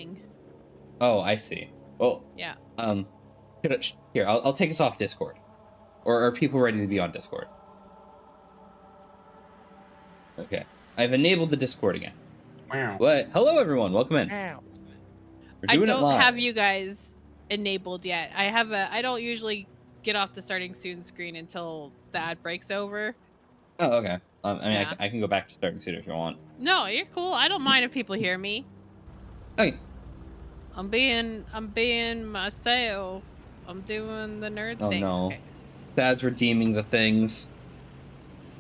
loading. Oh, I see. Well, Yeah. Here, I'll take us off Discord. Or are people ready to be on Discord? Okay. I've enabled the Discord again. Wow. What? Hello, everyone. Welcome in. Ow. We're I doing it don't live. have you guys enabled yet. I don't usually get off the starting soon screen until the ad breaks over. Oh, okay. I mean, Yeah. I can go back to starting soon if you want. No, you're cool. I don't mind if people hear me. Okay. I'm being myself. I'm doing the nerd Oh things. no. Okay. Dad's redeeming the things.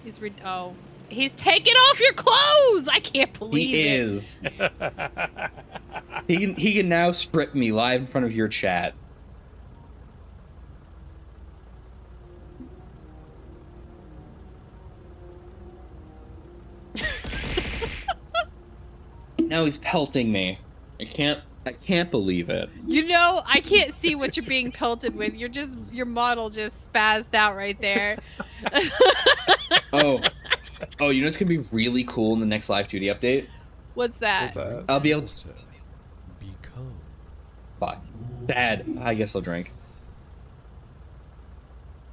He's taking off your clothes. I can't believe He it. is. He can now strip me live in front of your chat. Now he's pelting me. I can't believe it. You know, I can't see what you're being pelted with. Your model just spazzed out right there. Oh, you know what's gonna be really cool in the next Live Duty update? What's that? I'll be able to become. Fuck. Dad. I guess I'll drink.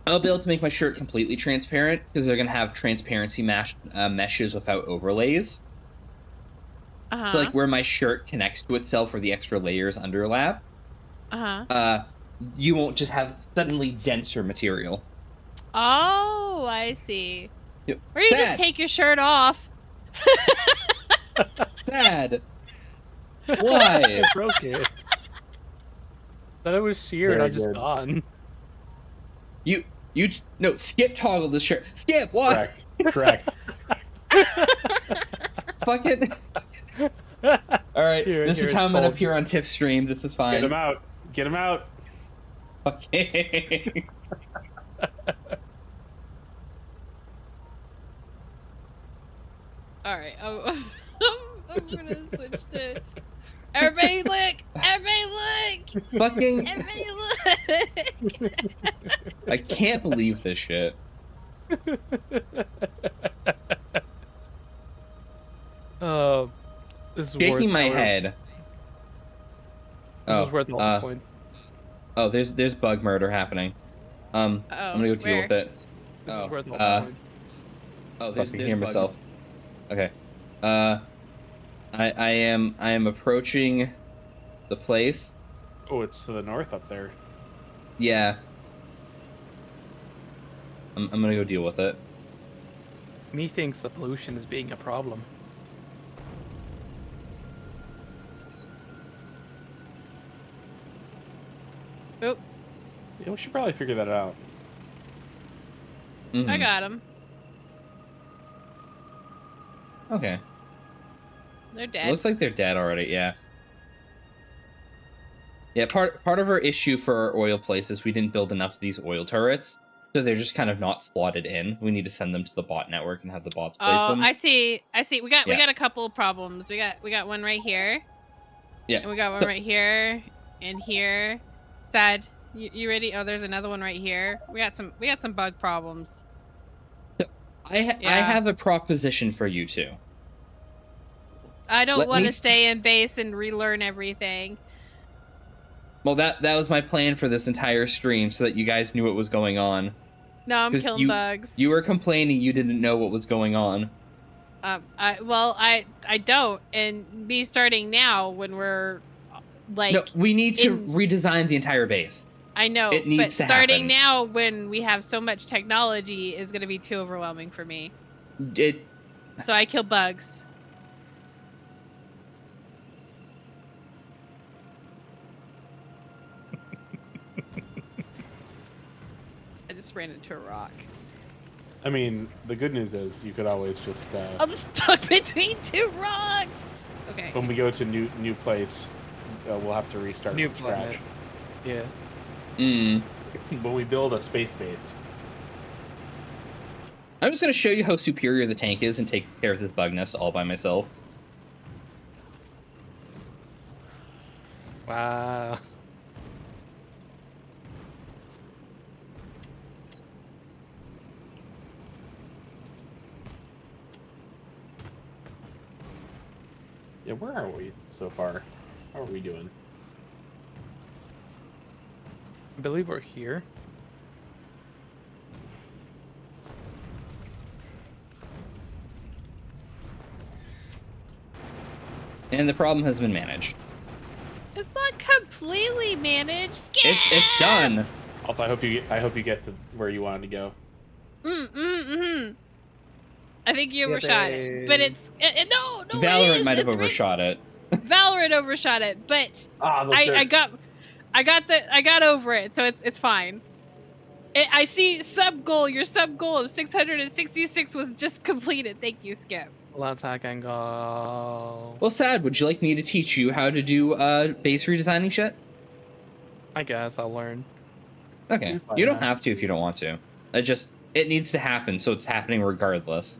I'll be able to make my shirt completely transparent because they're gonna have transparency meshes without overlays. Uh-huh. So, like where my shirt connects to itself, where the extra layers underlap. You won't just have suddenly denser material. Oh, I see. Yep. Or you Dad. just take your shirt off. Dad. Why? I broke it. Thought it was sheer and Very Oh, I just good. gone. No, Skip toggled the shirt. Skip, why? Correct. Fuck it. Alright, this is how I'm gonna cold. appear on Tiff's stream. This is fine. Get him out. Get him out. Okay. All right, I'm gonna switch to. Everybody look! Everybody look! Fucking. Everybody look! I can't believe this shit. This is Shaking worth my our- head. This is worth all the points. Oh, there's bug murder happening. I'm gonna go deal where? with it. This Oh, is worth all the points. Oh, Fucking there's hear bug. myself. Okay. I am approaching the place. Oh, it's to the north up there. Yeah. I'm gonna go deal with it. Methinks the pollution is being a problem. Oop, Yeah, we should probably figure that out. Mhm. I got him. Okay. They're It dead. looks like they're dead already. Yeah. Yeah. Part of our issue for our oil place is we didn't build enough of these oil turrets, so they're just kind of not slotted in. We need to send them to the bot network and have the bots place Oh, them. I see. We got Yeah. a couple of problems. We got one right here. Yeah. And we got one right here and here. Sad. You ready? Oh, there's another one right here. We got some bug problems. I Yeah. have a proposition for you two. I don't Let want me- to stay in base and relearn everything. Well, that was my plan for this entire stream, so that you guys knew what was going on. No, I'm 'Cause killing bugs. You were complaining you didn't know what was going on. I don't, and me starting now when we're like No, we need to in- redesign the entire base. I know, It needs but to starting happen. now when we have so much technology is going to be too overwhelming for me. It So I kill bugs. I just ran into a rock. I mean, the good news is you could always just I'm stuck between two rocks. Okay. when we go to new place, we'll have to restart New from scratch. planet. Yeah. When we build a space base. I'm just gonna show you how superior the tank is and take care of this bug nest all by myself. Wow. Yeah, where are we so far? How are we doing? I believe we're here. And the problem has been managed. It's not completely managed. Skip! It's done. Also, I hope you get to where you wanted to go. I think you overshot it, but Yippee. no, Valorant might have it's overshot it. Valorant overshot it, but Ah, I got over it, so it's fine. I see sub goal. Your sub goal of 666 was just completed. Thank you, Skip. Let's hack and go. Well, Sad, would you like me to teach you how to do base redesigning shit? I guess I'll learn. Okay. You're fine, You don't man. have to if you don't want to. It needs to happen, so it's happening regardless.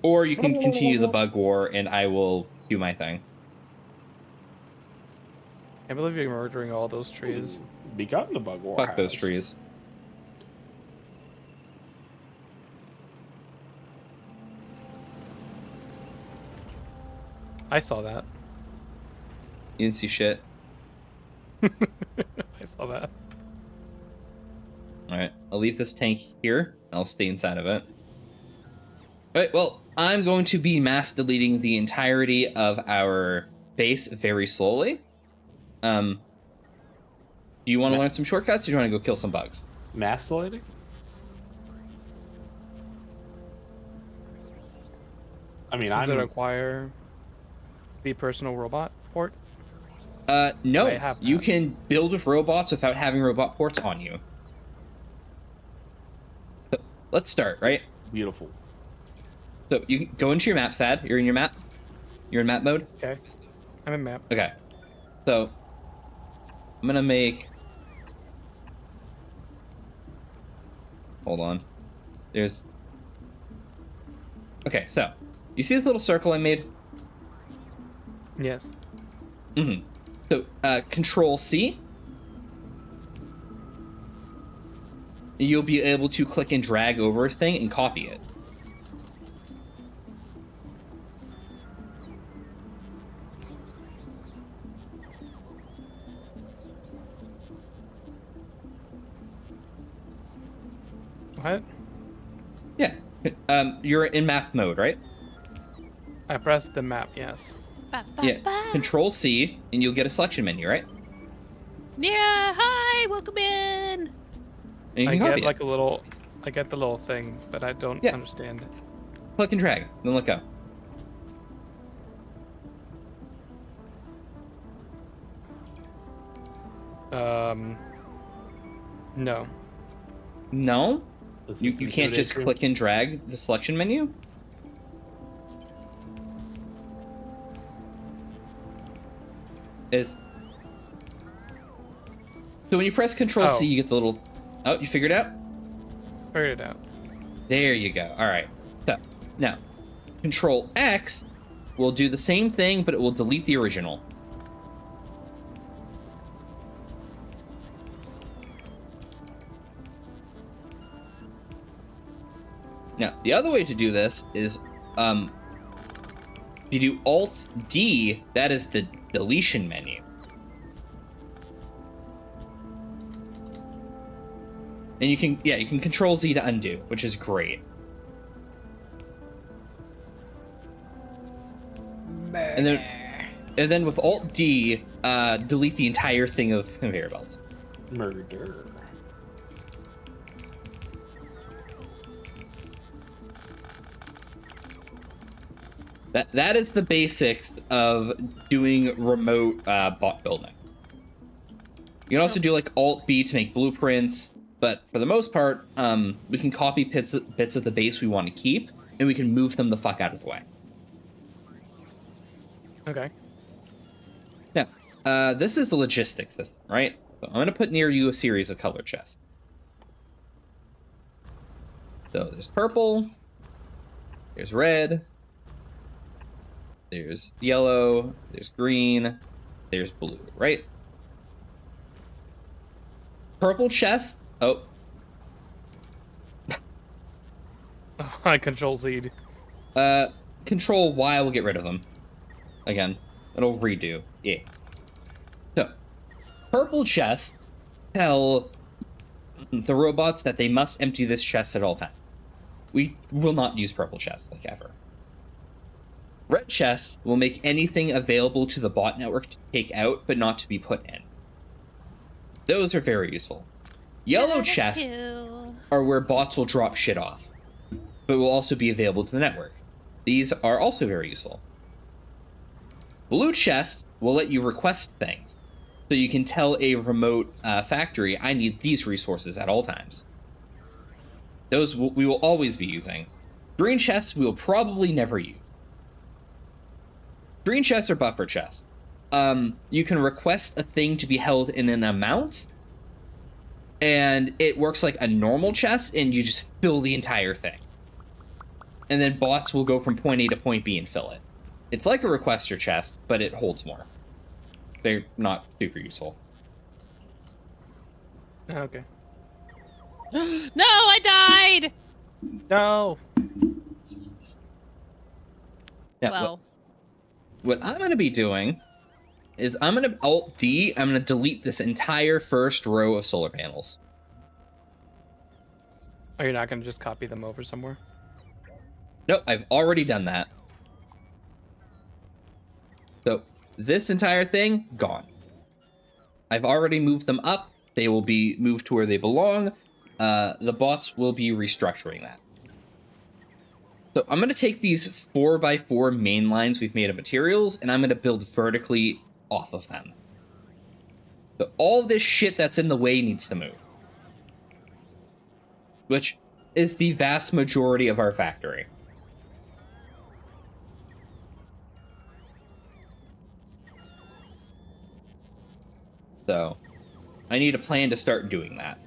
Or you can continue the bug war and I will do my thing. I believe you're murdering all those trees. Begun the bug war. Fuck those has. trees. I saw that. You didn't see shit. I saw that. Alright, I'll leave this tank here, and I'll stay inside of it. Alright, well, I'm going to be mass deleting the entirety of our base very slowly. Do you want to learn some shortcuts, or do you want to go kill some bugs? Mass deleting? I mean, Does it I'm require the personal robot port? No, I have you that. can build with robots without having robot ports on you. So, let's start, right? beautiful. So you can go into your map, Sad. You're in your map? You're in map mode? Okay. I'm in map. Okay. So I'm gonna make... Hold on. There's... Okay, so you see this little circle I made? Yes. Mm-hmm. So Control C. You'll be able to click and drag over a thing and copy it. What? Yeah. You're in map mode, right? I pressed the map, yes. Yeah. Control C, and you'll get a selection menu, right? Yeah, hi, welcome in. And you I can copy get like a little, I get the little thing, but I don't Yeah. understand. it. Click and drag, then let go. No. No? This You is can't just intimidating. click and drag the selection menu? Is... So when you press Control Oh. C, you get the little... Oh, you figured it out? Figured it out. There you go. All right. So now, Control X will do the same thing, but it will delete the original. Now, the other way to do this is, if you do Alt D, that is the deletion menu. And you can Control Z to undo, which is great. And then with Alt D, delete the entire thing of conveyor belts. Murder. That is the basics of doing remote bot building. You can also do like Alt B to make blueprints, but for the most part, we can copy bits of the base we want to keep, and we can move them the fuck out of the way. Okay. Now, this is the logistics system, right? So I'm gonna put near you a series of color chests. So there's purple, there's red, there's yellow, there's green, there's blue, right? Purple chest. Oh, I control Z. Control Y will get rid of them. Again. It'll redo. Yeah. So, purple chests tell the robots that they must empty this chest at all times. We will not use purple chests, like ever. Red chests will make anything available to the bot network to take out, but not to be put in. Those are very useful. Yellow Gotta chests kill. are where bots will drop shit off, but will also be available to the network. These are also very useful. Blue chests will let you request things, so you can tell a remote factory, I need these resources at all times. Those we will always be using. Green chests we will probably never use. Green chests are buffer chests. You can request a thing to be held in an amount, and it works like a normal chest, and you just fill the entire thing. And then bots will go from point A to point B and fill it. It's like a requester chest, but it holds more. They're not super useful. Okay. No, I died. No. Now, Well, what I'm going to be doing is I'm going to Alt-D, I'm going to delete this entire first row of solar panels. Are you not going to just copy them over somewhere? Nope, I've already done that. So, this entire thing, gone. I've already moved them up. They will be moved to where they belong. The bots will be restructuring that. So I'm going to take these 4x4 main lines we've made of materials, and I'm going to build vertically off of them. So all this shit that's in the way needs to move. Which is the vast majority of our factory. So I need a plan to start doing that.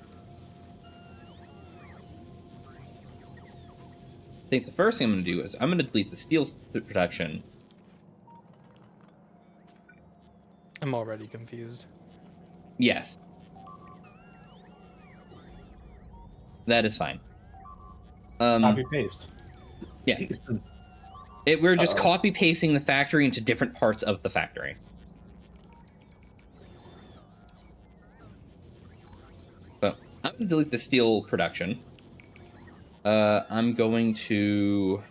I think the first thing I'm going to do is I'm going to delete the steel production. I'm already confused. Yes. That is fine. Copy paste. Yeah. We're just Uh-oh. copy pasting the factory into different parts of the factory. So I'm going to delete the steel production. I'm going to...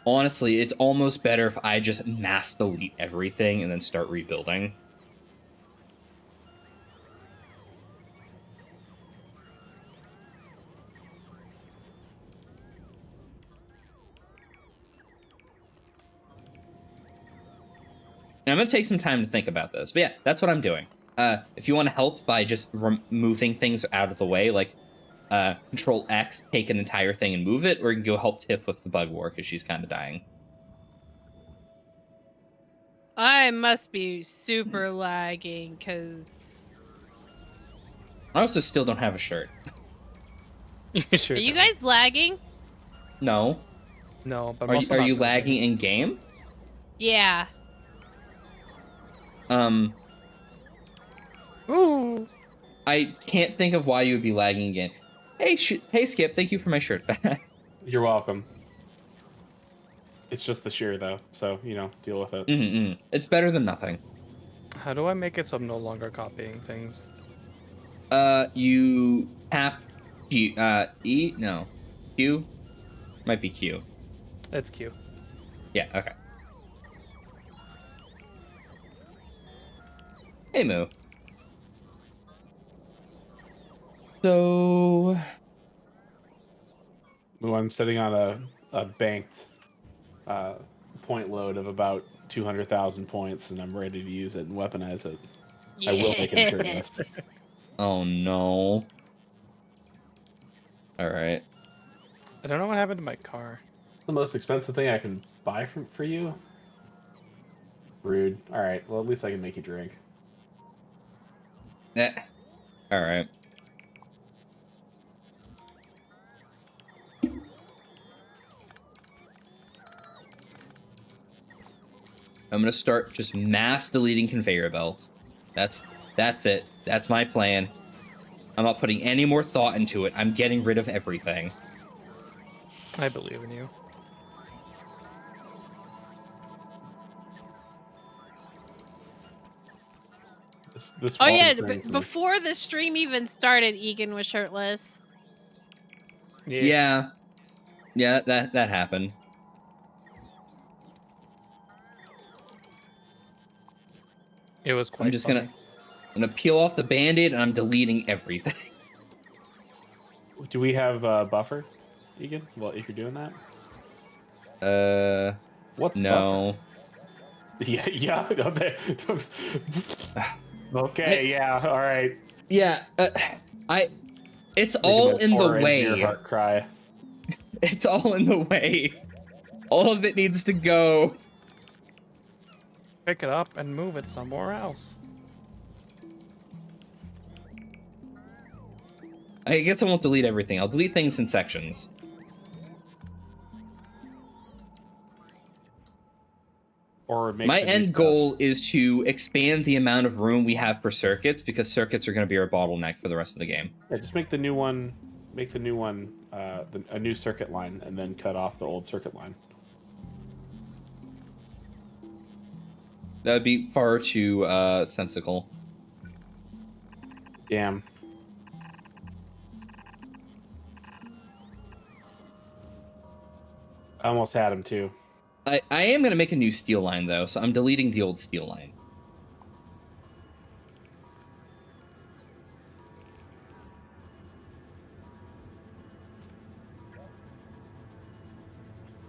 Honestly, it's almost better if I just mass delete everything and then start rebuilding. And I'm going to take some time to think about this. But yeah, that's what I'm doing. If you want to help by just removing things out of the way, like Control X, take an entire thing and move it, or you can go help Tiff with the bug war because she's kind of dying. I must be super lagging because. I also still don't have a shirt. You sure Are you don't. guys lagging? No. No, but Are I'm you, also are not you doing lagging it. in game? Yeah. Ooh. I can't think of why you would be lagging again. Hey, hey, Skip, thank you for my shirt back. You're welcome. It's just the shear, though, so, deal with it. It's better than nothing. How do I make it so I'm no longer copying things? You tap Q, E? No. Q? Might be Q. That's cute. Yeah, okay. Hey, Moo. So... Ooh, I'm sitting on a banked point load of about 200,000 points, and I'm ready to use it and weaponize it. I will make a shirt list. Oh, no. Alright. I don't know what happened to my car. It's the most expensive thing I can buy for you? Rude. Alright, well, at least I can make you drink. Alright. I'm gonna start just mass deleting conveyor belts. That's it. That's my plan. I'm not putting any more thought into it. I'm getting rid of everything. I believe in you. This Oh wall yeah, is strange to me. before the stream even started, Egan was shirtless. Yeah. Yeah, that happened. It was quite I'm just funny. gonna peel off the band-aid and I'm deleting everything. Do we have buffer, Egan? Well, if you're doing that, what's buffer? No. Yeah, yeah. Okay, yeah, all right. Yeah, it's Making all that in the poor engineer way. heart cry. It's all in the way. All of it needs to go. Pick it up and move it somewhere else. I guess I won't delete everything. I'll delete things in sections. Or make My the new end stuff. goal is to expand the amount of room we have for circuits, because circuits are going to be our bottleneck for the rest of the game. Yeah, just make the new one. Make the new one a new circuit line, and then cut off the old circuit line. That would be far too sensical. Damn. I almost had him too. I am going to make a new steel line, though, so I'm deleting the old steel line.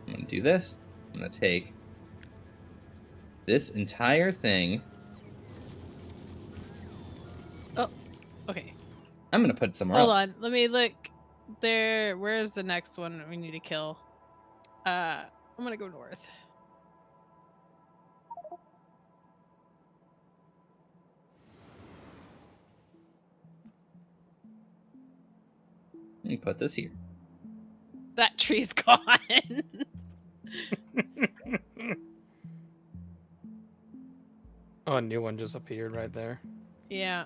I'm going to do this. I'm going to take this entire thing. Oh, okay. I'm going to put it somewhere Hold else. on. Let me look. There. Where's the next one we need to kill? I'm gonna go north. Let me put this here. That tree's gone. Oh, a new one just appeared right there. Yeah.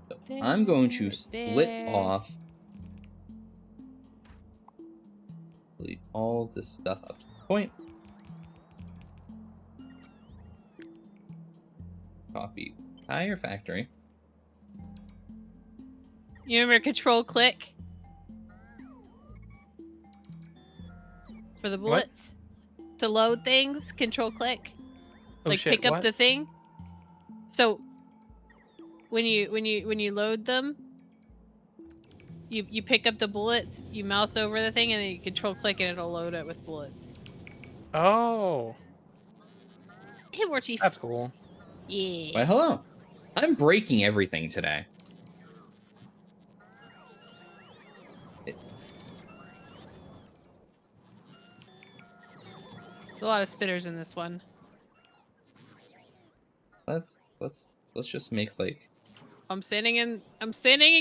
So I'm going to split There. off. Delete all this stuff up to the point. Copy entire factory. You remember control click? For the bullets? To load things, control click. Oh Like shit! pick up What? the thing. So when you load them, you pick up the bullets, you mouse over the thing, and then you control click and it'll load it with bullets. Oh, Hey, War Chief. that's cool. Yeah. Why, hello. I'm breaking everything today. There's a lot of spinners in this one. Let's just make like I'm standing in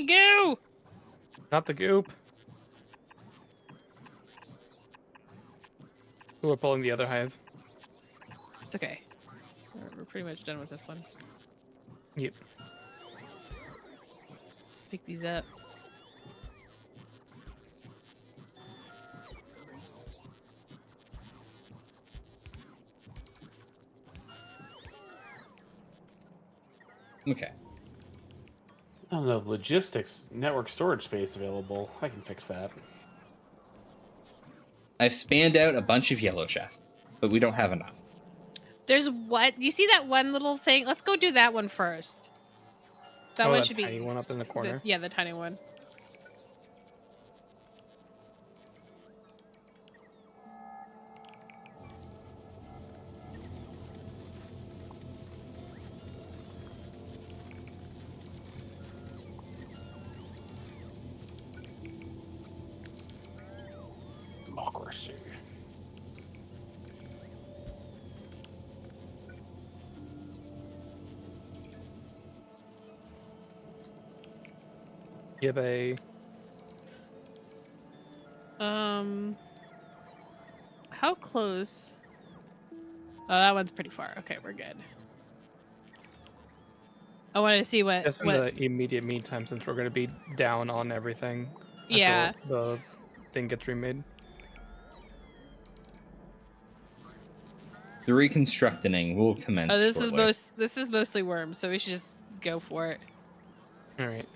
goo. Not the goop. Who are pulling the other hive? It's okay. We're pretty much done with this one. Yep. Pick these up. okay. I don't know. Logistics, network storage space available. I can fix that. I've spanned out a bunch of yellow chests, but we don't have enough. There's what? Do you see that one little thing? Let's go do that one first. That Oh, one that should tiny be one up in the corner. yeah, the tiny one. Democracy. Yippee. How close? Oh, that one's pretty far. Okay, we're good. I wanted to see what Just in the immediate meantime, since we're going to be down on everything. Yeah. the thing gets remade. The reconstructing will commence Oh, shortly. this is mostly worms, so we should just go for it. All right.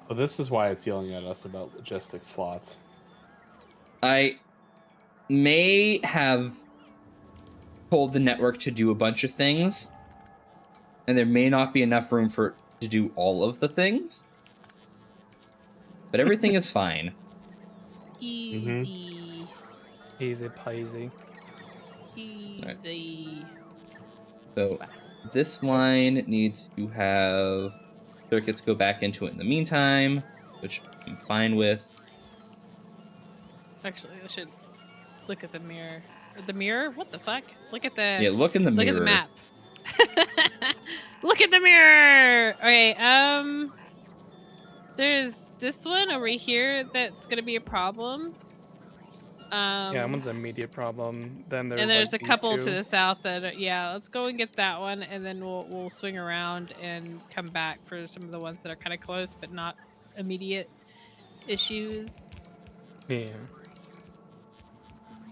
Well, this is why it's yelling at us about logistic slots. I may have told the network to do a bunch of things, and there may not be enough room for it to do all of the things. But everything is fine. Easy. Easy peasy. Easy. So this line needs to have circuits go back into it in the meantime, which I'm fine with. Actually, I should look at the mirror. The mirror? What the fuck? Look at the Yeah, look in the look mirror. at the map. Look at the mirror. Okay, there's this one over here that's gonna be a problem. Yeah, that one's an immediate problem. Then there's And there's like a these couple to two. the south that yeah, let's go and get that one, and then we'll swing around and come back for some of the ones that are kind of close but not immediate issues. Yeah.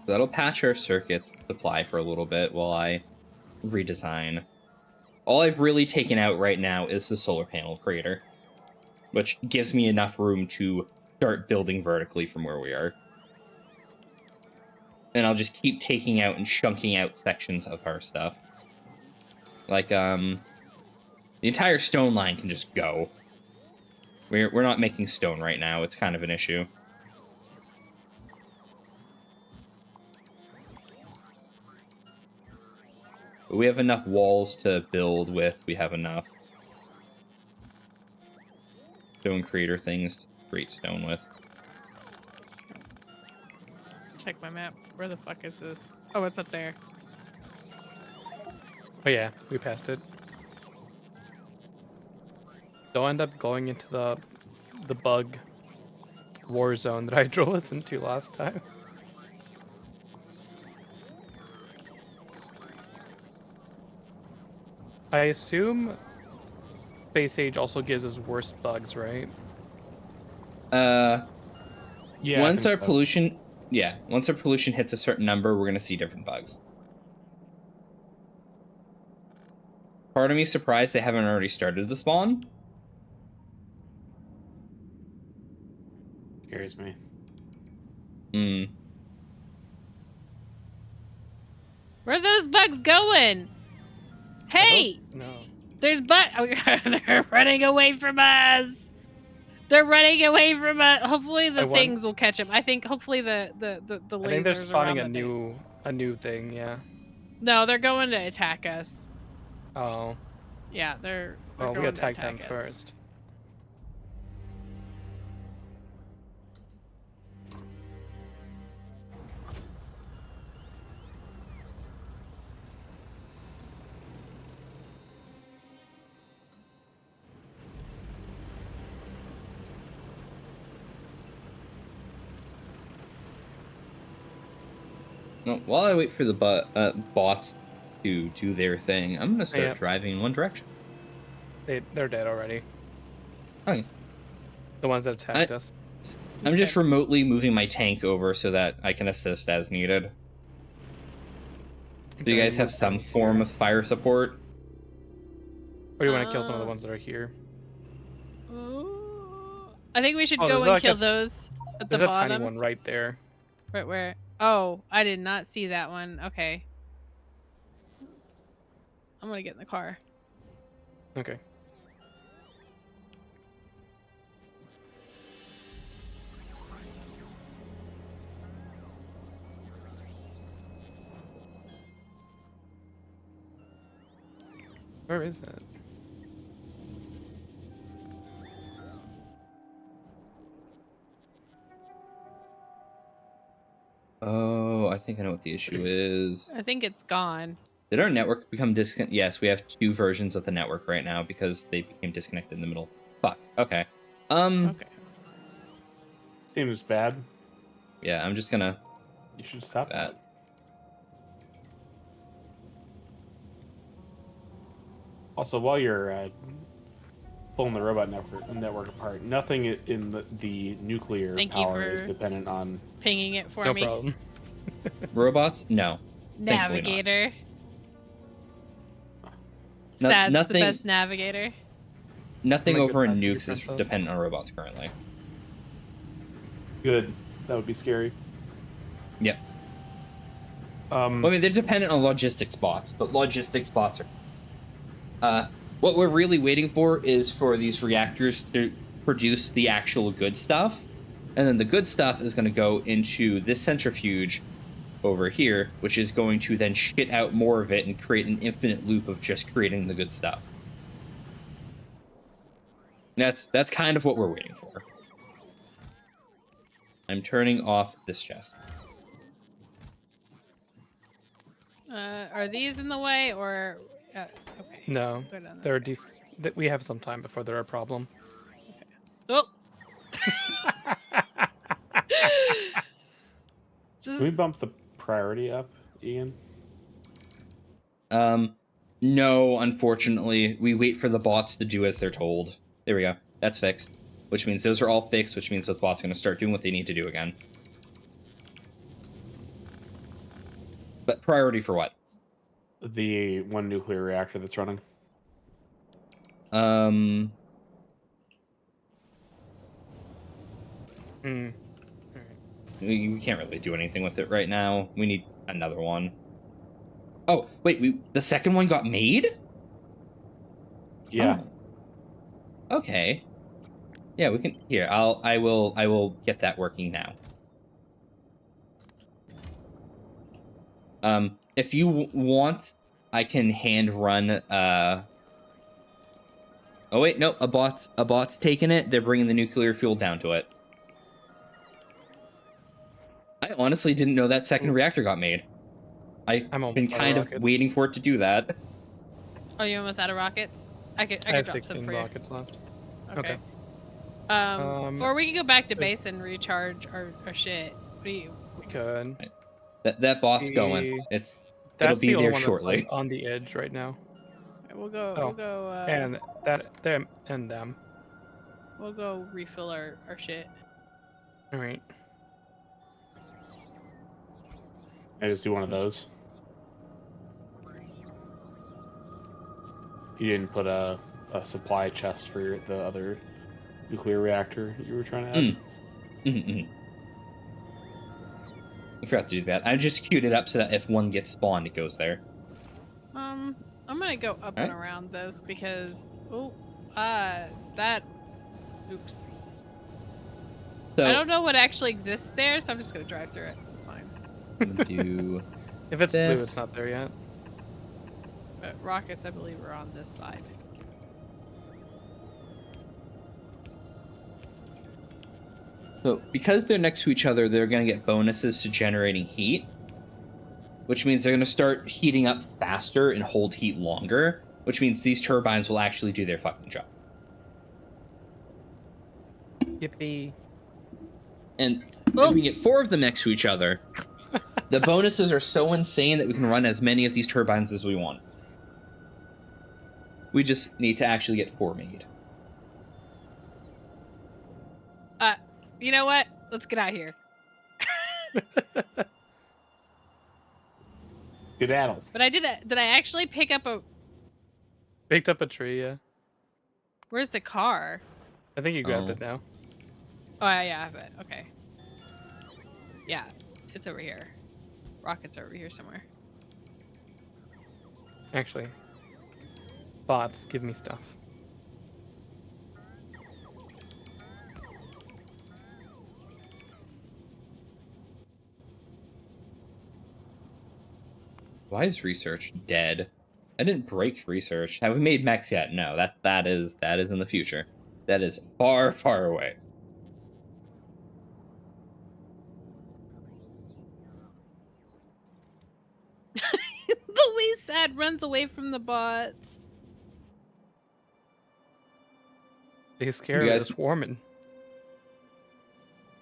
That'll patch our circuits supply for a little bit while I redesign. All I've really taken out right now is the solar panel creator, which gives me enough room to start building vertically from where we are. And I'll just keep taking out and chunking out sections of our stuff. Like, the entire stone line can just go. We're not making stone right now. It's kind of an issue. But we have enough walls to build with. We have enough stone creator things to create stone with. Check my map. Where the fuck is this? Oh, it's up there. Oh yeah, we passed it. Don't end up going into the bug war zone that I drove us into last time. I assume Space Age also gives us worse bugs, right? Yeah. Once I our think so. pollution, once our pollution hits a certain number, we're gonna see different bugs. Part of me surprised they haven't already started the spawn. Scares me. Where are those bugs going? Hey! No. There's oh, they're running away from us. They're running away from us. Hopefully the things will catch them. I think hopefully the lasers I think they're spawning around a new thing, yeah. No, they're going to attack us. Oh. Yeah, they're Well, we going to attack them us. first. Well, while I wait for the bots to do their thing, I'm gonna start Yeah. driving in one direction. They're dead already. Okay. The ones that attacked us. I'm just remotely moving my tank over so that I can assist as needed. Do you guys have some form of fire support? Or do you want to kill some of the ones that are here? I think we should Oh, go there's and like kill those at the There's a bottom. tiny one right there. Right where? Oh, I did not see that one. Okay. I'm gonna get in the car. Okay. Where is it? Oh, I think I know what the issue is. I think it's gone. Did our network become disconnected? Yes, we have two versions of the network right now because they became disconnected in the middle. Fuck. Okay. Okay. Seems bad. Yeah, I'm just gonna. You should stop that. Also, while you're pulling the robot network apart, nothing in the nuclear Thank you power is for dependent on. pinging it for No me. problem. Robots? No. Thankfully not. Navigator. No, Sad's the nothing. best navigator. Nothing I'm a good over in passenger nukes is princess. dependent on robots currently. Good. That would be scary. Yep. Well, I mean, they're dependent on logistics bots, but logistics bots are. What we're really waiting for is for these reactors to produce the actual good stuff, and then the good stuff is going to go into this centrifuge over here, which is going to then shit out more of it and create an infinite loop of just creating the good stuff. That's kind of what we're waiting for. I'm turning off this chest. Are these in the way or? Okay. No, Go down they're there. we have some time before they're a problem. Oh. Can we Just bump the priority up, Ian? No, unfortunately. We wait for the bots to do as they're told. There we go. That's fixed. Which means those are all fixed, which means those bots are going to start doing what they need to do again. But priority for what? The one nuclear reactor that's running. We can't really do anything with it right now. We need another one. Oh, wait, the second one got made? Yeah. Oh. Okay. Yeah, we can. Here, I will get that working now. If you want, I can hand run. Oh wait, no, a bot's taking it. They're bringing the nuclear fuel down to it. I honestly didn't know that second reactor got made. I'm I've almost been out of kind of rocket. waiting for it to do that. Oh, you're almost out of rockets? I could I have drop some 16 for you. rockets left. Okay. Okay. Or we can go back to there's- base and recharge our shit. What do you? We could. That bot's going. It'll That's be the only there one shortly. that's on the edge right now. We'll go. Oh, We'll go. And them and them. We'll go refill our shit. All right. I just do one of those. You didn't put a supply chest for the other nuclear reactor you were trying to add? I forgot to do that. I just queued it up so that if one gets spawned, it goes there. I'm gonna go up and around this because that's oops. So I don't know what actually exists there, so I'm just gonna drive through it. It's fine. I'm gonna do If it's blue, this. it's not there yet. But rockets, I believe, are on this side. So because they're next to each other, they're gonna get bonuses to generating heat, which means they're gonna start heating up faster and hold heat longer, which means these turbines will actually do their fucking job. Yippee. And if we get 4 of them next to each other, the bonuses are so insane that we can run as many of these turbines as we want. We just need to actually get 4 made. You know what? Let's get out of here. Skedaddle. But did I actually pick up a? Picked up a tree, yeah. Where's the car? I think you grabbed it now. Oh yeah, I have it. Okay. Yeah, it's over here. Rockets are over here somewhere. Actually. Bots, give me stuff. Why is research dead? I didn't break research. Have we made mechs yet? No, that is in the future. That is far, far away. The way Sad runs away from the bots. He's scared You of guys- this swarming.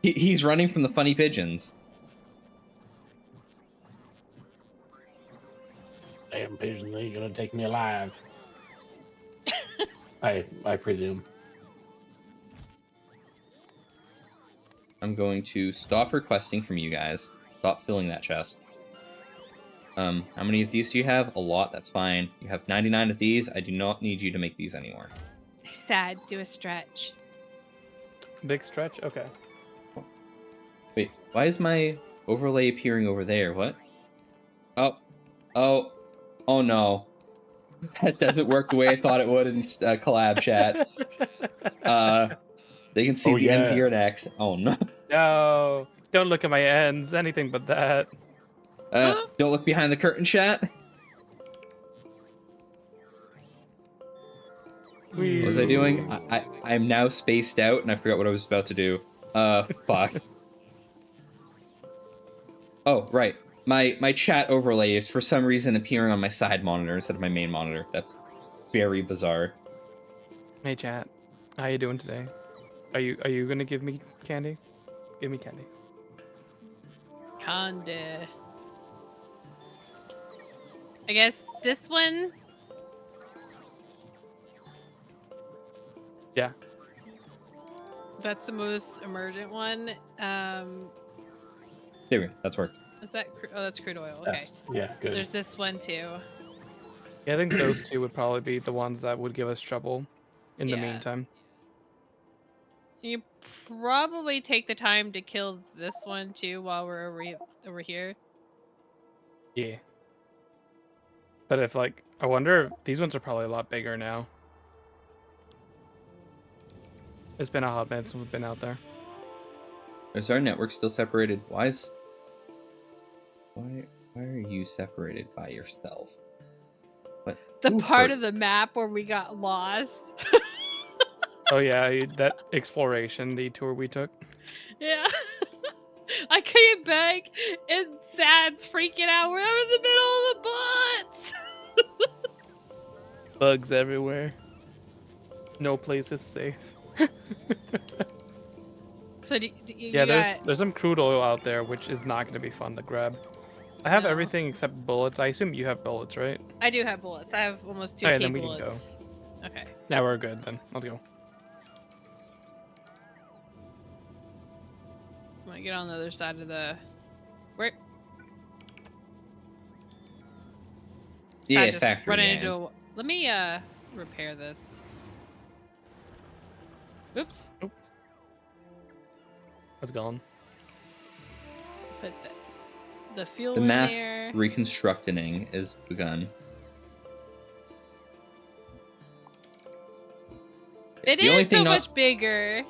He's running from the funny pigeons. Damn pigeons ain't gonna take me alive. I presume. I'm going to stop requesting from you guys. Stop filling that chest. How many of these do you have? A lot, that's fine. You have 99 of these. I do not need you to make these anymore. Sad. Do a stretch. Big stretch. Okay. Wait, why is my overlay appearing over there? What? Oh, oh no. That doesn't work the way I thought it would in collab chat. They can see Oh, the ends of yeah. your necks. Oh no. No, don't look at my ends. Anything but that. Don't look behind the curtain, chat. What was I doing? I'm now spaced out and I forgot what I was about to do. Fuck. Oh, right. My chat overlay is for some reason appearing on my side monitor instead of my main monitor. That's very bizarre. Hey chat, how you doing today? Are you gonna give me candy? Give me candy. Conde. I guess this one. Yeah. That's the most emergent one. There we go. That's worked. Is that? Oh, that's crude oil. Okay. Yeah, good. There's this one too. Yeah, I think those two would probably be the ones that would give us trouble in the Yeah. meantime. You probably take the time to kill this one too while we're over here. Yeah. But if like, I wonder if these ones are probably a lot bigger now. It's been a hot minute since we've been out there. Is our network still separated? Why are you separated by yourself? What? The Who part hurt? of the map where we got lost. Oh yeah, that exploration detour we took. Yeah. I came back and Sad's freaking out. We're in the middle of the butts. Bugs everywhere. No place is safe. So you Yeah, got... there's some crude oil out there, which is not going to be fun to grab. I have No. everything except bullets. I assume you have bullets, right? I do have bullets. I have almost 2K Alright, then we can bullets. Okay. Now we're good then. Let's go. I'm gonna get on the other side of the... Where? Yeah, Sad just factory running gang. into a... Let me repair this. Oops. Let's go on. Put the fuel The in mass there. reconstructing is begun. It The only is thing so not- much bigger.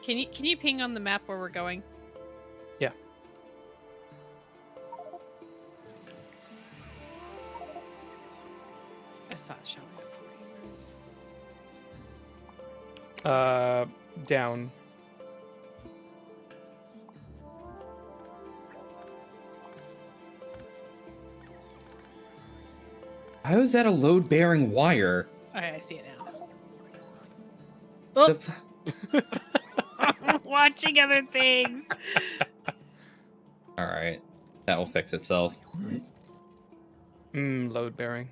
Can you ping on the map where we're going? Yeah. I saw it showing up for you. Down. How is that a load-bearing wire? Okay, I see it now. Oh, The- I'm watching other things. All right, that will fix itself. Load bearing.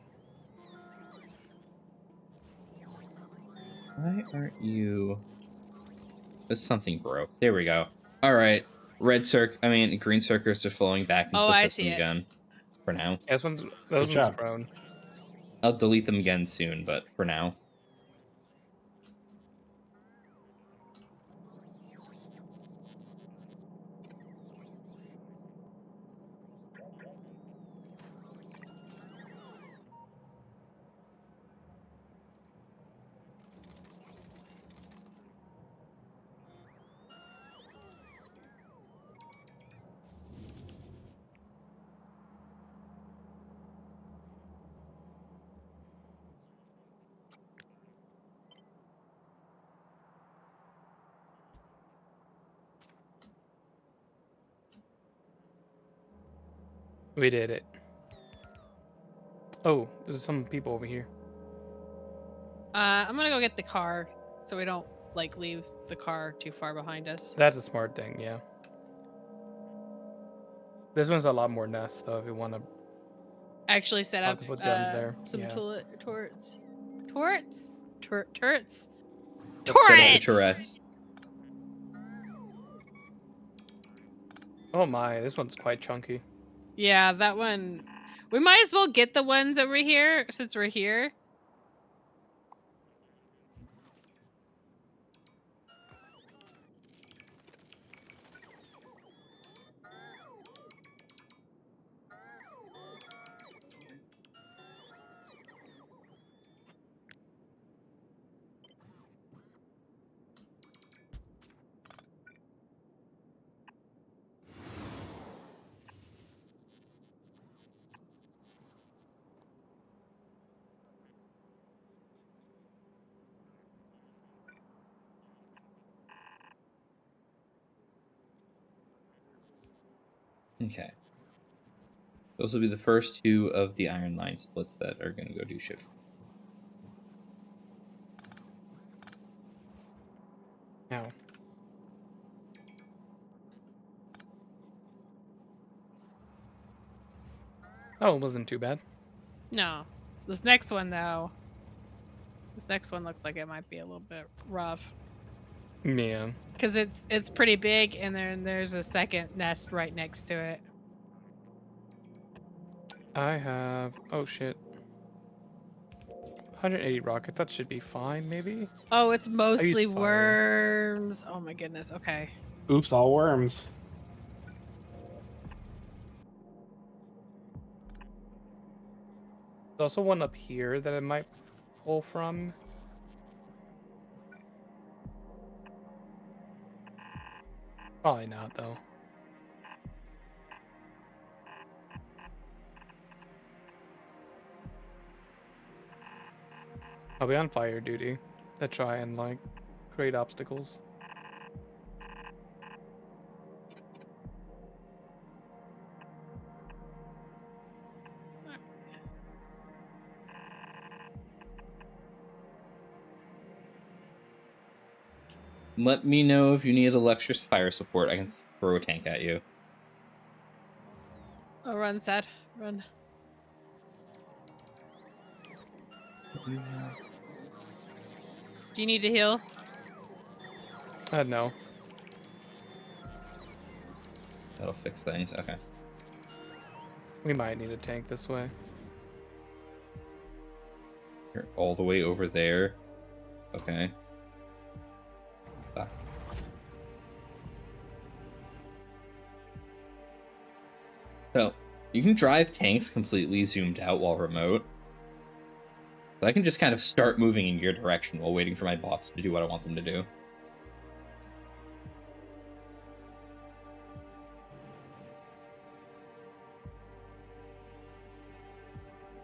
Why aren't you? There's something broke. There we go. All right, green circuits are flowing back into Oh, the I system see it. again. For now, Yeah, those one's job. prone. I'll delete them again soon, but for now. We did it. Oh, there's some people over here. I'm gonna go get the car so we don't like leave the car too far behind us. That's a smart thing, yeah. This one's a lot more nest though if you want to. I actually set I'll up have to put guns there. some Yeah. turrets. Turrets? Turrets? Yep, Set up the Turrets! turrets. Oh my, this one's quite chunky. Yeah, that one. We might as well get the ones over here since we're here. Okay. Those will be the first 2 of the iron line splits that are going to go do shit. Now. Oh, it wasn't too bad. No. This next one, though. This next one looks like it might be a little bit rough. Yeah. Because it's pretty big, and then there's a second nest right next to it. I have... Oh, shit. 180 rocket. That should be fine, maybe? Oh, it's mostly fire. worms. Oh my goodness. Okay. Oops, all worms. There's also one up here that it might pull from. Probably not, though. I'll be on fire duty to try and, like, create obstacles. Let me know if you need electric fire support. I can throw a tank at you. Oh, run, Seth. Run. Do Do you need to heal? No. That'll fix things. Okay. We might need a tank this way. You're all the way over there. Okay. Ah. So, you can drive tanks completely zoomed out while remote. So I can just kind of start moving in your direction while waiting for my bots to do what I want them to do.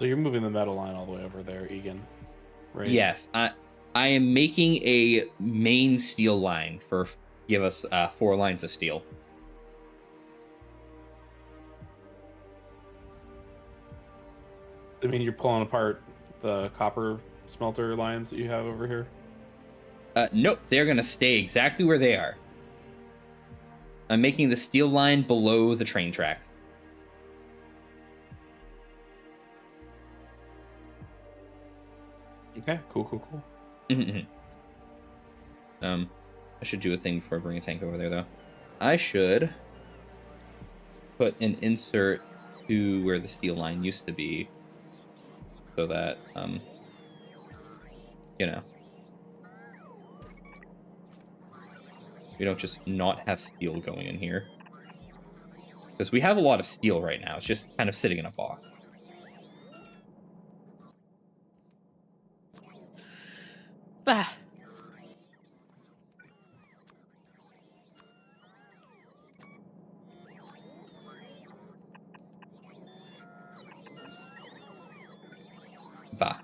So you're moving the metal line all the way over there, Egan. Right? Yes, I am making a main steel line for give us 4 lines of steel. I mean, you're pulling apart the copper smelter lines that you have over here. Nope, they're gonna stay exactly where they are. I'm making the steel line below the train tracks. Okay, cool. I should do a thing before I bring a tank over there, though. I should put an insert to where the steel line used to be, so that you know, we don't just not have steel going in here, because we have a lot of steel right now. It's just kind of sitting in a box. Bah. Bah.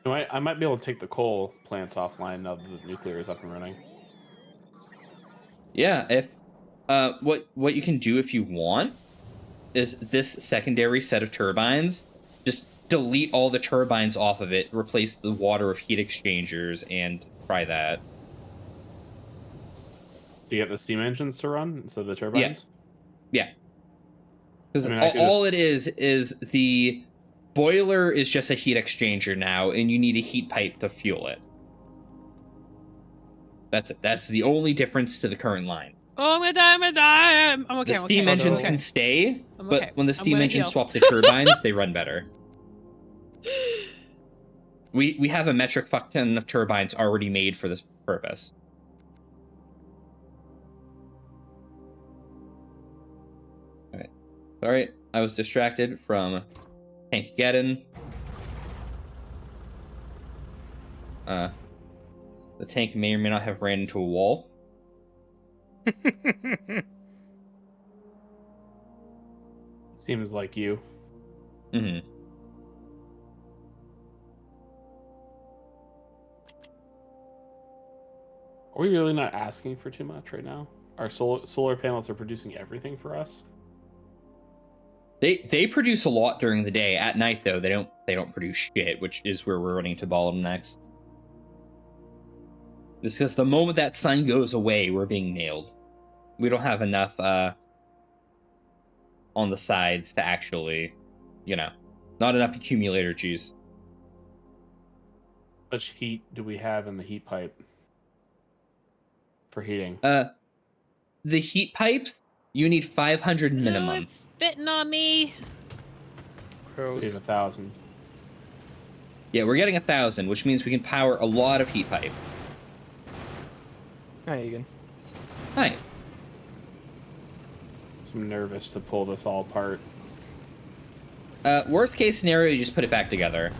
No, I might be able to take the coal plants offline now that the nuclear is up and running. Yeah, if what you can do if you want is this secondary set of turbines, just delete all the turbines off of it, replace the water with heat exchangers, and try that. Do you get the steam engines to run, so the Yeah. turbines? Yeah. Because I mean, I could all it is the boiler is just a heat exchanger now, and you need a heat pipe to fuel it. That's it. That's the only difference to the current line. Oh, I'm gonna die. I'm gonna die. I'm okay. The I'm steam okay. engines I'm can okay. stay, I'm but okay. when the I'm steam gonna engines heal. swap to turbines, they run better. We have a metric fuck ton of turbines already made for this purpose. Alright. Sorry, I was distracted from Tankageddon. The tank may or may not have ran into a wall. Seems like you. Mm-hmm. Are we really not asking for too much right now? Our solar panels are producing everything for us. They produce a lot during the day. At night though, they don't produce shit, which is where we're running to bottlenecks. Just because the moment that sun goes away, we're being nailed. We don't have enough on the sides to actually, not enough accumulator juice. How much heat do we have in the heat pipe for heating? The heat pipes, you need 500 Ooh, minimum. it's spitting on me. We have Gross. 1,000. Yeah, we're getting 1,000, which means we can power a lot of heat pipe. Hi, Egan. Hi. So I'm nervous to pull this all apart. Worst case scenario, you just put it back together.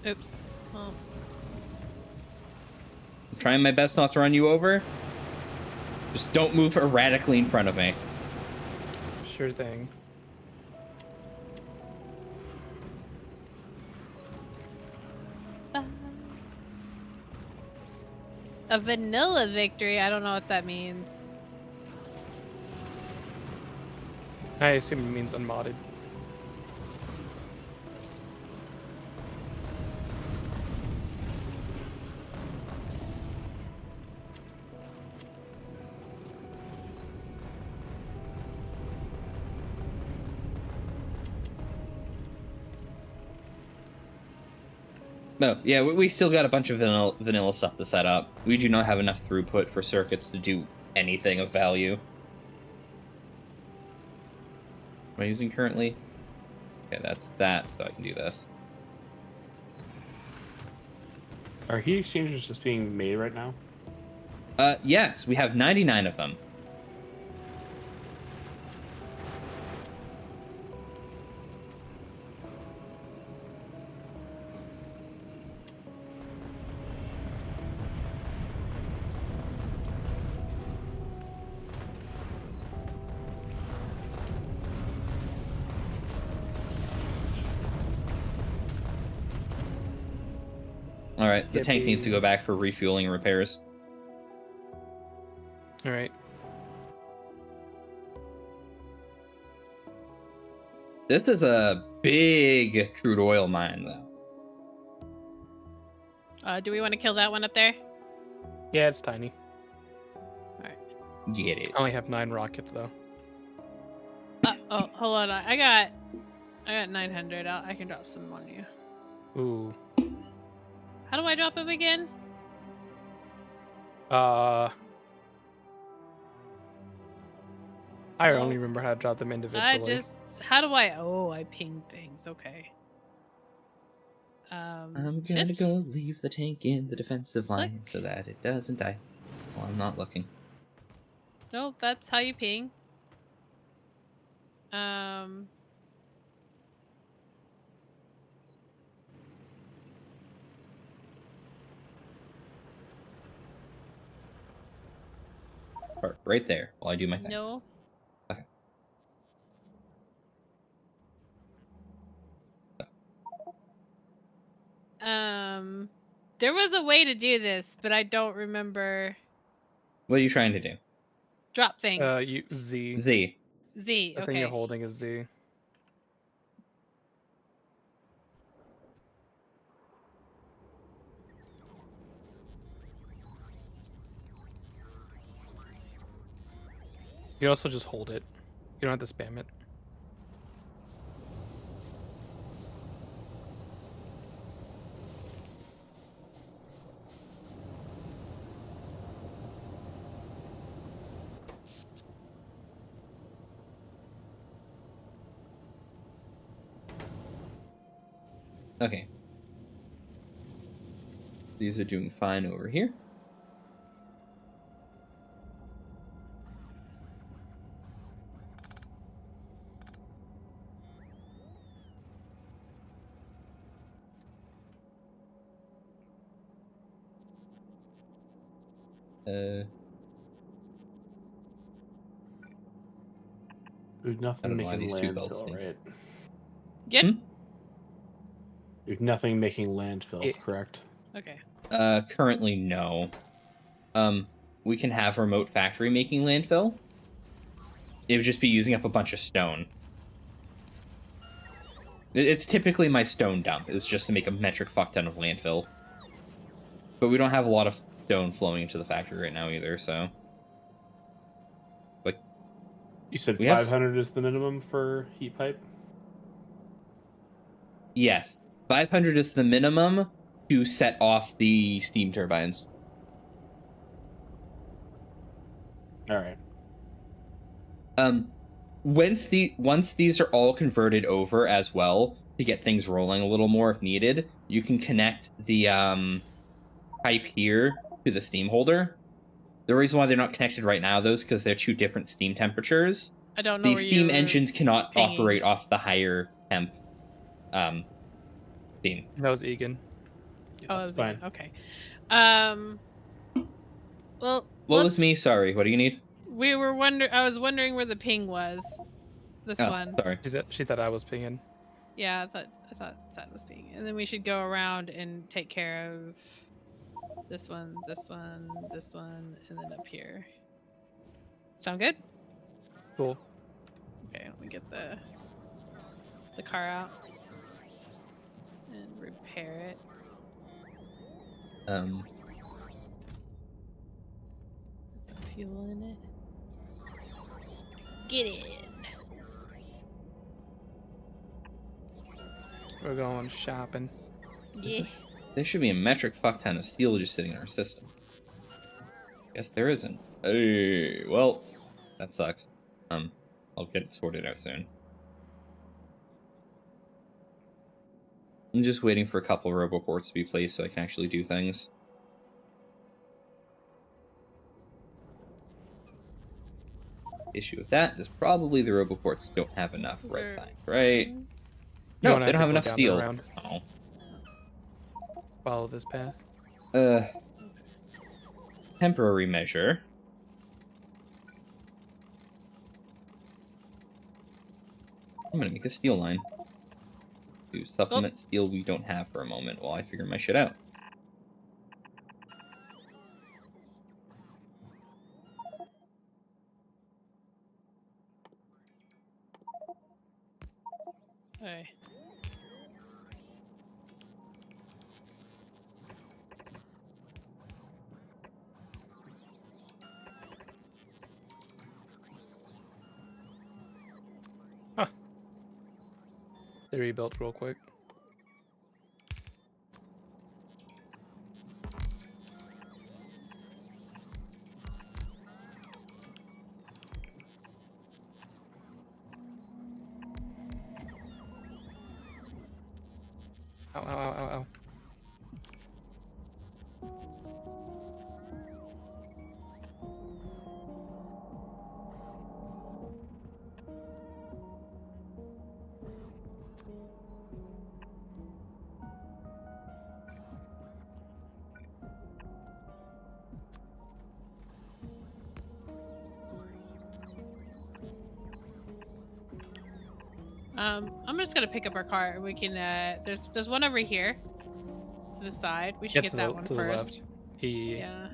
Oops. Oh. I'm trying my best not to run you over. Just don't move erratically in front of me. Sure thing. A vanilla victory? I don't know what that means. I assume it means unmodded. No, yeah, we still got a bunch of vanilla stuff to set up. We do not have enough throughput for circuits to do anything of value. Am I using currently? Okay, that's that, so I can do this. Are heat exchangers just being made right now? Yes, we have 99 of them. Alright, the tank needs to go back for refueling and repairs. All right. This is a big crude oil mine, though. Do we want to kill that one up there? Yeah, it's tiny. Get it. I only have 9 rockets though. Oh, hold on. I got 900. I can drop some on you. Ooh. How do I drop them again? I Oh. only remember how to drop them individually. How do I? Oh, I ping things. Okay. I'm gonna shift? go leave the tank in the defensive line Click. so that it doesn't die. Well, I'm not looking. no, that's how you ping. Um, Park right there while I do my thing. no. Okay. There was a way to do this, but I don't remember. What are you trying to do? Drop things. You Z. Z. Z. I think you're Okay. holding a Z. You can also just hold it. You don't have to spam it. Okay. These are doing fine over here. Dude, I nothing don't know why making these two belts landfill, need. right? Good. Hmm? Dude, nothing making landfill, Yeah. correct? Okay. Currently no. We can have remote factory making landfill. It would just be using up a bunch of stone. It's typically my stone dump. It's just to make a metric fuck ton of landfill. But we don't have a lot of stone flowing into the factory right now either, so. Like, You said we have 500 is the minimum for heat pipe? yes. 500 is the minimum to set off the steam turbines. All right. Once these are all converted over as well to get things rolling a little more if needed, you can connect the pipe here to the steam holder. The reason why they're not connected right now, though, is because they're two different steam temperatures. I don't know The where steam you're engines cannot pinging. operate off the higher temp steam. That was Egan. Oh, That's that's fine. okay. Well, What was me? let's- Sorry. What do you need? We were I was wondering where the ping was. This Oh, one. sorry. She thought I was pinging. Yeah, I thought Sad was pinging, and then we should go around and take care of this one, this one, this one, and then up here. Sound good? Cool. Okay, let me get the car out and repair it. Um, Put some fuel in it. Get in. We're going shopping. Yeah. there should be a metric fuck ton of steel just sitting in our system. Guess there isn't. Hey, well, that sucks. I'll get it sorted out soon. I'm just waiting for a couple of roboports to be placed so I can actually do things. Issue with that is probably the roboports don't have enough red There- signs, right? You No, wanna they don't have to go enough down and steel. around. Oh. Follow this path. Temporary measure. I'm gonna make a steel line to supplement steel we don't have for a moment while I figure my shit out. Okay. They rebuilt real quick. Ow, ow, ow, ow, ow. I'm just gonna pick up our car. We can. There's one over here to the side. We should Get get that one to the first. left. He. Yeah.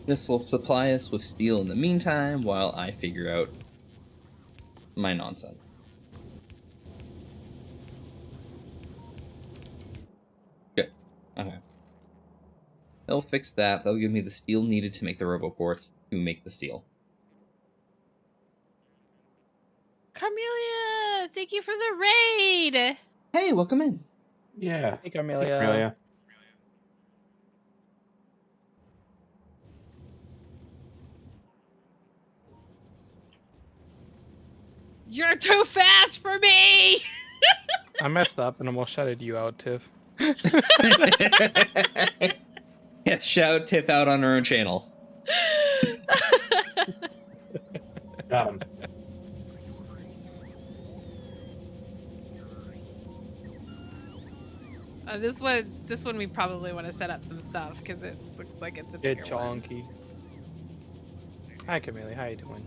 This will supply us with steel in the meantime while I figure out my nonsense. Good. Okay. They'll fix that. They'll give me the steel needed to make the roboports to make the steel. Carmelia, thank you for the raid. Hey, welcome in. Yeah. Hey, Carmelia. Australia. You're too fast for me. I messed up and almost shouted you out, Tiff. Yeah, shout Tiff out on her own channel. Got him. This one we probably want to set up some stuff because it looks like it's a bigger It's one. chonky. Hi, Camellia. How you doing?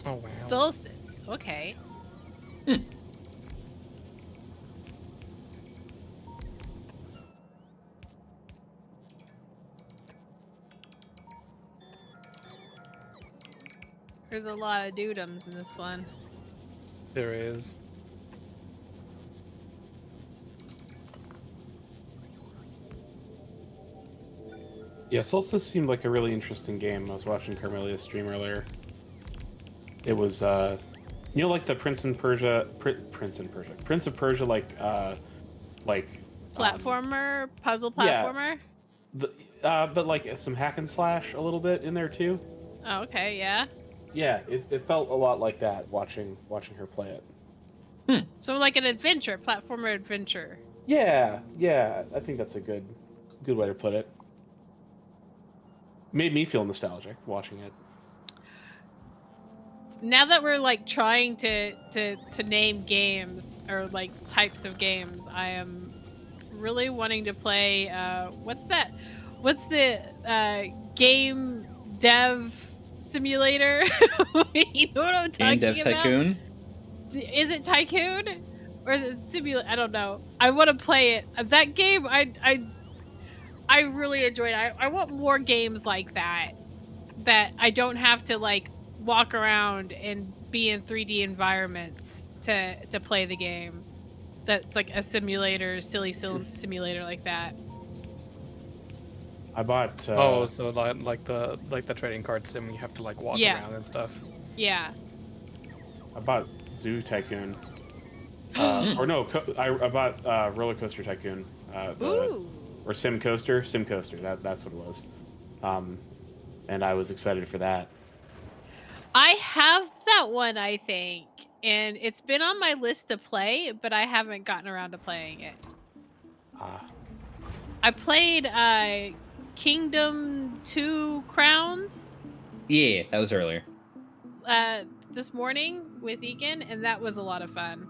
Oh wow. Solstice. Okay. There's a lot of dudums in this one. There is. Yeah, Solstice seemed like a really interesting game. I was watching Carmelia's stream earlier. It was, like the Prince of Persia, Platformer, puzzle yeah. platformer. But like some hack and slash a little bit in there too. Oh, okay, yeah. Yeah, it felt a lot like that watching her play it. So like an adventure, platformer adventure. Yeah, I think that's a good way to put it. Made me feel nostalgic watching it. Now that we're like trying to name games or like types of games, I am really wanting to play what's the game dev simulator? You know what I'm talking Game Dev about? Tycoon? Is it Tycoon or is it simulator? I don't know. I want to play it. That game I really enjoyed. I want more games like that I don't have to like walk around and be in 3D environments to play the game. That's like a simulator, silly simulator like that. I bought. Oh, so like the trading card sim, you have to like walk Yeah. around and stuff. Yeah. I bought Zoo Tycoon. Or no, I bought Roller Coaster Tycoon. Ooh. Or Sim Coaster. That's what it was. And I was excited for that. I have that one, I think, and it's been on my list to play, but I haven't gotten around to playing it. I played Kingdom 2 Crowns. Yeah, that was earlier. This morning with Egan, and that was a lot of fun.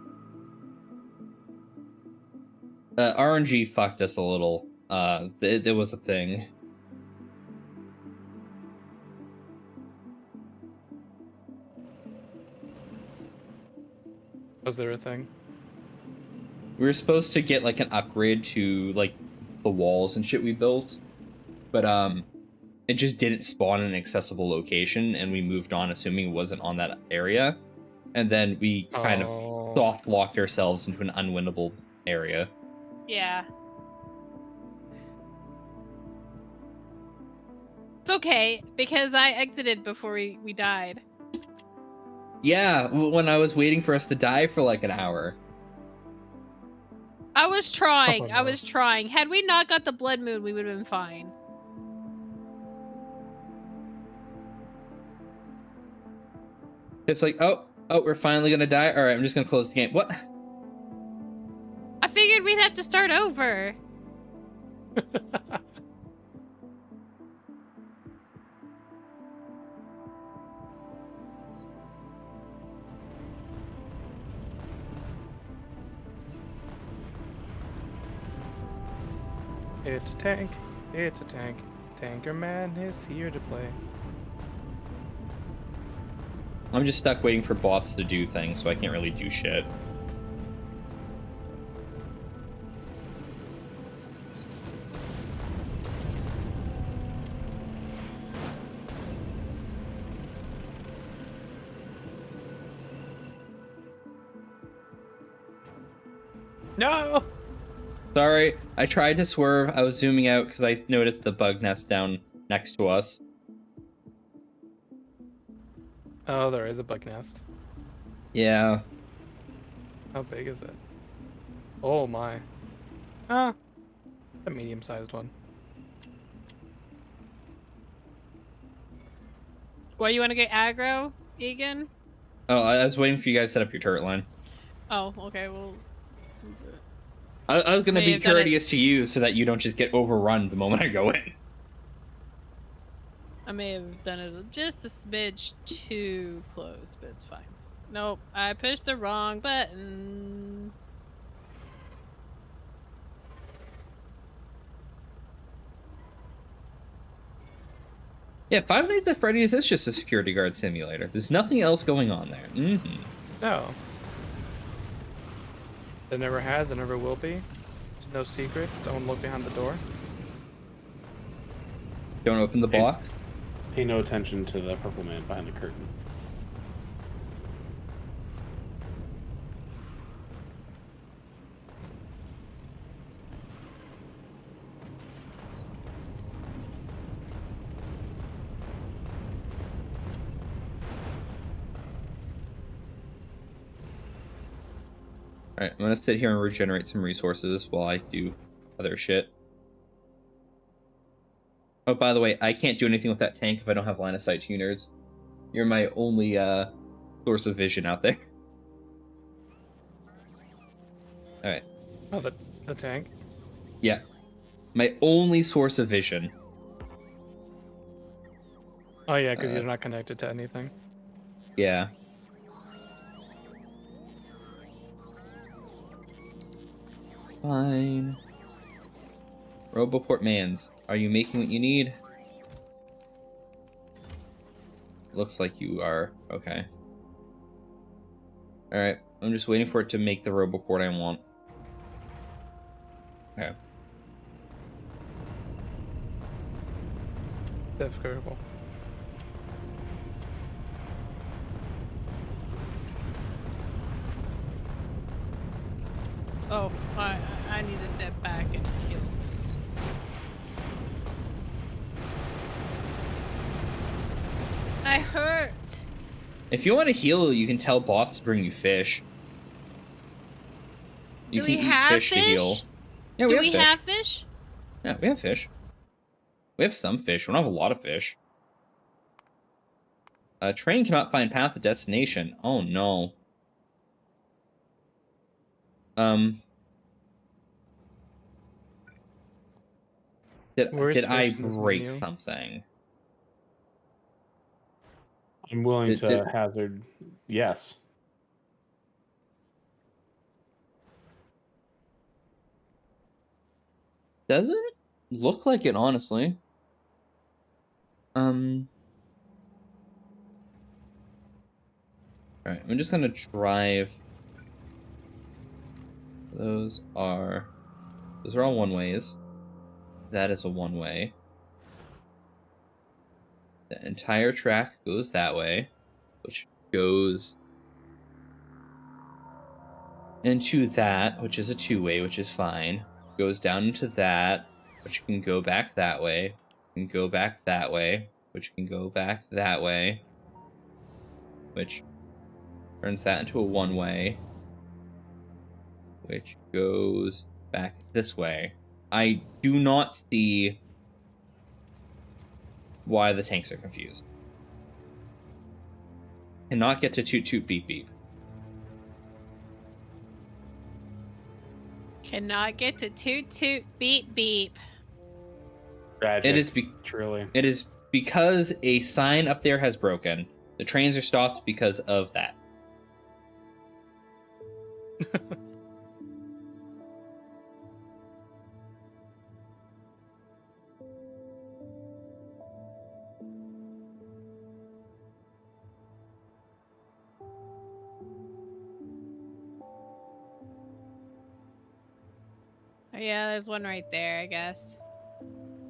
RNG fucked us a little. There was a thing. Was there a thing? We were supposed to get like an upgrade to like the walls and shit we built, but it just didn't spawn in an accessible location, and we moved on assuming it wasn't on that area, and then we kind of soft locked ourselves into an unwinnable area. Yeah. It's okay, because I exited before we died. Yeah, when I was waiting for us to die for like an hour. I was trying. Oh, I no. was trying. Had we not got the blood moon, we would have been fine. It's like, oh, we're finally gonna die. All right, I'm just gonna close the game. What? I figured we'd have to start over. It's a tank. It's a tank. Tanker man is here to play. I'm just stuck waiting for bots to do things, so I can't really do shit. No! Sorry, I tried to swerve. I was zooming out because I noticed the bug nest down next to us. Oh, there is a bug nest. Yeah. How big is it? Oh my. Ah, a medium-sized one. Why you want to get aggro, Egan? Oh, I was waiting for you guys to set up your turret line. Oh, okay. Well, I was gonna May be have done it. courteous to you so that you don't just get overrun the moment I go in. I may have done it just a smidge too close, but it's fine. Nope, I pushed the wrong button. Yeah, Five Nights at Freddy's is just a security guard simulator. There's nothing else going on there. Mm-hmm. No. There never has, there never will be. There's no secrets. Don't look behind the door. Don't open the box. Pay no attention to the purple man behind the curtain. Alright, I'm gonna sit here and regenerate some resources while I do other shit. Oh, by the way, I can't do anything with that tank if I don't have line of sight to you nerds. You're my only source of vision out there. Alright. Oh, the tank. Yeah. My only source of vision. Oh yeah, because you're not connected to anything. Yeah. Fine. Roboport Mans, are you making what you need? Looks like you are. Okay. Alright, I'm just waiting for it to make the Roboport I want. Okay. That's careful. Oh, I need to step back and kill. I hurt. If you want to heal, you can tell bots to bring you fish. You Do can we eat have fish to heal. fish? Yeah, Do we we have fish. have fish? Yeah, we have fish. We have some fish. We don't have a lot of fish. Train cannot find path to destination. Oh no. Where's Did I fish in this break menu? something? I'm willing Did- to did- hazard yes. Doesn't look like it, honestly. Alright, I'm just gonna drive. Those are all one ways. That is a one way. The entire track goes that way, which goes into that, which is a two-way, which is fine. Goes down into that, which can go back that way. Can go back that way, which can go back that way, which turns that into a one-way. which goes back this way. I do not see why the tanks are confused. Cannot get to toot toot beep beep. Cannot get to toot toot beep beep. Tragic. It is truly. It is because a sign up there has broken. The trains are stopped because of that. Oh, yeah, there's one right there, I guess.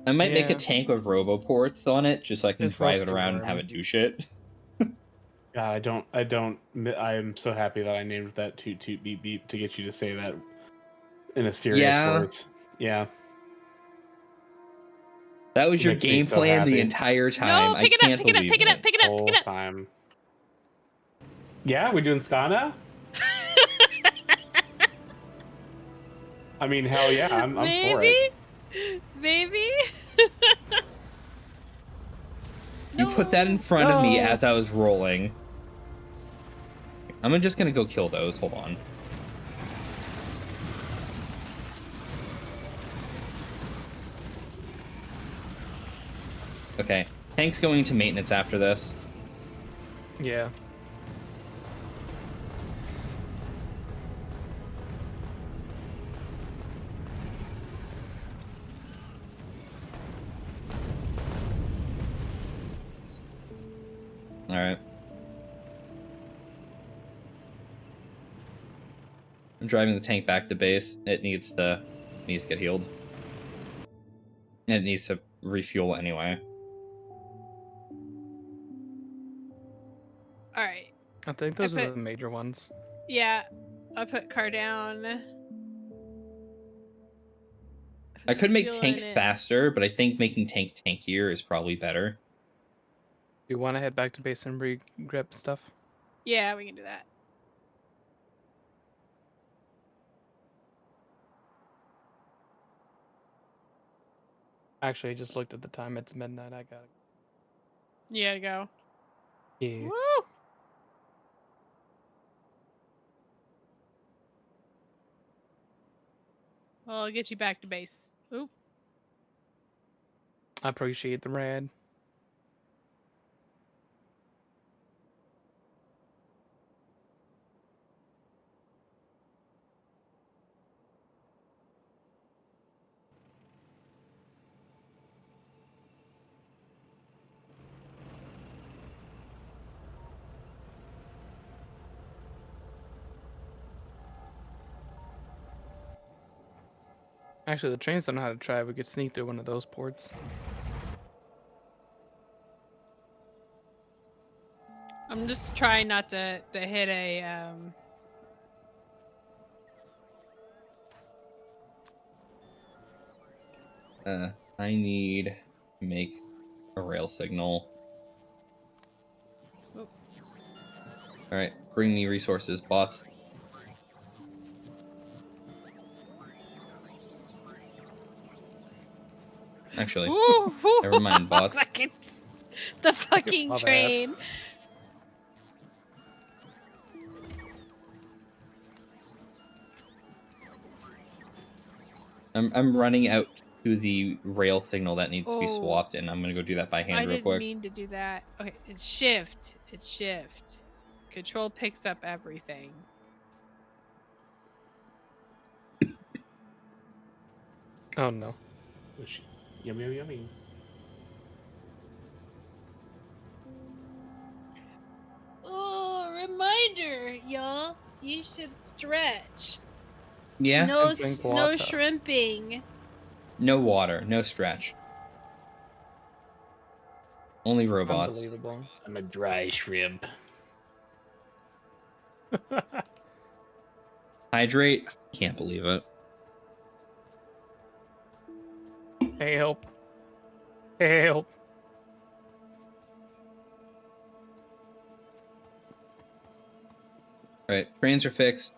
I might make a Yeah. tank with roboports on it just so I can It's drive it mostly around and have worm. it do shit. God, I am so happy that I named that toot toot beep beep to get you to say that in a serious Yeah. words. Yeah. That was It your makes me game so plan the happy. entire time. No, I pick it up, can't pick it up, believe pick it up, it. pick it up, Whole pick it up. time. Yeah, we're doing ska now? I mean, hell yeah, I'm for Maybe? it. Maybe? You put that in No. front of me as I was rolling. I'm just gonna go kill those. Hold on. Okay. Tank's going into maintenance after this. Yeah. Alright. I'm driving the tank back to base. It needs to get healed. And it needs to refuel anyway. Alright. I think those are the major ones. Yeah. I'll put car down. I could make Fuel tank in it. faster, but I think making tank tankier is probably better. Do you want to head back to base and re-grip stuff? Yeah, we can do that. Actually, I just looked at the time. It's midnight. I got it. You gotta go. Yeah. Woo! Well, I'll get you back to base. Oop. I appreciate the rad. Actually, the trains don't know how to drive. We could sneak through one of those ports. I'm just trying not to hit a I need to make a rail signal. Oop. Alright, bring me resources, bots. Actually, Ooh, never mind, bots. The fucking saw that. train. I'm running out to the rail signal that needs to be Oh. swapped, and I'm gonna go do that by hand I real didn't quick. mean to do that. Okay, it's shift. It's shift. Control picks up everything. Oh no. Yummy, yummy, yummy. Oh, reminder, y'all. You should stretch. Yeah, No, And drink no water. shrimping. no water, no stretch. Only robots. Unbelievable. I'm a dry shrimp. Hydrate? Can't believe it. Help. Help. Alright, trains are fixed.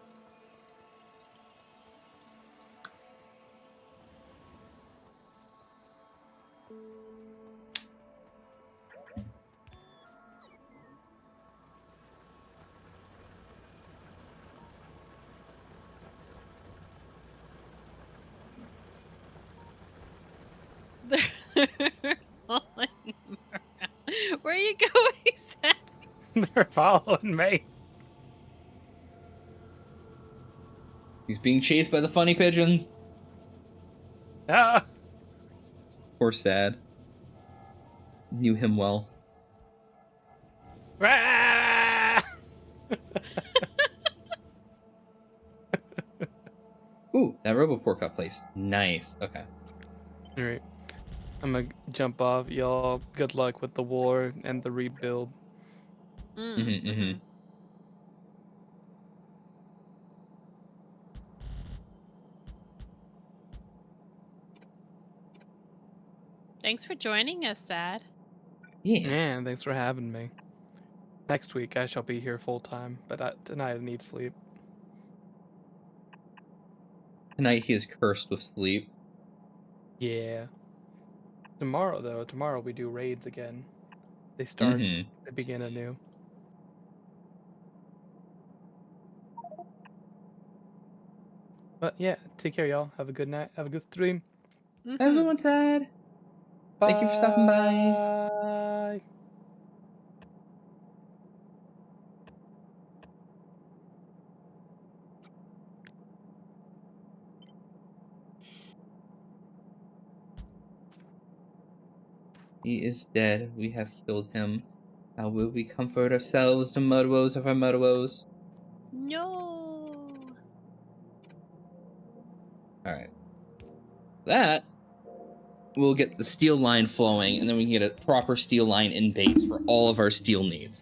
They're following him around. Where are you going, Seth? They're following me. He's being chased by the funny pigeons. Ah. Poor Sad. Knew him well. Ah! Ooh, that RoboPort got placed. Nice. Okay. All right. I'm gonna jump off. Y'all, good luck with the war and the rebuild. Mm-hmm. Thanks for joining us, Sad. Yeah. Yeah, thanks for having me. Next week I shall be here full time, but tonight I need sleep. Tonight he is cursed with sleep. Yeah. Tomorrow though, tomorrow we do raids again. They start. Mm-hmm. They begin anew. But yeah, take care, y'all. Have a good night. Have a good stream. Everyone's sad. Thank you for stopping by. Bye. He is dead. We have killed him. How will we comfort ourselves, the mudwoes of our mudwoes? No. Alright. That we'll get the steel line flowing, and then we can get a proper steel line in base for all of our steel needs.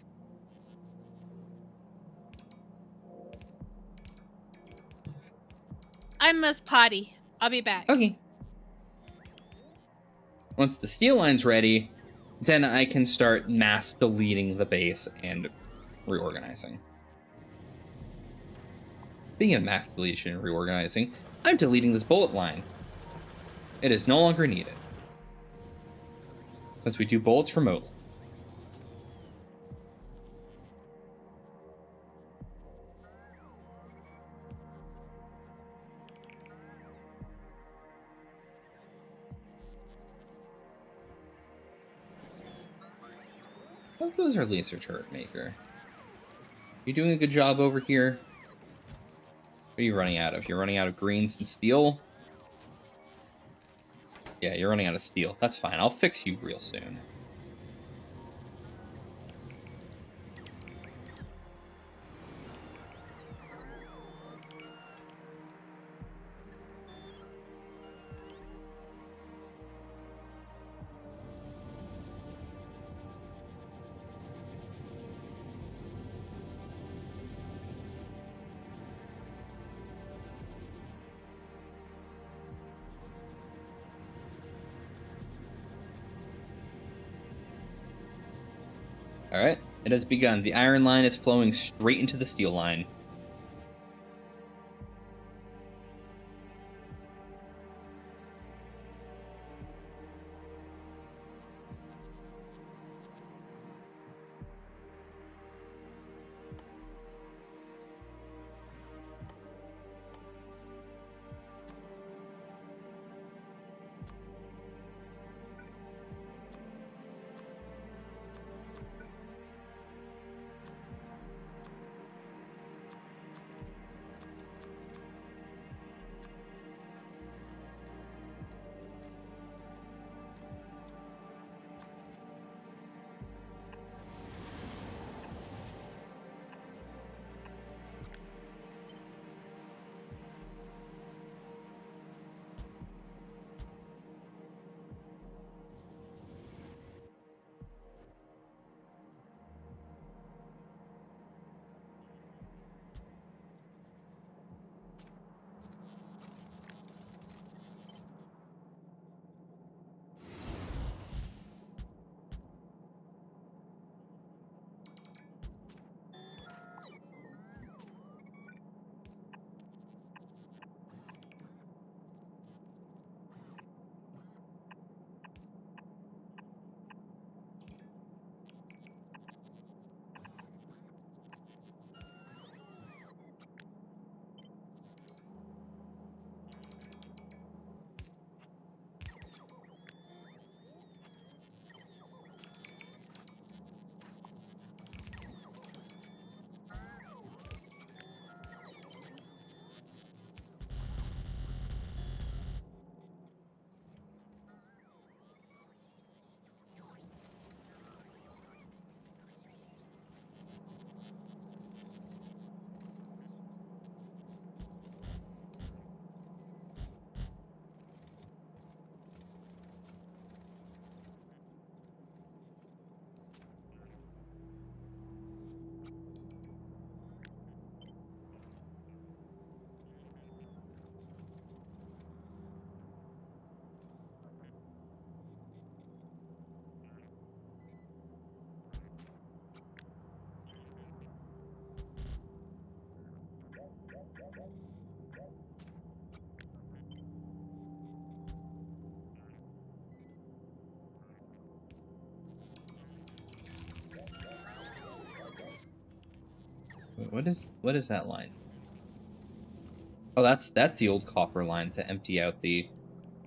I must potty. I'll be back. Okay. Once the steel line's ready, then I can start mass deleting the base and reorganizing. Speaking of mass deletion and reorganizing, I'm deleting this bullet line. It is no longer needed, since we do bullets remotely. How goes our laser turret maker? You doing a good job over here? What are you running out of? You're running out of greens and steel? Yeah, you're running out of steel. That's fine. I'll fix you real soon. Alright, it has begun. The iron line is flowing straight into the steel line. What is that line? Oh, that's the old copper line to empty out the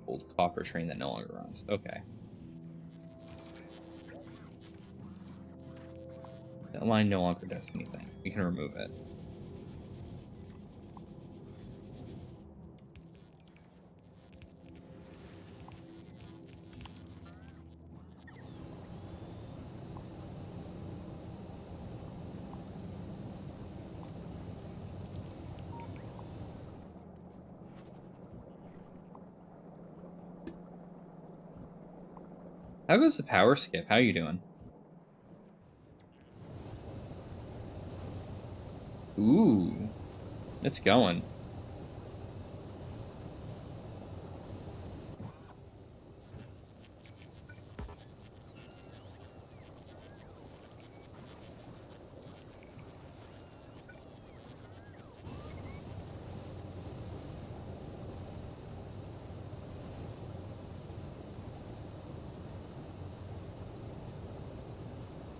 old copper train that no longer runs. Okay. That line no longer does anything. We can remove it. How goes the power skip? How you doing? Ooh, it's going.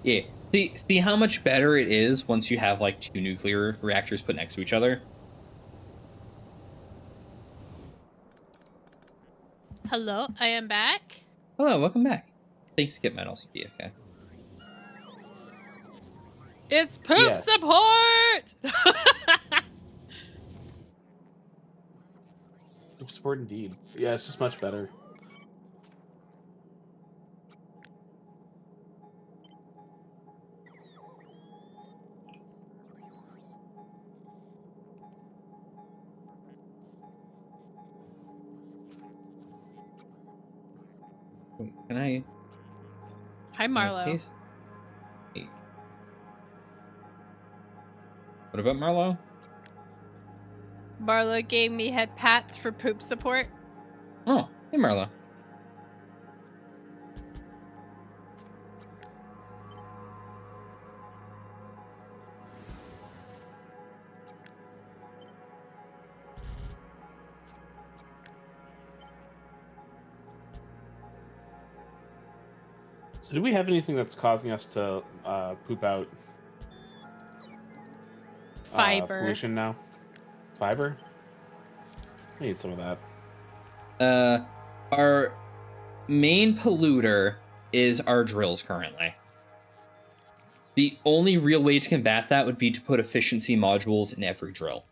Yeah. See how much better it is once you have like 2 nuclear reactors put next to each other? Hello, I am back. Hello, welcome back. Thanks, Skip Man, also BFK. It's poop Yeah. support! Poop support indeed. Yeah, it's just much better. Can I Hi, Marlo. paste? Hey. What about Marlo? Marlo gave me head pats for poop support. Oh, hey Marlo. So do we have anything that's causing us to poop out Fiber. pollution now? Fiber? I need some of that. Our main polluter is our drills currently. The only real way to combat that would be to put efficiency modules in every drill.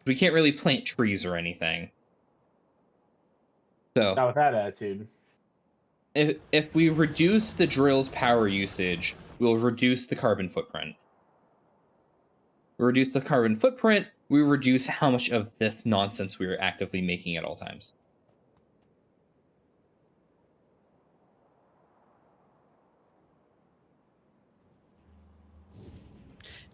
We can't really plant trees or anything. So Not with that attitude. if we reduce the drill's power usage, we'll reduce the carbon footprint. We reduce the carbon footprint, we reduce how much of this nonsense we are actively making at all times.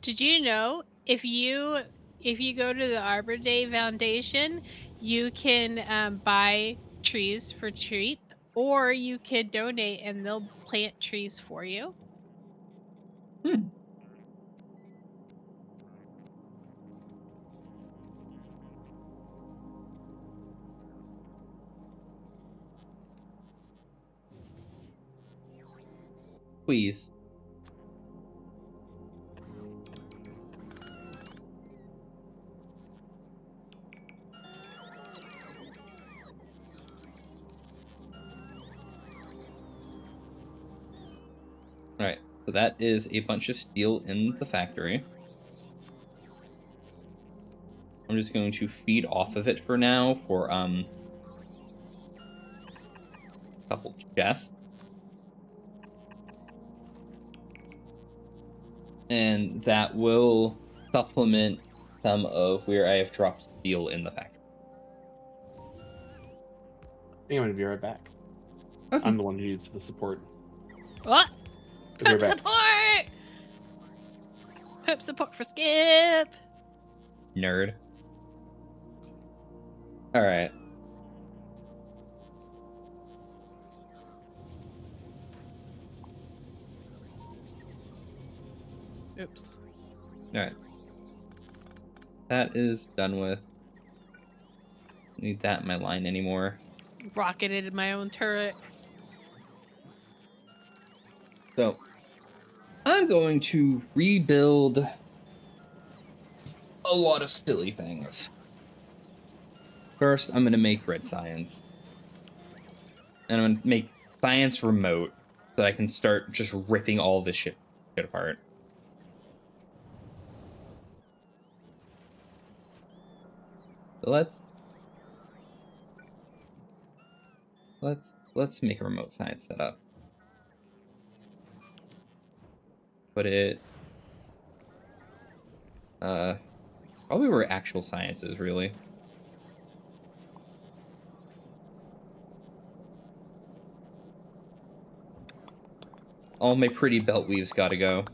Did you know if you go to the Arbor Day Foundation, you can buy trees for cheap, or you could donate and they'll plant trees for you? Hmm. Please. Alright, so that is a bunch of steel in the factory. I'm just going to feed off of it for now for a couple chests. And that will supplement some of where I have dropped steel in the factory. I think I'm gonna be right back. Okay. I'm the one who needs the support. What? I'll be Poop right back. support! Poop support for Skip! Nerd. Alright. Oops. Alright. That is done with. Don't need that in my line anymore. Rocketed in my own turret. So I'm going to rebuild a lot of silly things. First, I'm going to make red science. And I'm going to make science remote so I can start just ripping all this shit apart. So let's make a remote science setup. Put it probably where actual science is, really. All my pretty belt weaves gotta go.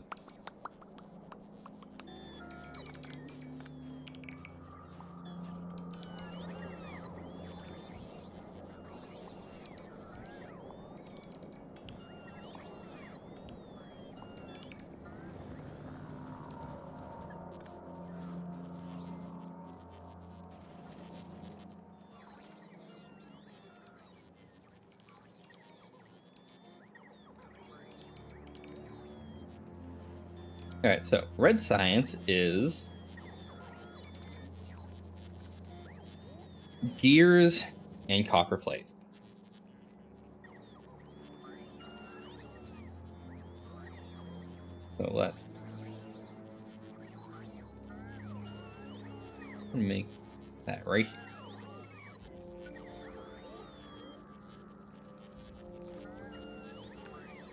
All right, so red science is gears and copper plates. So let's make that right here.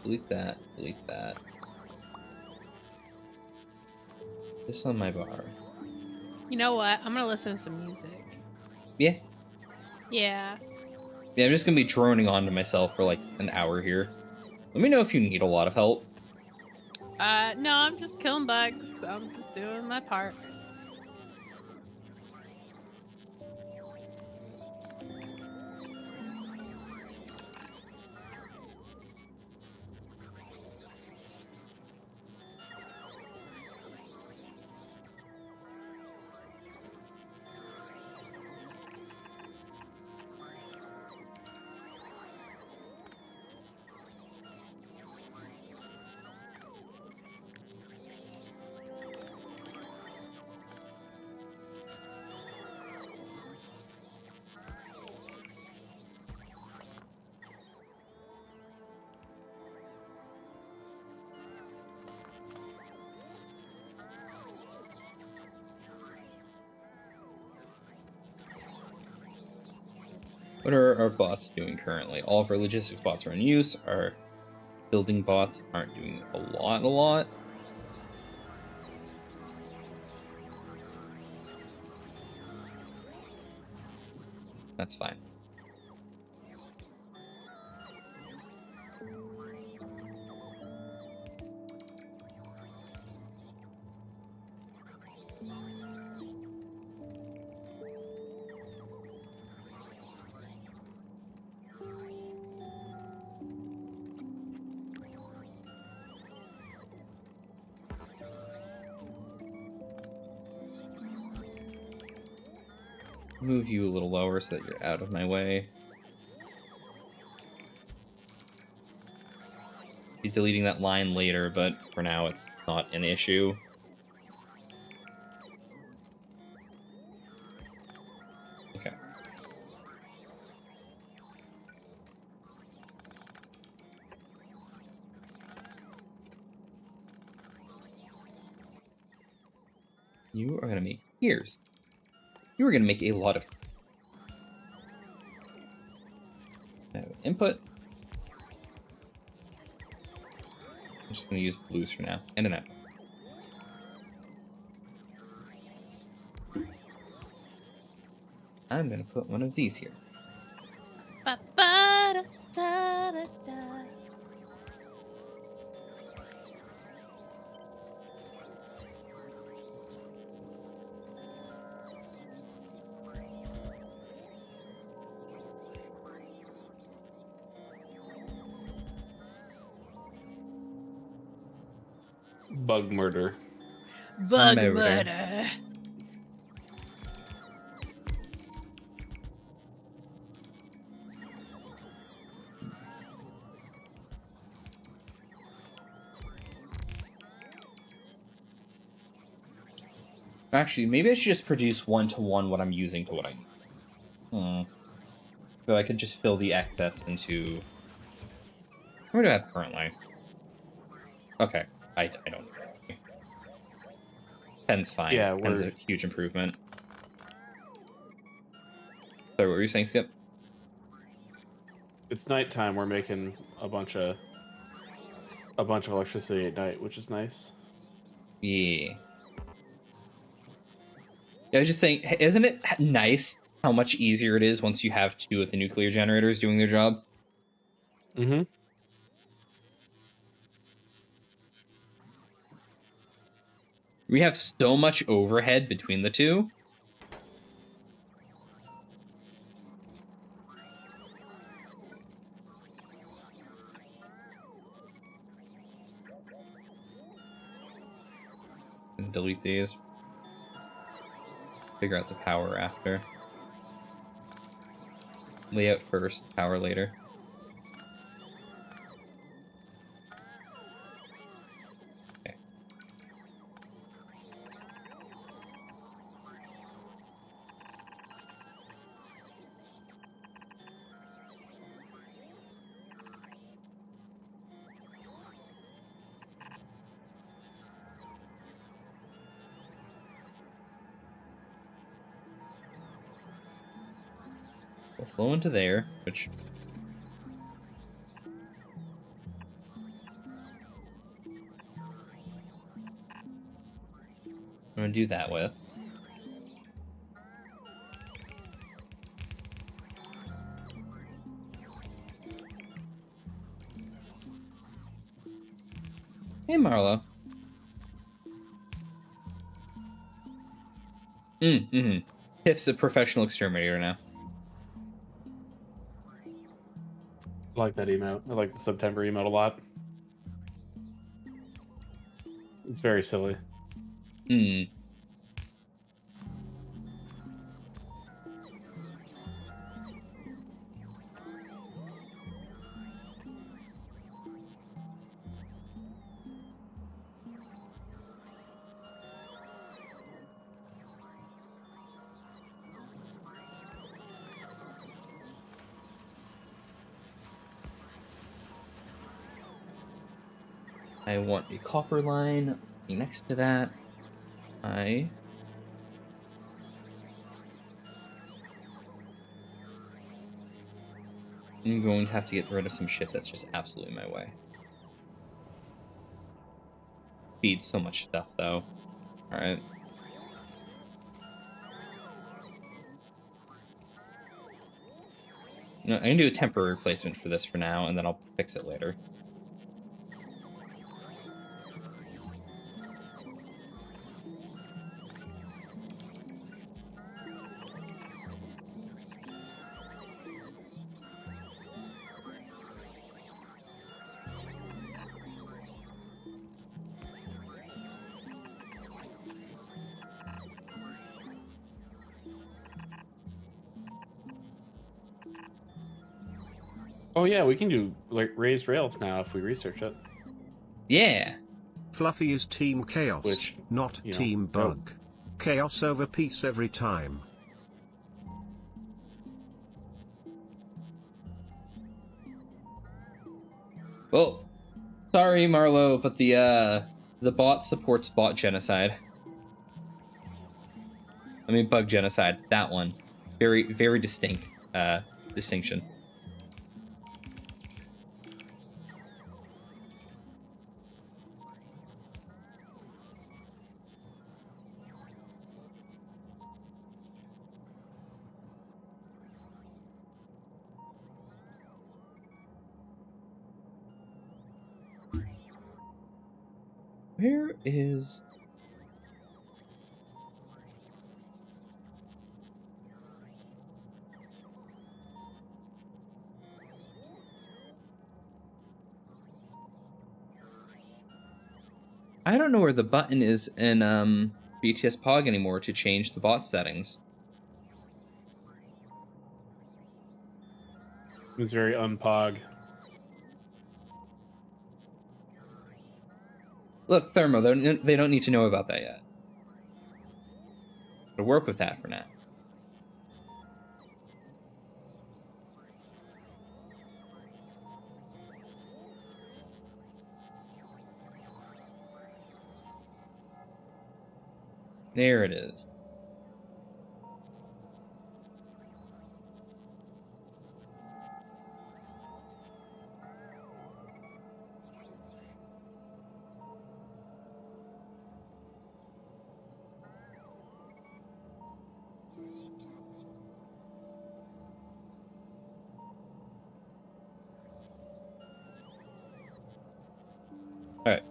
Delete that, delete that. This on my bar. You know what? I'm gonna listen to some music. Yeah. Yeah. Yeah, I'm just gonna be droning on to myself for like an hour here. Let me know if you need a lot of help. No, I'm just killing bugs. I'm just doing my part. What are our bots doing currently? All of our logistics bots are in use. Our building bots aren't doing a lot. That's fine. Move you a little lower so that you're out of my way. Be deleting that line later, but for now it's not an issue. Okay. You are gonna make gears. You are gonna make a lot of input. I'm just gonna use blues for now and an output. I'm gonna put one of these here. Ba-ba-da-da-da-da. Bug murder. Bug Murder. murder. Actually, maybe I should just produce 1-to-1 what I'm using to what I need. So I could just fill the excess into... What do I have currently? Okay, I don't know. 10's fine. Yeah, 10's a huge improvement. Sorry, what were you saying, Skip? it's nighttime. We're making a bunch of electricity at night, which is nice. Yeah. I was just saying, isn't it nice how much easier it is once you have 2 of the nuclear generators doing their job? Mm-hmm. We have so much overhead between the 2. And delete these. Figure out the power after. Layout first, power later. Okay. We'll flow into there, which... I'm gonna do that with. Hey, Marlo. Tiff's a professional exterminator now. I like that emote. I like the September emote a lot. It's very silly. I want a copper line next to that. I'm going to have to get rid of some shit that's just absolutely my way. Feeds so much stuff, though. Alright. No, I can do a temporary replacement for this for now, and then I'll fix it later. Oh yeah, we can do like raised rails now if we research it. Yeah! Fluffy is Team Chaos, Which, not you know, Team Bug. Chaos over peace every time. Well, sorry, Marlo, but the bot supports bot genocide. I mean, bug genocide. That one. Very, very distinct distinction. Where is... I don't know where the button is in BTS Pog anymore to change the bot settings. It was very unpog. Look, Thermo, they don't need to know about that yet. to work with that for now. There it is. All right.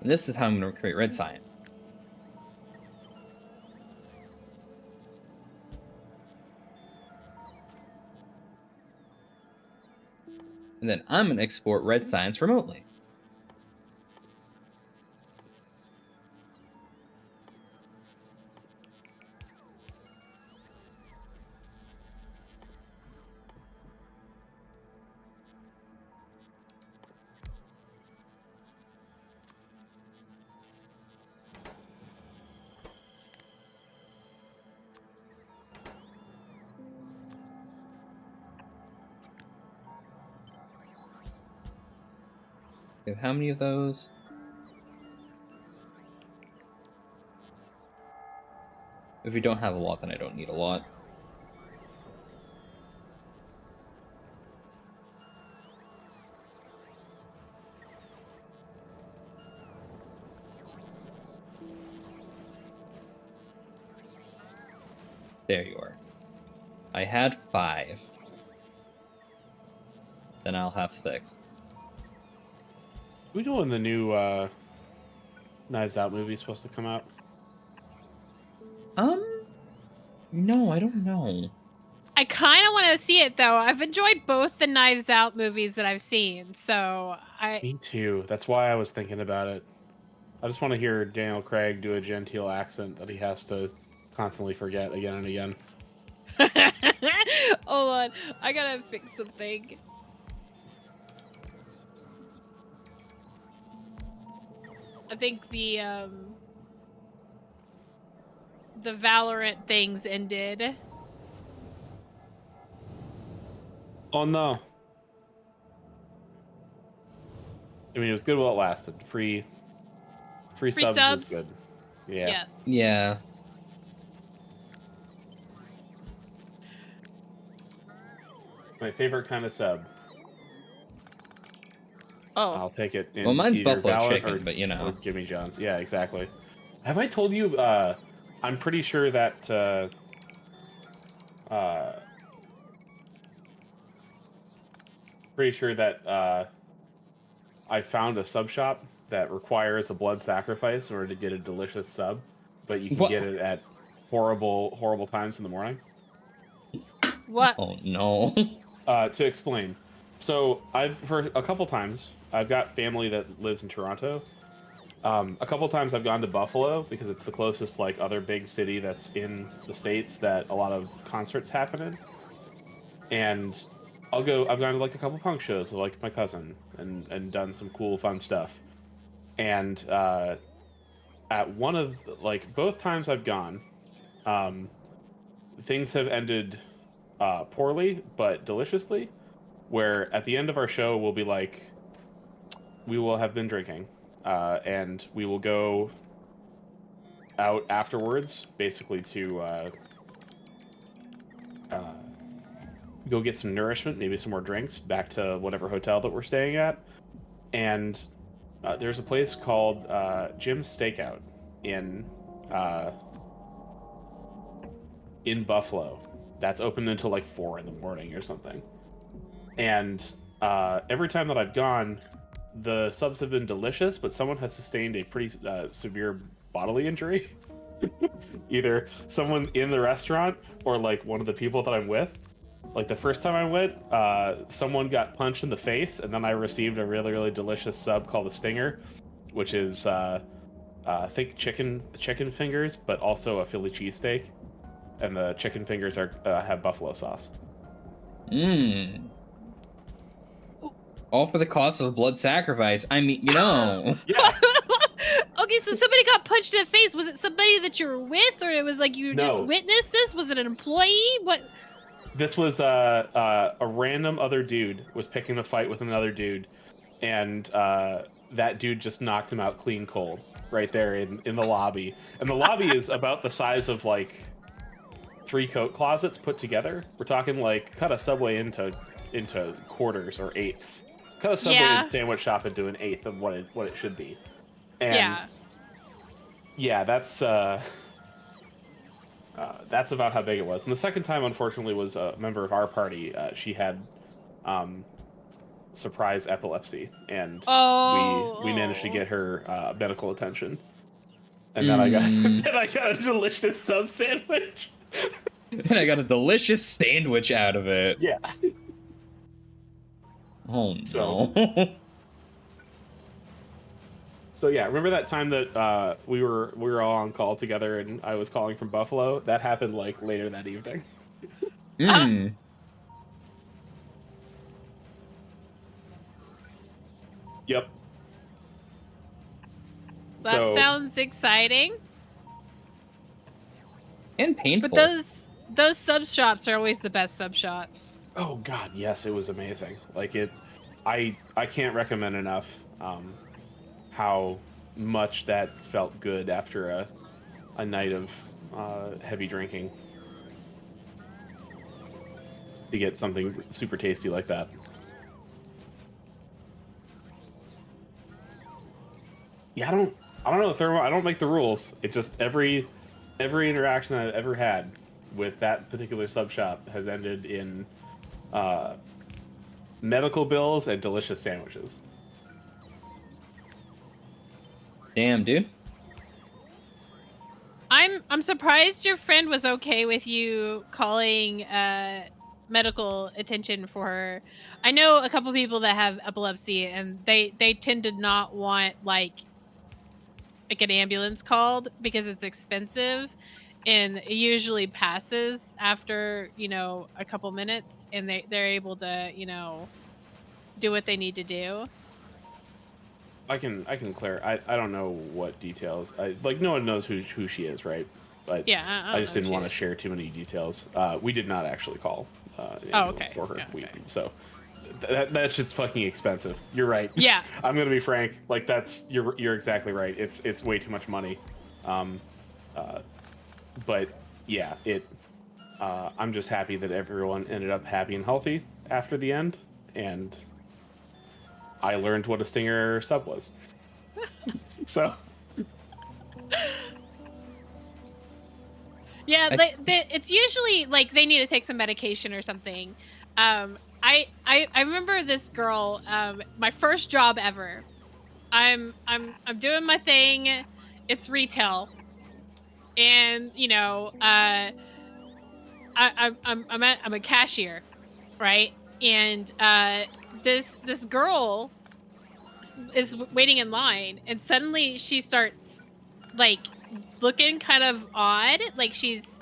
And this is how I'm going to create red cyan. And then I'm going to export red cyans remotely. We have how many of those? If we don't have a lot, then I don't need a lot. There you are. I had 5. Then I'll have 6. We know when the new Knives Out movie is supposed to come out? No, I don't know. I kind of want to see it though. I've enjoyed both the Knives Out movies that I've seen, so Me too. That's why I was thinking about it. I just want to hear Daniel Craig do a genteel accent that he has to constantly forget again and again. Hold on, I gotta fix something. I think the Valorant things ended. Oh no. I mean, it was good while it lasted. Free subs is good. Yeah. Yeah. My favorite kind of sub. Oh. I'll take it in Well, mine's either buffalo Valorant chicken, or, but you know. or Jimmy John's. Yeah, exactly. Have I told you, I'm pretty sure that, I found a sub shop that requires a blood sacrifice in order to get a delicious sub, but you can get it at horrible times in the morning. What? Oh no. To explain, so for a couple times I've got family that lives in Toronto. A couple times I've gone to Buffalo because it's the closest like other big city that's in the States that a lot of concerts happen in, and I've gone to like a couple punk shows with like my cousin and done some cool fun stuff. And at one of like both times I've gone, things have ended poorly but deliciously. Where at the end of our show we'll be like, we will have been drinking, and we will go out afterwards, basically to go get some nourishment, maybe some more drinks, back to whatever hotel that we're staying at. And there's a place called Jim's Steakout in Buffalo that's open until like 4 in the morning or something. And every time that I've gone, the subs have been delicious, but someone has sustained a pretty severe bodily injury. Either someone in the restaurant or like one of the people that I'm with. Like the first time I went, someone got punched in the face, and then I received a really delicious sub called a Stinger, which is I think chicken fingers, but also a Philly cheesesteak, and the chicken fingers have buffalo sauce. Mmm. All for the cost of a blood sacrifice. I mean, you know. Okay, Okay, so somebody got punched in the face. Was it somebody that you were with, or it was like you just No. witnessed this? Was it an employee? What? This was a random other dude was picking a fight with another dude, and that dude just knocked him out clean cold right there in the lobby. And the lobby is about the size of like 3 coat closets put together. We're talking like cut a subway into quarters or eighths. Cut a subway sandwich shop into an eighth of what it should be. And yeah, that's about how big it was. And the second time, unfortunately, was a member of our party. She had surprise epilepsy, and we managed to get her medical attention. And then I got a delicious sub sandwich. And I got a delicious sandwich out of it. Yeah. Oh no. So yeah, remember that time that we were all on call together and I was calling from Buffalo? That happened like later that evening. Yep. That sounds exciting. And painful. But those sub shops are always the best sub shops. Oh god, yes, it was amazing. Like I can't recommend enough how much that felt good after a night of heavy drinking. To get something super tasty like that. Yeah, I don't know, Thermo. I don't make the rules. It just every interaction I've ever had with that particular sub shop has ended in medical bills and delicious sandwiches. Damn, dude. I'm surprised your friend was okay with you calling medical attention for her. I know a couple people that have epilepsy, and they tend to not want like an ambulance called because it's expensive, and it usually passes after a couple minutes, and they're able to do what they need to do. I can clear. I don't know what details. Like no one knows who she is, right? But yeah, I just didn't want to share too many details. We did not actually call for her. Yeah, So that's just fucking expensive. You're right. Yeah. I'm gonna be frank. Like you're exactly right. It's way too much money. But yeah, I'm just happy that everyone ended up happy and healthy after the end, and I learned what a stinger sub was. So. Yeah, it's usually like they need to take some medication or something. I remember this girl. My first job ever. I'm doing my thing. It's retail, and I'm a cashier, right? And this girl is waiting in line, and suddenly she starts like looking kind of odd, like she's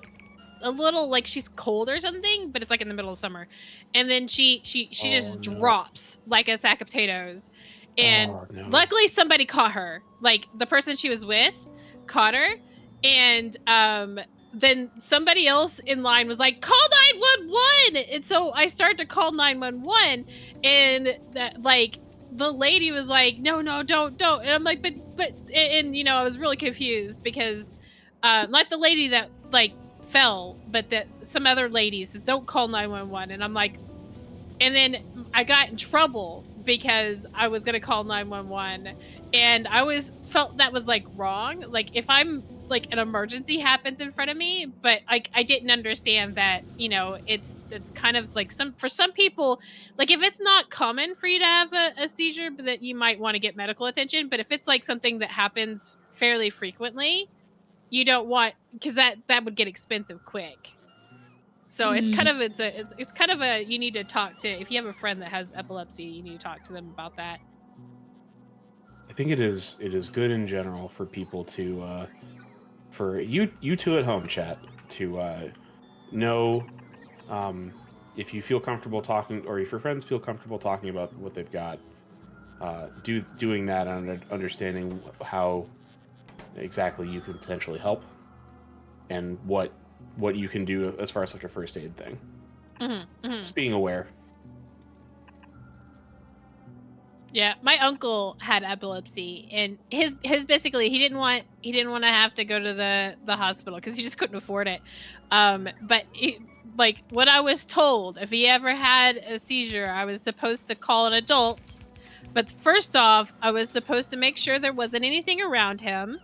a little like she's cold or something, but it's like in the middle of summer, and then she just drops like a sack of potatoes, and luckily somebody caught her, like the person she was with caught her, and then somebody else in line was like, call 911, and so I started to call 911, and that like the lady was like, no, don't, and I'm like, but and I was really confused because not the lady that like fell, but that some other ladies that don't call 911, and I'm like, and then I got in trouble because I was gonna call 911, and I always felt that was like wrong, like if I'm like an emergency happens in front of me, but like I didn't understand that it's kind of like for some people, like if it's not common for you to have a seizure, but that you might want to get medical attention, but if it's like something that happens fairly frequently, you don't want, because that would get expensive quick. So it's kind of it's kind of a, you need to talk to, if you have a friend that has epilepsy, you need to talk to them about that. I think it is good in general for people to for you two at home, chat, to know if you feel comfortable talking, or if your friends feel comfortable talking about what they've got, doing that and understanding how exactly you can potentially help, and what you can do as far as like a first aid thing. Just being aware. Yeah, my uncle had epilepsy, and his basically he didn't want to have to go to the hospital because he just couldn't afford it. But like what I was told, if he ever had a seizure, I was supposed to call an adult. But first off, I was supposed to make sure there wasn't anything around him,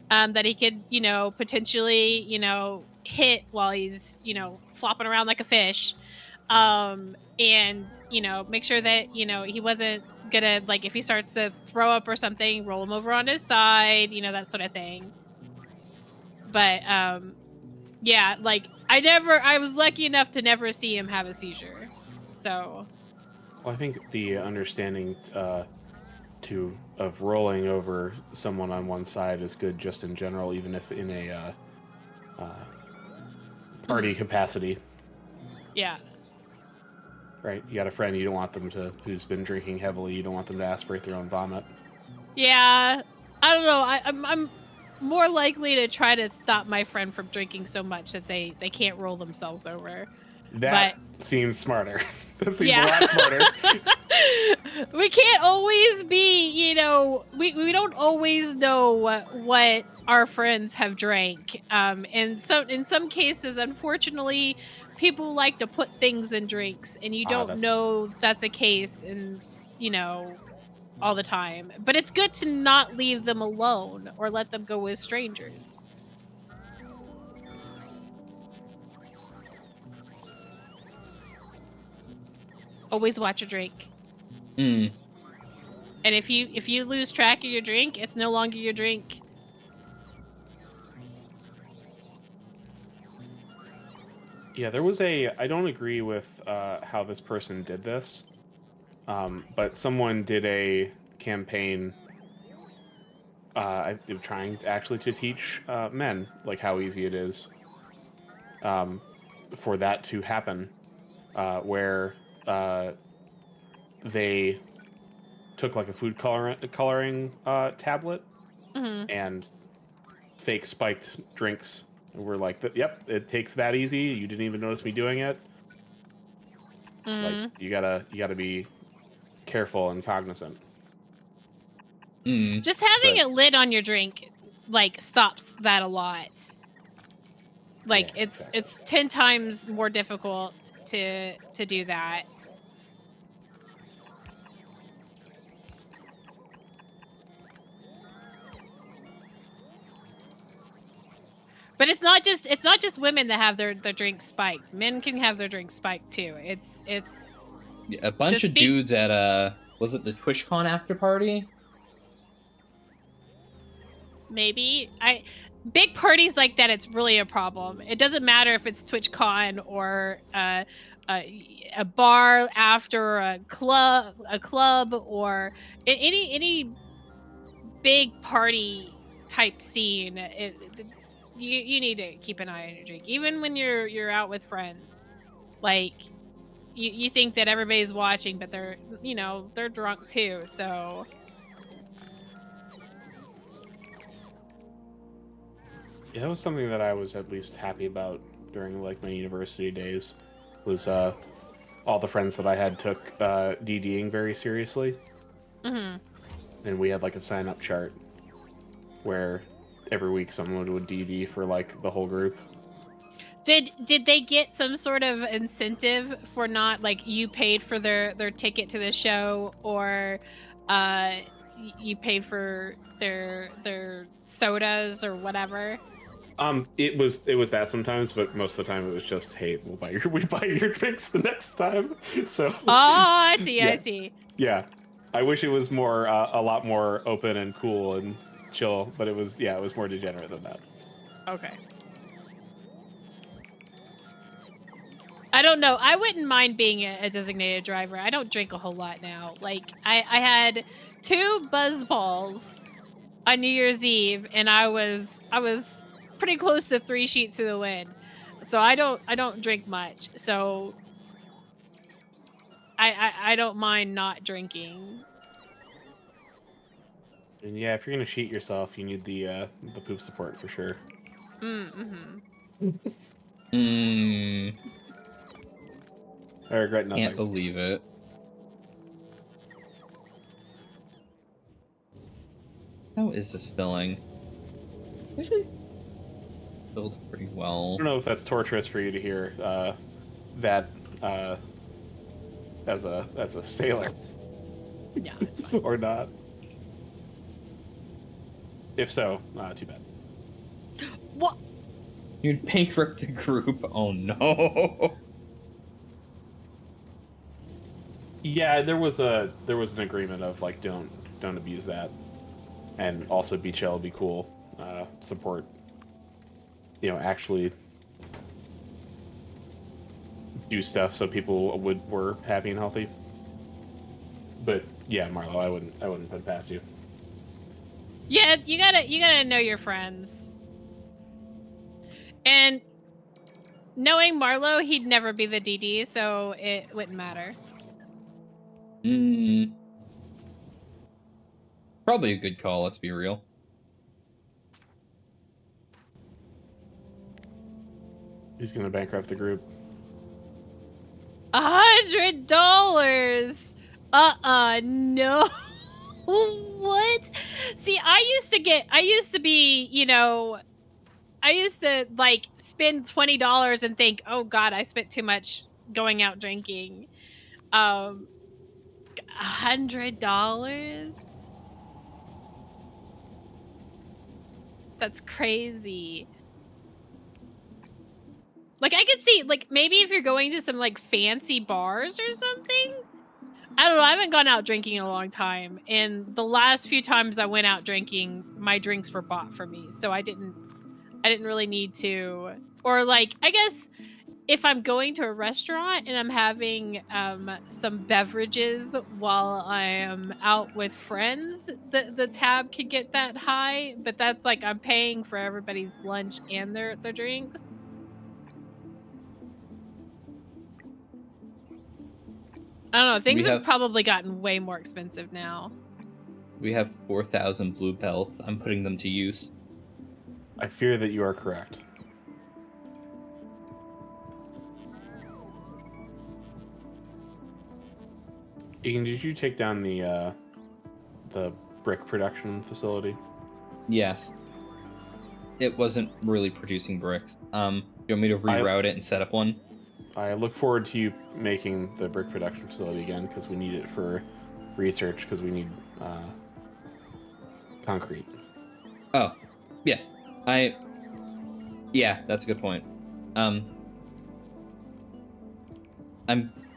that he could, potentially, hit while he's, flopping around like a fish. And, make sure that, he wasn't gonna, like, if he starts to throw up or something, roll him over on his side, that sort of thing. But, yeah, like, I was lucky enough to never see him have a seizure. So, Well, I think the understanding of rolling over someone on one side is good just in general, even if in a party capacity. yeah. Right? You got a friend you don't want them who's been drinking heavily. You don't want them to aspirate their own vomit. Yeah, I don't know. I'm more likely to try to stop my friend from drinking so much that they can't roll themselves over. That But seems smarter. That seems yeah, a lot smarter. we can't always be. We don't always know what our friends have drank. And so in some cases, unfortunately, people like to put things in drinks, and you don't That's know that's a case, and you know all the time. But it's good to not leave them alone or let them go with strangers. Always watch your drink. Mm. And if you lose track of your drink, it's no longer your drink. yeah. There was I don't agree with how this person did this, but someone did a campaign. Trying actually to teach men like how easy it is for that to happen, where they took like a food coloring tablet Mhm. and fake spiked drinks. And we're like, yep, it takes that easy. You didn't even notice me doing it. Like Mhm. you gotta be careful and cognizant. Mm. Just having But a lid on your drink like stops that a lot. Like yeah, it's exactly. it's 10 times more difficult to do that. But it's not just women that have their drinks spiked. Men can have their drinks spiked too. It's Yeah, a bunch just of be dudes at was it the TwitchCon after party? maybe I big parties like that, it's really a problem. It doesn't matter if it's TwitchCon or a bar after a club or any big party type scene. You need to keep an eye on your drink, even when you're out with friends. Like you think that everybody's watching, but they're drunk too. So Yeah, that was something that I was at least happy about during like my university days. Was all the friends that I had took DDing very seriously, mhm. and we had like a sign up chart where every week someone would DD for like the whole group. Did they get some sort of incentive for not like you paid for their ticket to the show, or you paid for their sodas or whatever? It was that sometimes, but most of the time it was just, hey, we buy your drinks the next time. So Oh, I see, I yeah, see. yeah. I wish it was more a lot more open and cool and chill, but it was more degenerate than that. Okay. I don't know. I wouldn't mind being a designated driver. I don't drink a whole lot now. Like I had 2 buzz balls on New Year's Eve, and I was pretty close to 3 sheets to the wind. So I don't drink much. So I don't mind not drinking. And yeah, if you're gonna cheat yourself, you need the poop support for sure. Mm-hmm. I regret Can't nothing. believe it. How is this filling? Actually, filled pretty I well. don't know if that's torturous for you to hear that as a sailor No, it's fine. or not. If so, too bad. What? You'd bankrupt the group. Oh no. Yeah, there was an agreement of like don't abuse that, and also be chill, be cool, support. Actually do stuff so people were happy and healthy. But yeah, Marlo, I wouldn't put it past you. Yeah, you gotta know your friends. And knowing Marlo, he'd never be the DD, so it wouldn't matter. Probably a good call, let's be real. He's gonna bankrupt the group. $100. No. What? See, I used to be, I used to like spend $20 and think, oh God, I spent too much going out drinking. $100? That's crazy. Like I could see, like maybe if you're going to some like fancy bars or something. I don't know. I haven't gone out drinking in a long time, and the last few times I went out drinking, my drinks were bought for me, so I didn't really need to. Or like, I guess if I'm going to a restaurant and I'm having some beverages while I am out with friends, the tab could get that high, but that's like I'm paying for everybody's lunch and their drinks. I don't know. Things have probably gotten way more expensive now. We have 4,000 blue belts. I'm putting them to use. I fear that you are correct. Egan, did you take down the brick production facility? Yes. It wasn't really producing bricks. You want me to reroute it and set up one? I look forward to you making the brick production facility again, because we need it for research, because we need concrete. Oh, yeah. Yeah, that's a good point. I'm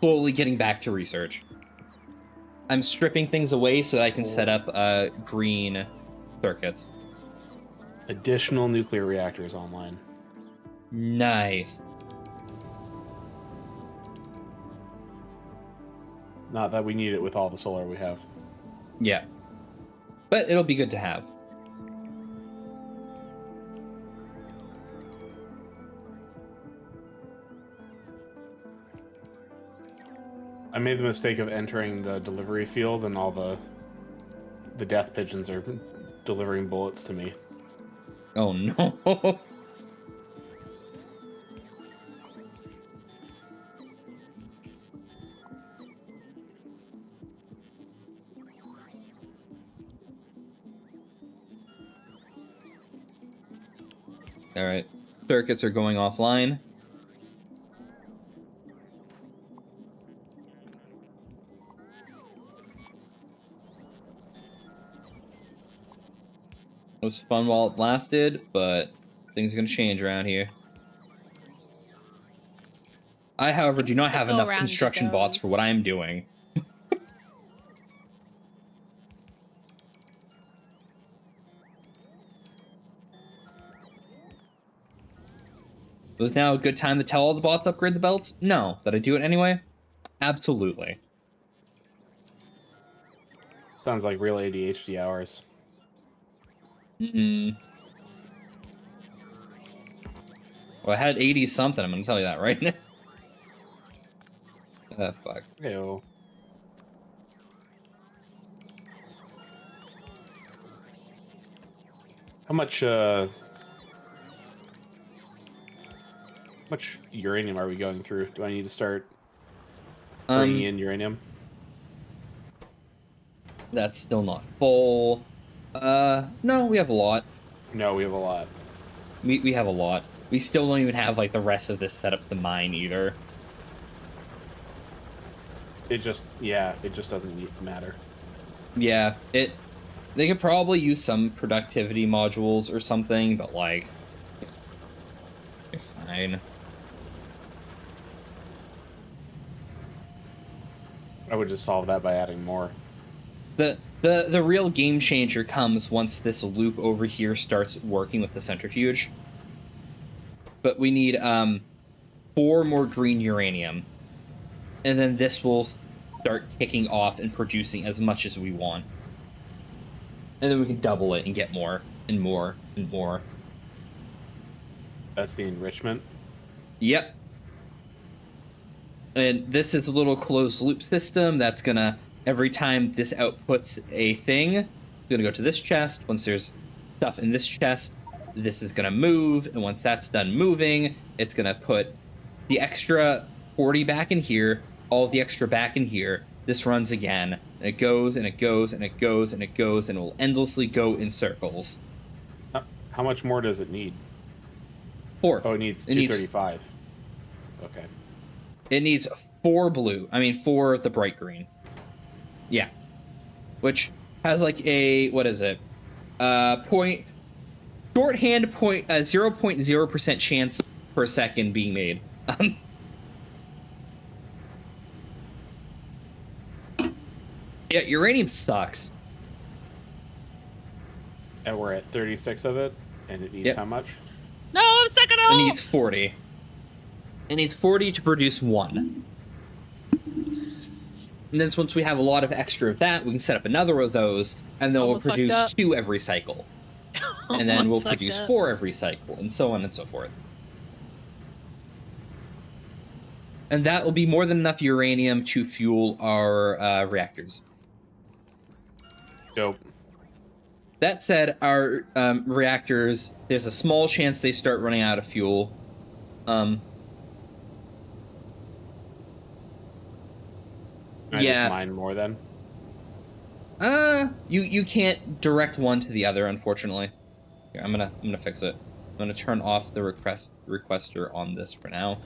slowly getting back to research. I'm stripping things away so that I can set up green circuits. Additional nuclear reactors online. Nice. Not that we need it with all the solar we have. Yeah. But it'll be good to have. I made the mistake of entering the delivery field, and all the death pigeons are delivering bullets to me. Oh no. All right. Circuits are going offline. It was fun while it lasted, but things are going to change around here. I, however, do not have enough construction bots for what I am doing. Was now a good time to tell all the bots to upgrade the belts? No. Did I do it anyway? Absolutely. Sounds like real ADHD hours. Well, I had 80 something, I'm gonna tell you that right now. Fuck. Ew. much uranium are we going through? Do I need to start bringing in uranium? That's still not full. No, we have a lot. No, we have a lot. We have a lot. We still don't even have like the rest of this set up to mine either. It just doesn't matter. Yeah, they could probably use some productivity modules or something, but like, you're fine. I would just solve that by adding more. The real game changer comes once this loop over here starts working with the centrifuge. But we need 4 more green uranium. And then this will start kicking off and producing as much as we want. And then we can double it and get more and more and more. That's the enrichment. Yep. And this is a little closed loop system that's gonna, every time this outputs a thing, it's gonna go to this chest. Once there's stuff in this chest, this is gonna move. And once that's done moving, it's gonna put the extra 40 back in here, all the extra back in here. This runs again. And it goes and it goes and it goes and it goes and it will endlessly go in circles. How much more does it need? 4. Oh, it needs 235. Okay. It needs 4 blue. I mean, 4 of the bright green. Yeah. Which has like a, what is it? Shorthand 0.0% chance per second being made. Yeah, uranium sucks. And we're at 36 of it, and it needs how much? No, I'm stuck at It home. needs 40. It needs 40 to produce 1. And then once we have a lot of extra of that, we can set up another of those, and then we'll Almost fucked produce up. 2 every cycle. And then we'll Almost fucked produce up. 4 every cycle, and so on and so forth. And that will be more than enough uranium to fuel our reactors. Dope. That said, our reactors, there's a small chance they start running out of fuel. Can I just mine more then? You can't direct one to the other, unfortunately. Here, I'm gonna fix it. I'm gonna turn off the requester on this for now.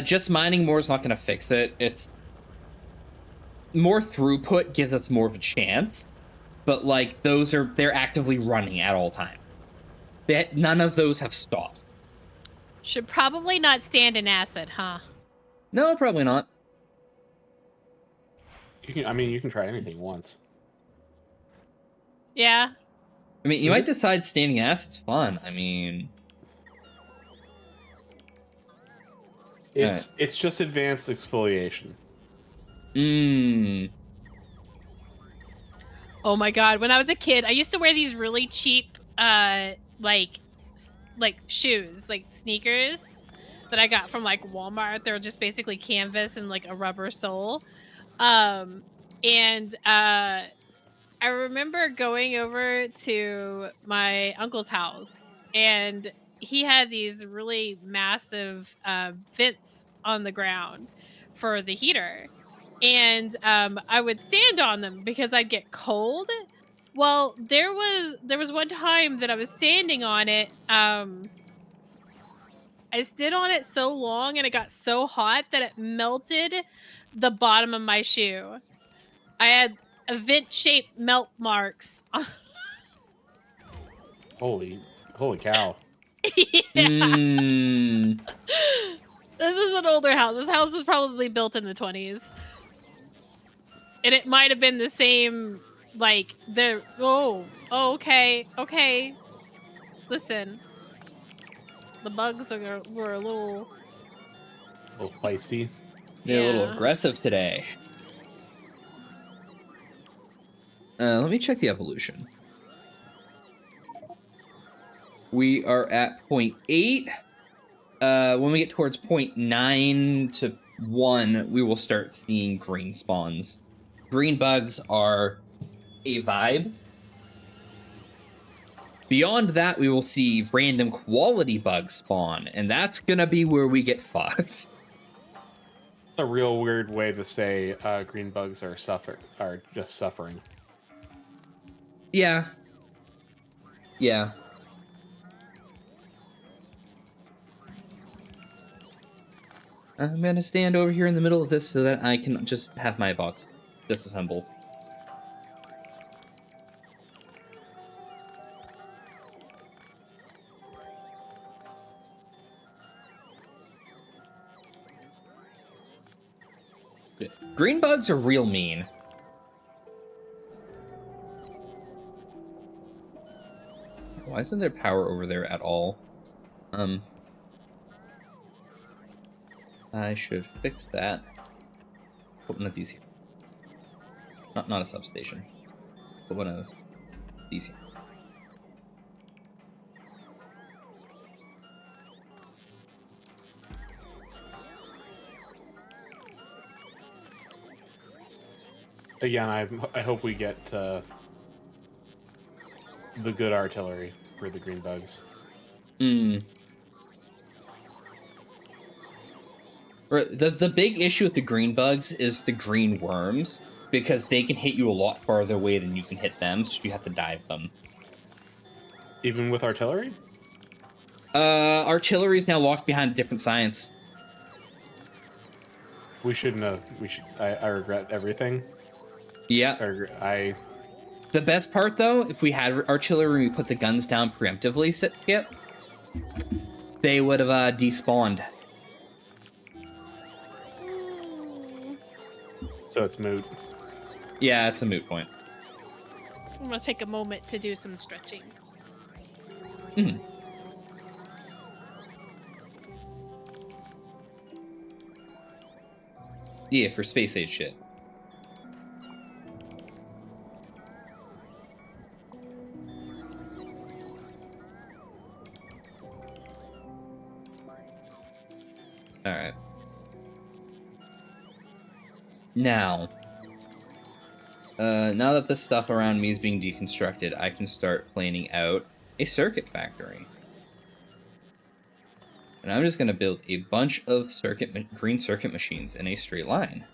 Just mining more is not gonna fix it. It's more throughput gives us more of a chance, but like they're actively running at all times. None of those have stopped. Should probably not stand in acid, huh? No, probably not. You can try anything once. Yeah. I mean, you might decide standing acid's fun. I mean, It's just advanced exfoliation. Oh my god, when I was a kid, I used to wear these really cheap like shoes, like sneakers that I got from like Walmart. They were just basically canvas and like a rubber sole. I remember going over to my uncle's house, and he had these really massive vents on the ground for the heater. And I would stand on them because I'd get cold. Well, there was one time that I was standing on it. I stood on it so long and it got so hot that it melted the bottom of my shoe. I had vent-shaped melt marks. Holy cow. Yeah. This is an older house. This house was probably built in the 20s. And it might have been the same, like, okay. Listen. The bugs were a little feisty. they're a little aggressive today. Let me check the evolution. We are at 0.8. When we get towards 0.9 to 1, we will start seeing green spawns. Green bugs are a vibe. Beyond that, we will see random quality bugs spawn, and that's gonna be where we get fucked. A real weird way to say green bugs are just suffering. Yeah. Yeah. I'm gonna stand over here in the middle of this so that I can just have my bots disassemble. Green bugs are real mean. Why isn't there power over there at all? I should fix that. Put one of these here. Not a substation. Put one of these here. Again, I hope we get the good artillery for the green bugs. The big issue with the green bugs is the green worms, because they can hit you a lot farther away than you can hit them, so you have to dive them. Even with artillery? Artillery is now locked behind a different science. We shouldn't have. I regret everything. Yeah. The best part, though, if we had artillery and we put the guns down preemptively, Skip, they would have despawned. So it's moot. Yeah, it's a moot point. I'm gonna take a moment to do some stretching. Yeah, for space age shit. Alright. Now that the stuff around me is being deconstructed, I can start planning out a circuit factory. And I'm just going to build a bunch of green circuit machines in a straight line.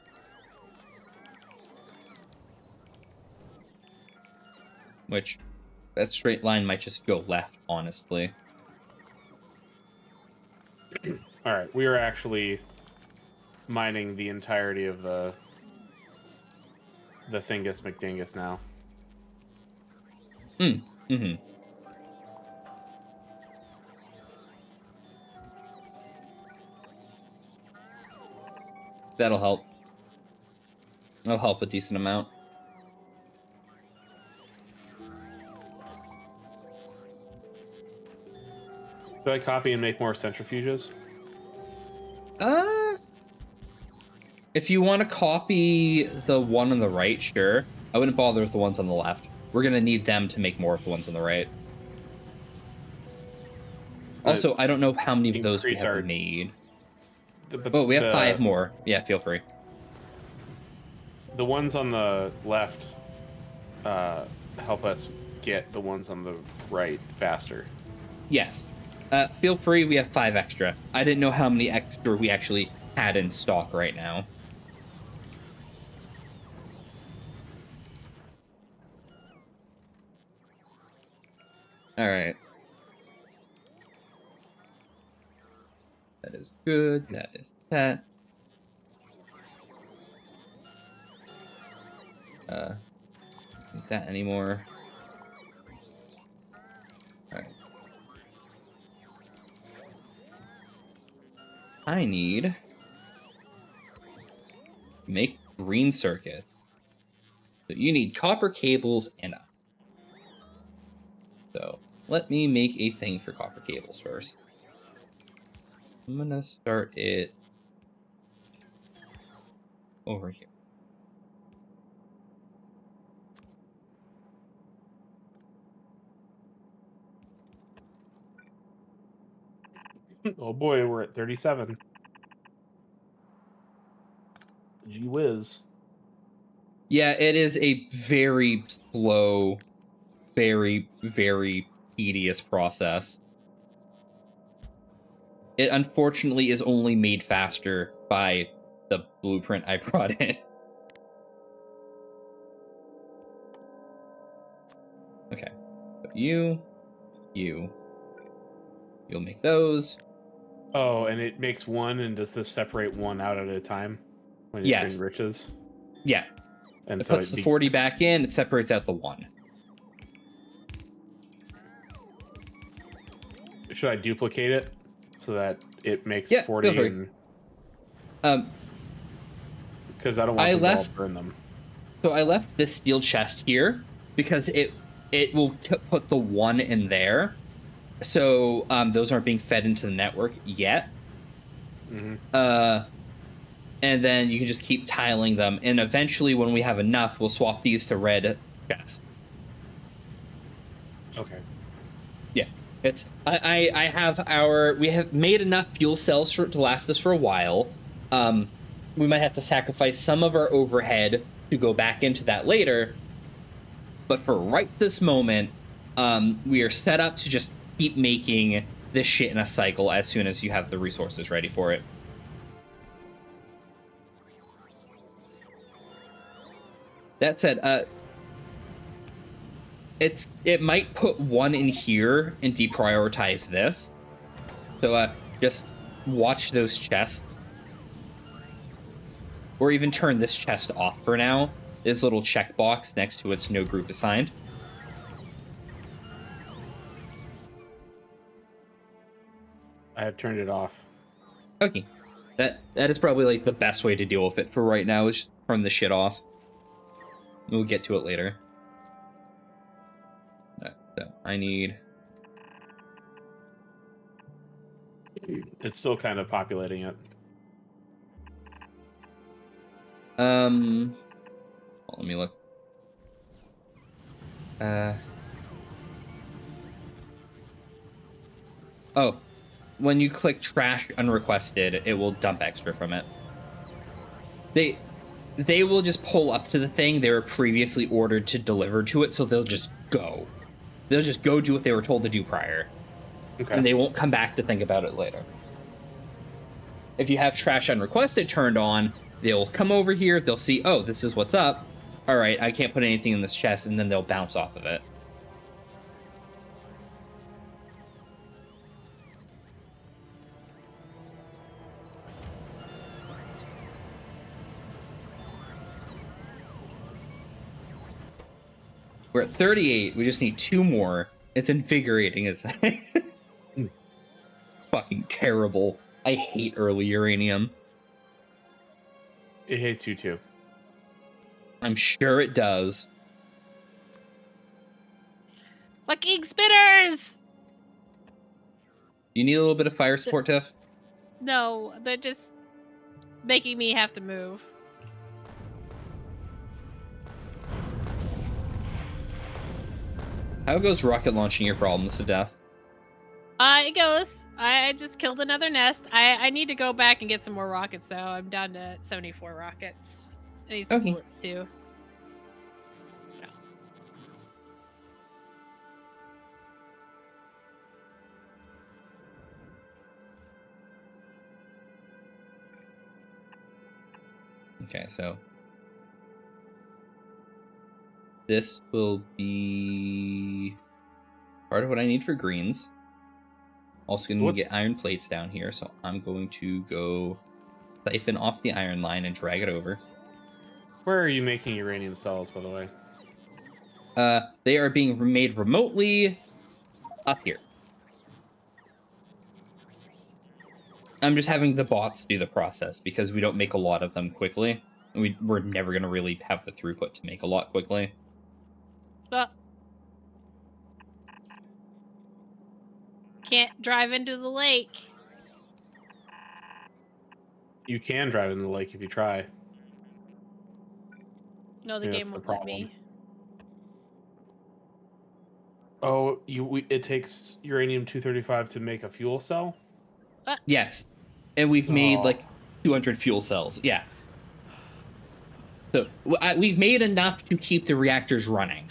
Which, that straight line might just go left, honestly. Alright, we are actually mining the entirety of the Thingus McDingus now. That'll help. That'll help a decent amount. Should I copy and make more centrifuges? If you want to copy the one on the right, sure. I wouldn't bother with the ones on the left. We're gonna need them to make more of the ones on the right. Also, I don't know how many of those we have made. Oh, we have 5 more. Yeah, feel free. The ones on the left help us get the ones on the right faster. Yes. Feel free, we have 5 extra. I didn't know how many extra we actually had in stock right now. Alright. That is good. That is that. Not that anymore. Alright. I need make green circuits. So you need copper cables and so let me make a thing for copper cables first. I'm gonna start it over here. Oh boy, we're at 37. Gee whiz. Yeah, it is a very slow, very, very tedious process. It unfortunately is only made faster by the blueprint I brought in. Okay. So you'll make those. Oh, and it makes one, and does this separate one out at a time when it Yes. enriches? Yeah. And It so puts the 40 back in, it separates out the 1. Should I duplicate it so that it makes Yeah, 40 feel free. and because I don't want them to all burn them. So I left this steel chest here because it will put the 1 in there. So those aren't being fed into the network yet. Mm-hmm. And then you can just keep tiling them, and eventually when we have enough, we'll swap these to red chests. Okay. Yeah. It's we have made enough fuel cells to last us for a while. We might have to sacrifice some of our overhead to go back into that later. But for right this moment, we are set up to just keep making this shit in a cycle as soon as you have the resources ready for it. That said, it might put 1 in here and deprioritize this. So just watch those chests. Or even turn this chest off for now. This little checkbox next to it's no group assigned. I have turned it off. Okay. That is probably like the best way to deal with it for right now, is just turn the shit off. We'll get to it later. So I need... It's still kind of populating it. Let me look. Oh, when you click trash unrequested, it will dump extra from it. They will just pull up to the thing they were previously ordered to deliver to it, so they'll just go. They'll just go do what they were told to do prior. Okay. And they won't come back to think about it later. If you have trash unrequested turned on, they'll come over here, they'll see, oh, this is what's up. All right, I can't put anything in this chest, and then they'll bounce off of it. We're at 38. We just need 2 more. It's invigorating as fucking terrible. I hate early uranium. It hates you too. I'm sure it does. Fucking spinners! You need a little bit of fire support, Tiff? No, they're just making me have to move. How goes rocket launching your problems to death? It goes. I just killed another nest. I need to go back and get some more rockets, though. I'm down to 74 rockets. I need some bullets, too. No. Okay, so this will be part of what I need for greens. Also going to get iron plates down here, so I'm going to go siphon off the iron line and drag it over. Where are you making uranium cells, by the way? They are being made remotely up here. I'm just having the bots do the process because we don't make a lot of them quickly. We're never going to really have the throughput to make a lot quickly. Can't drive into the lake. You can drive in the lake if you try. No, the game won't let me. Oh, it takes uranium-235 to make a fuel cell? Yes. And we've made like 200 fuel cells. Yeah. So we've made enough to keep the reactors running.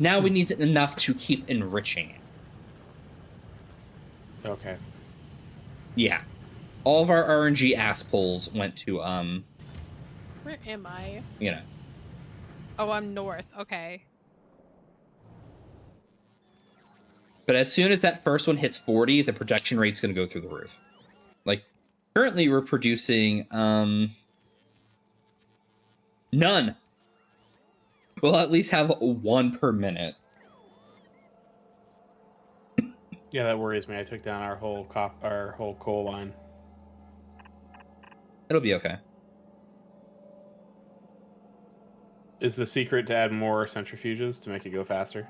Now we need enough to keep enriching it. Okay. Yeah. All of our RNG ass pulls went to, Where am I? you know. Oh, I'm north. Okay. But as soon as that first one hits 40, the projection rate's going to go through the roof. Like, currently we're producing, none. We'll at least have one per minute. Yeah, that worries me. I took down our whole coal line. It'll be okay. Is the secret to add more centrifuges to make it go faster?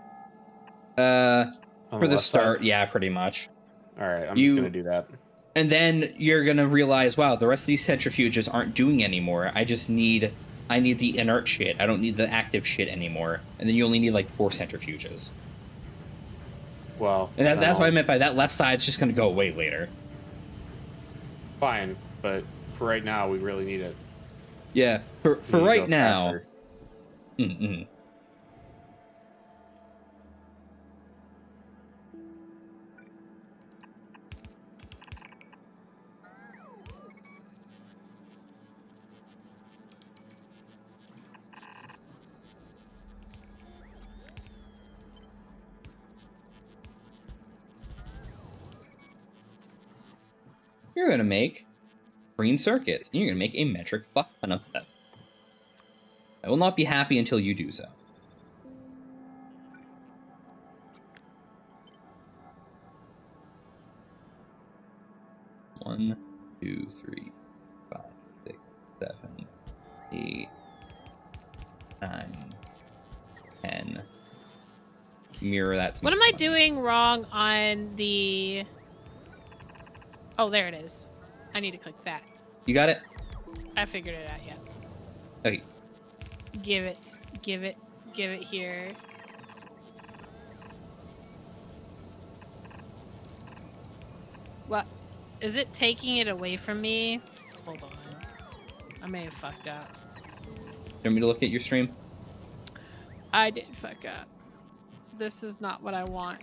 For On the left start, side? yeah, pretty much. All right, I'm just gonna do that. And then you're gonna realize, wow, the rest of these centrifuges aren't doing anymore. I need the inert shit. I don't need the active shit anymore. And then you only need like 4 centrifuges. Well, And then that's what I I'll- meant by that left side's just gonna go away later. Fine, but for right now, we really need it. Yeah. For We need to right go now. faster. Mm-mm. You're gonna make green circuits, and you're gonna make a metric fuck ton of them. I will not be happy until you do so. One, 2, 3, 5, 6, 7, 8, 9, 10. Mirror that to What me. am I doing wrong on the... Oh, there it is. I need to click that. You got it? I figured it out, yeah. Okay. Give it here. What? Is it taking it away from me? Hold on. I may have fucked up. You want me to look at your stream? I did fuck up. This is not what I want.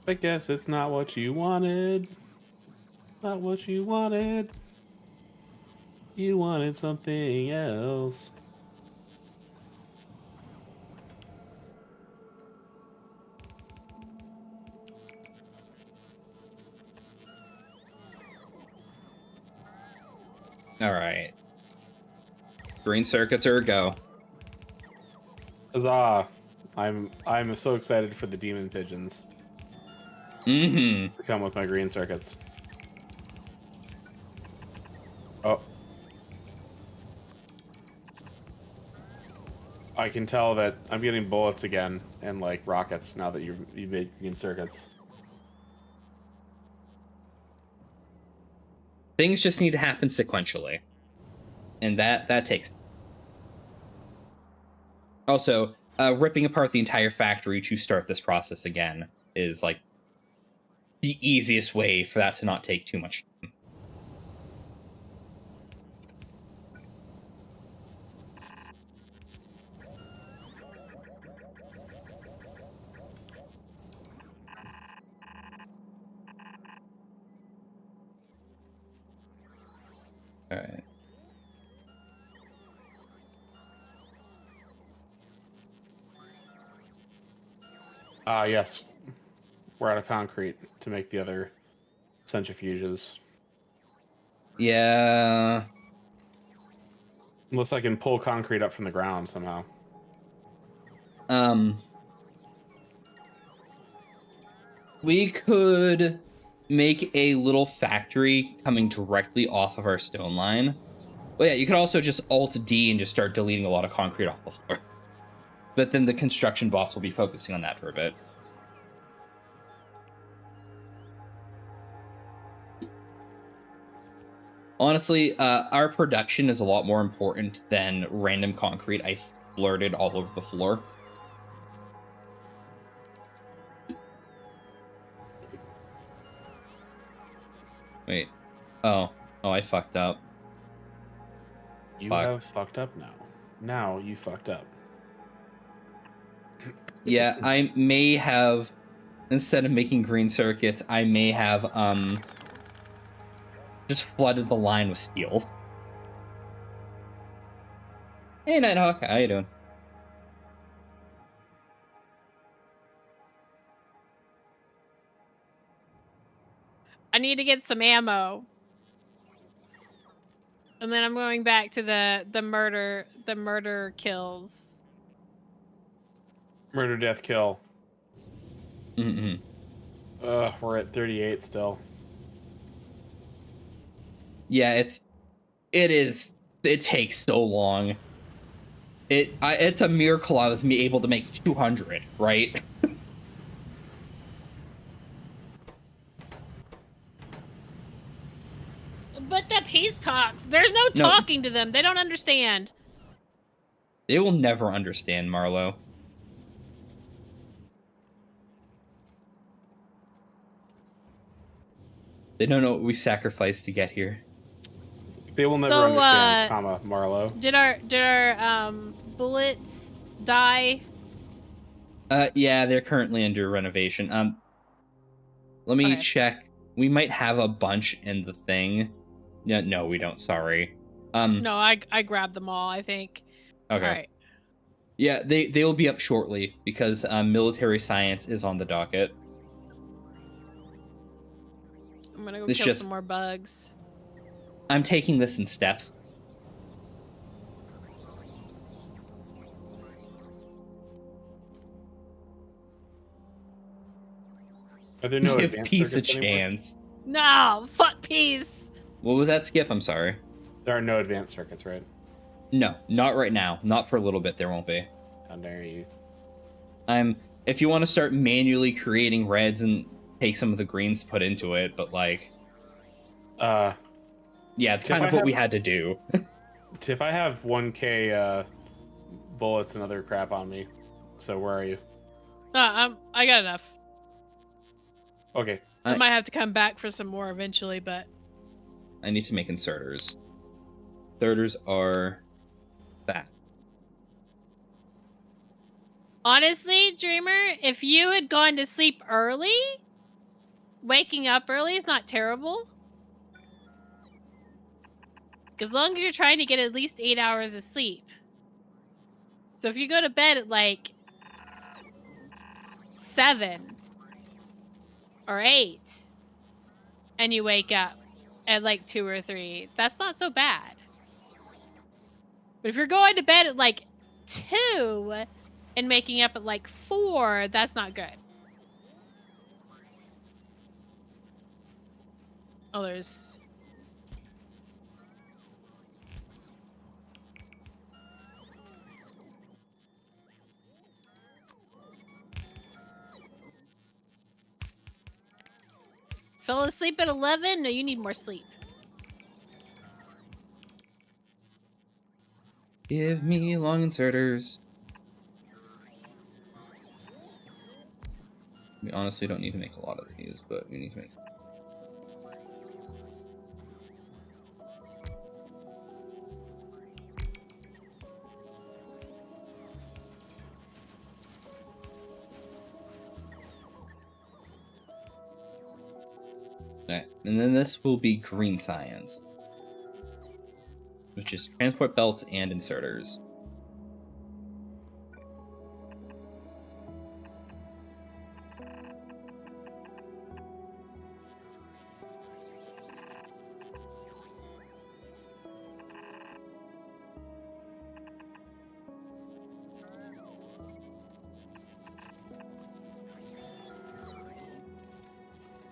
I guess it's not what you wanted. Not what you wanted. You wanted something else. All right. Green circuits are a go. Huzzah! I'm so excited for the demon pigeons Mm-hmm. to come with my green circuits. Oh. I can tell that I'm getting bullets again and like rockets now that you've made green circuits. Things just need to happen sequentially. And that takes. Also, ripping apart the entire factory to start this process again is like the easiest way for that to not take too much time. All right. Ah, yes. We're out of concrete to make the other centrifuges. Yeah. Unless I can pull concrete up from the ground somehow. We could make a little factory coming directly off of our stone line. Well, yeah, you could also just Alt-D and just start deleting a lot of concrete off the floor. But then the construction boss will be focusing on that for a bit. Honestly, our production is a lot more important than random concrete I splurted all over the floor. Wait. Oh, I fucked up. You Fuck. have fucked up now. Now you fucked up. Yeah, I may have, instead of making green circuits, I may have just flooded the line with steel. Hey, Nighthawk, how you doing? I need to get some ammo. And then I'm going back to the murder kills. Murder, death, kill. Mm-hmm. We're at 38 still. Yeah, it takes so long. It's a miracle I was able to make 200, right? But the peace talks. There's no No. talking to them. They don't understand. They will never understand, Marlo. They don't know what we sacrificed to get here. They will never So, understand, comma, Marlo. Did our bullets die? Yeah, they're currently under renovation. Let me Okay. check. We might have a bunch in the thing. Yeah, no, we don't. Sorry. No, I grabbed them all, I think. Okay. All right. Yeah, they will be up shortly because military science is on the docket. I'm gonna go It's kill just- some more bugs. I'm taking this in steps. Are there no Give advanced peace a circuits anymore? chance. No, fuck peace. What was that, Skip? I'm sorry. There are no advanced circuits, right? No, not right now. Not for a little bit. There won't be. How dare you? If you want to start manually creating reds and take some of the greens put into it, but like, yeah, it's kind of what we had to do. Tiff, I have 1k bullets and other crap on me. So where are you? I got enough. Okay. I might have to come back for some more eventually, but I need to make inserters. Inserters are that. honestly, Dreamer, if you had gone to sleep early, waking up early is not terrible. As long as you're trying to get at least 8 hours of sleep. So if you go to bed at like 7 or 8 and you wake up at like 2 or 3, that's not so bad. But if you're going to bed at like 2 and waking up at like 4, that's not good. Oh, there's... Fell asleep at 11? No, you need more sleep. Give me long inserters. We honestly don't need to make a lot of these, but we need to make. Alright, and then this will be green science, which is transport belts and inserters.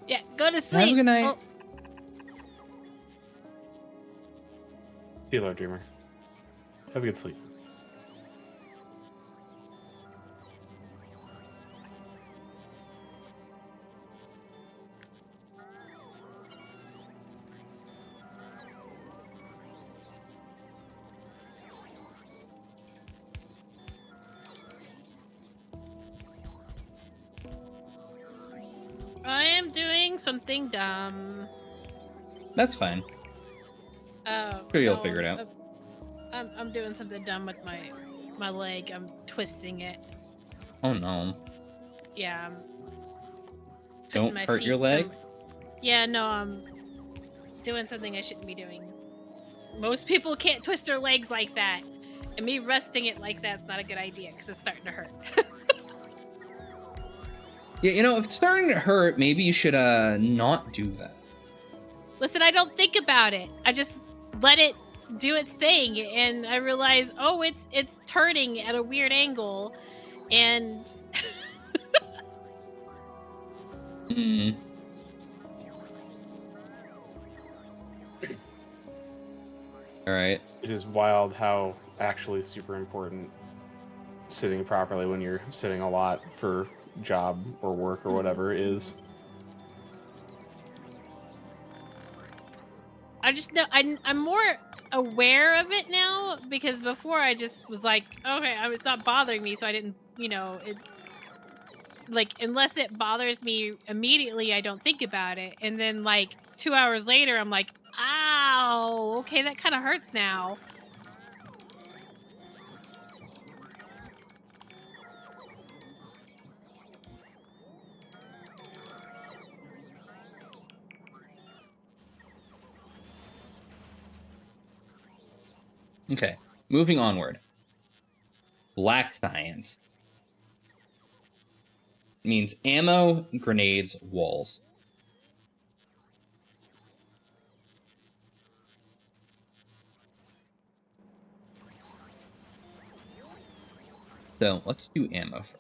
Yeah, go to sleep. Have a good night. Oh, See you later, Dreamer. Have a good sleep. I am doing something dumb. That's fine. Oh, Sure you'll no, figure it out. I'm doing something dumb with my leg. I'm twisting it. Oh no. Yeah, I'm putting Don't my hurt your feet leg. Yeah, no, I'm doing something I shouldn't be doing. Most people can't twist their legs like that. And me resting it like that's not a good idea because it's starting to hurt. Yeah, you know, if it's starting to hurt, maybe you should not do that. Listen, I don't think about it. I just let it do its thing and I realize, oh, it's turning at a weird angle and Hmm. All right. It is wild how actually super important sitting properly when you're sitting a lot for job or work or whatever is. I just know I'm more aware of it now because before I just was like, okay, it's not bothering me, so I didn't, it like unless it bothers me immediately, I don't think about it, and then like 2 hours later, I'm like, ow, okay, that kind of hurts now. Okay. Moving onward. Black science means ammo, grenades, walls. So let's do ammo first.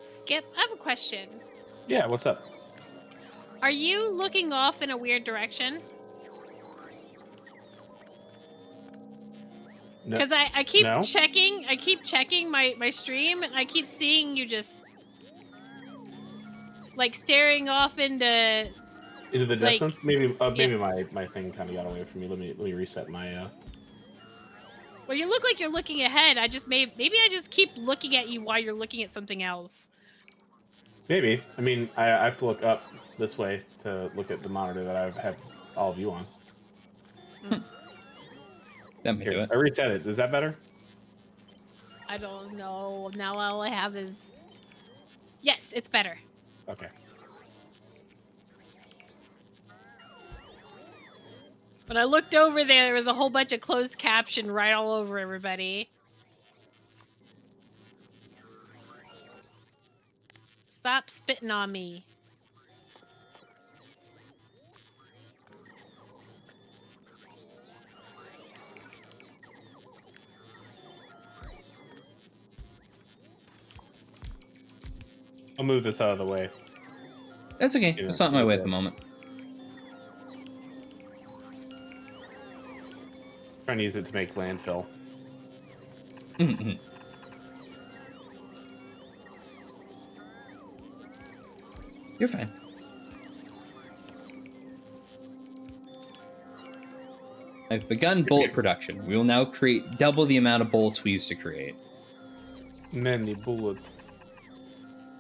Skip, I have a question. Yeah, what's up? Are you looking off in a weird direction? No, Because I keep no? checking my stream, and I keep seeing you just like staring off into Into the like distance? Maybe yeah. maybe my thing kind of got away from me. Let me reset my Well, you look like you're looking ahead. Maybe I just keep looking at you while you're looking at something else. maybe. I mean, I have to look up this way to look at the monitor that I've had all of you on. That may do Here, it. I reset it. Is that better? I don't know. Now all I have is yes, it's better. Okay. When I looked over there was a whole bunch of closed caption right all over everybody. Stop spitting on me. I'll move this out of the way. That's okay. Yeah, It's not in my way at the okay. moment. Trying to use it to make landfill. You're fine. I've begun bullet production. We will now create double the amount of bullets we used to create. Many bullets.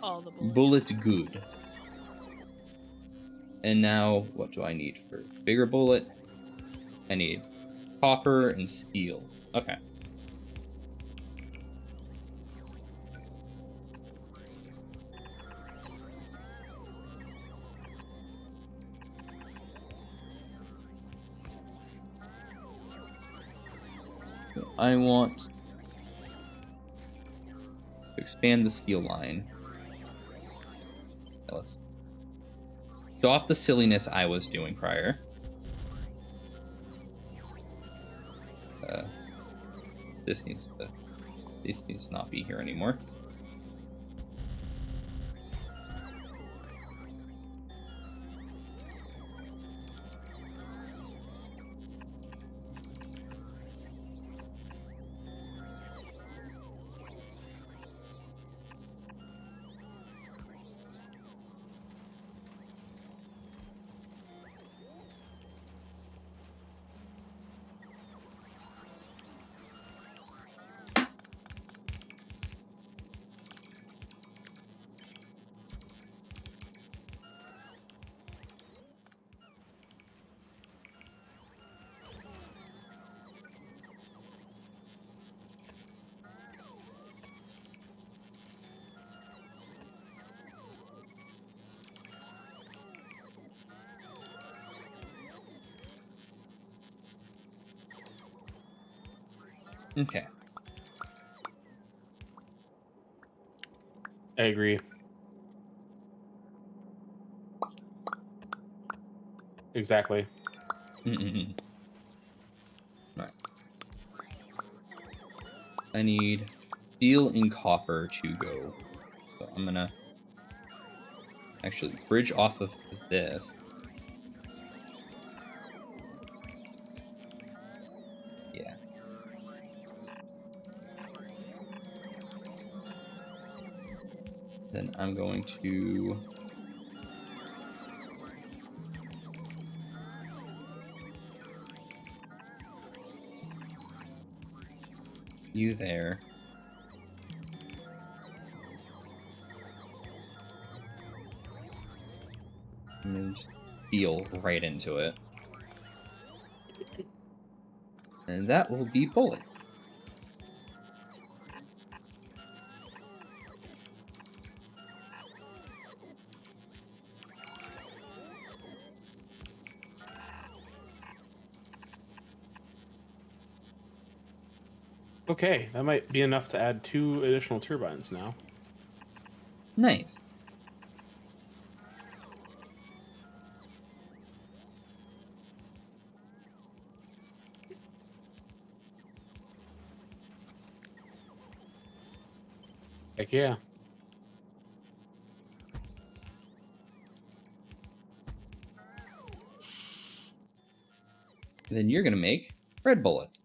All the bullets. Bullets good. And now, what do I need for bigger bullet? I need copper and steel. Okay. So I want to expand the steel line. Now let's stop the silliness I was doing prior. This needs to not be here anymore. Okay. I agree. Exactly. Mm-mm-mm. Right. I need steel and copper to go. So I'm gonna actually bridge off of this. Yeah. Then I'm going to you there. And then just steel right into it. And that will be bullet. Okay, that might be enough to add 2 additional turbines now. Nice. Heck yeah. Then you're gonna make red bullets.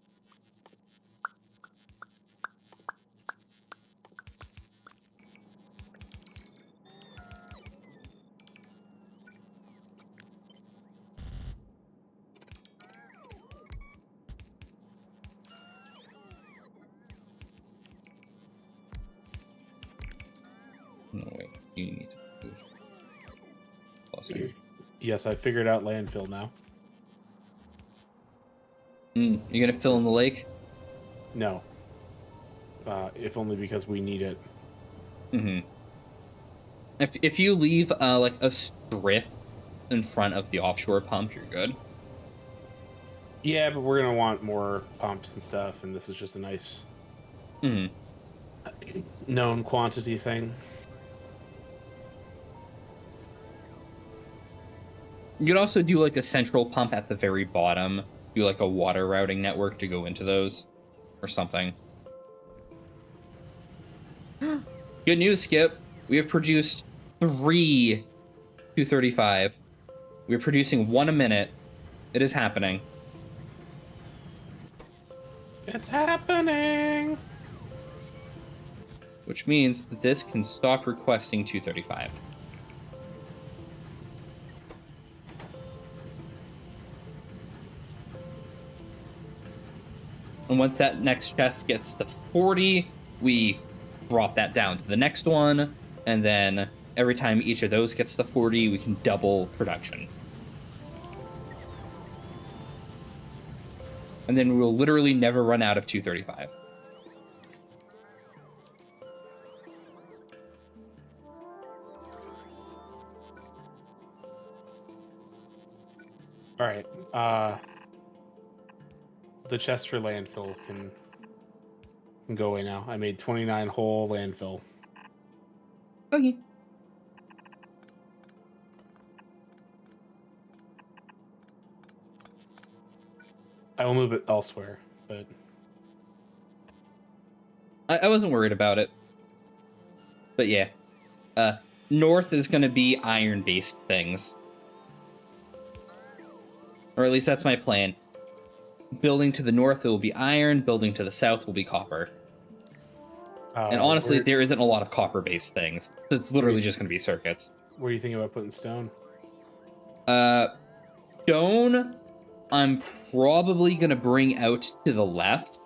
No, wait. You need to move closer. Yes, I figured out landfill now. You're gonna fill in the lake? No. If only because we need it. Mm-hmm. If you leave like a strip in front of the offshore pump, you're good. Yeah, but we're gonna want more pumps and stuff, and this is just a nice Mm-hmm. known quantity thing. You could also do like a central pump at the very bottom. Do like a water routing network to go into those or something. Good news, Skip. We have produced 3 235. We're producing 1 a minute. It is happening. It's happening! Which means this can stop requesting 235. And once that next chest gets to 40, we drop that down to the next one. And then every time each of those gets to 40, we can double production. And then we'll literally never run out of 235. Alright, the chest for landfill can go away now. I made 29 whole landfill. Okay. I will move it elsewhere, but I wasn't worried about it. But yeah. North is going to be iron-based things. Or at least that's my plan. Building to the north, it will be iron. Building to the south will be copper. And honestly, there isn't a lot of copper-based things. So it's literally just going to be circuits. What do you think about putting stone? Stone, I'm probably going to bring out to the left.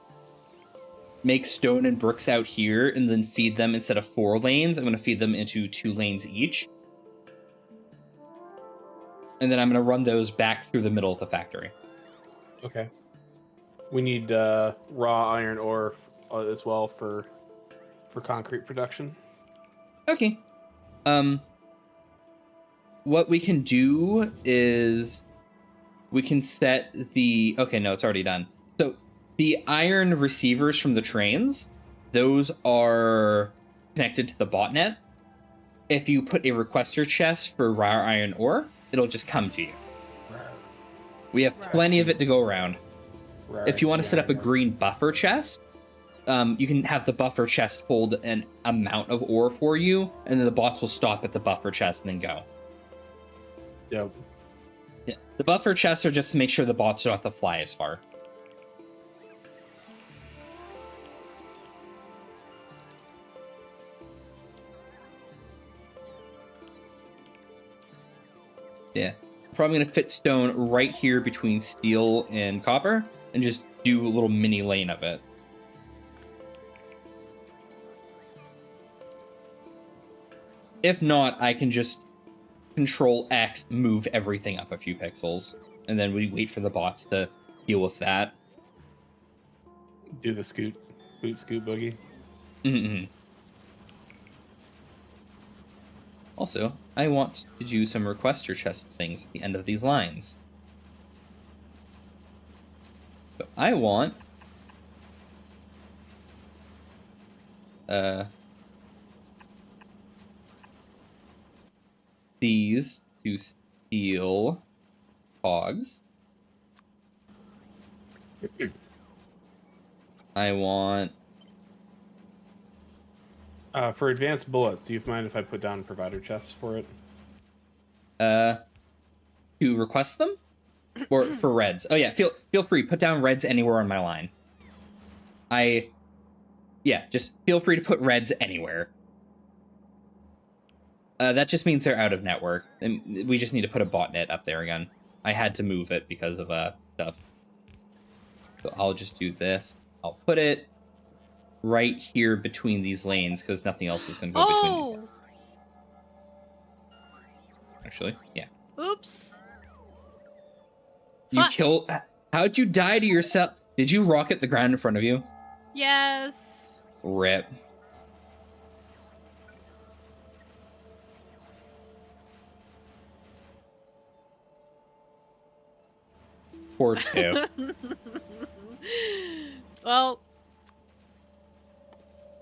Make stone and bricks out here, and then feed them instead of 4 lanes. I'm going to feed them into 2 lanes each. And then I'm going to run those back through the middle of the factory. Okay. We need raw iron ore as well for concrete production. Okay. What we can do is we can set the... Okay, no, it's already done. So The iron receivers from the trains, those are connected to the botnet. If you put a requester chest for rare iron ore, it'll just come to you. We have plenty of it to go around. If you want to set up a green buffer chest, you can have the buffer chest hold an amount of ore for you, and then the bots will stop at the buffer chest and then go. Yep. Yeah. The buffer chests are just to make sure the bots don't have to fly as far. Yeah. Probably going to fit stone right here between steel and copper and just do a little mini lane of it. If not, I can just Control X, move everything up a few pixels, and then we wait for the bots to deal with that. Do the scoot boogie. Mm-hmm. Also, I want to do some requester chest things at the end of these lines. So I want these to steal hogs. I want For advanced bullets, do you mind if I put down provider chests for it? to request them, or for reds. Oh yeah, feel free. Put down reds anywhere on my line. Just feel free to put reds anywhere. That just means they're out of network, and we just need to put a botnet up there again. I had to move it because of stuff. So I'll just do this. I'll put it right here between these lanes because nothing else is going to go between these lanes. Actually, yeah. Oops. You kill. How'd you die to yourself? Did you rocket the ground in front of you? Yes. Rip. Poor Tiff. Well,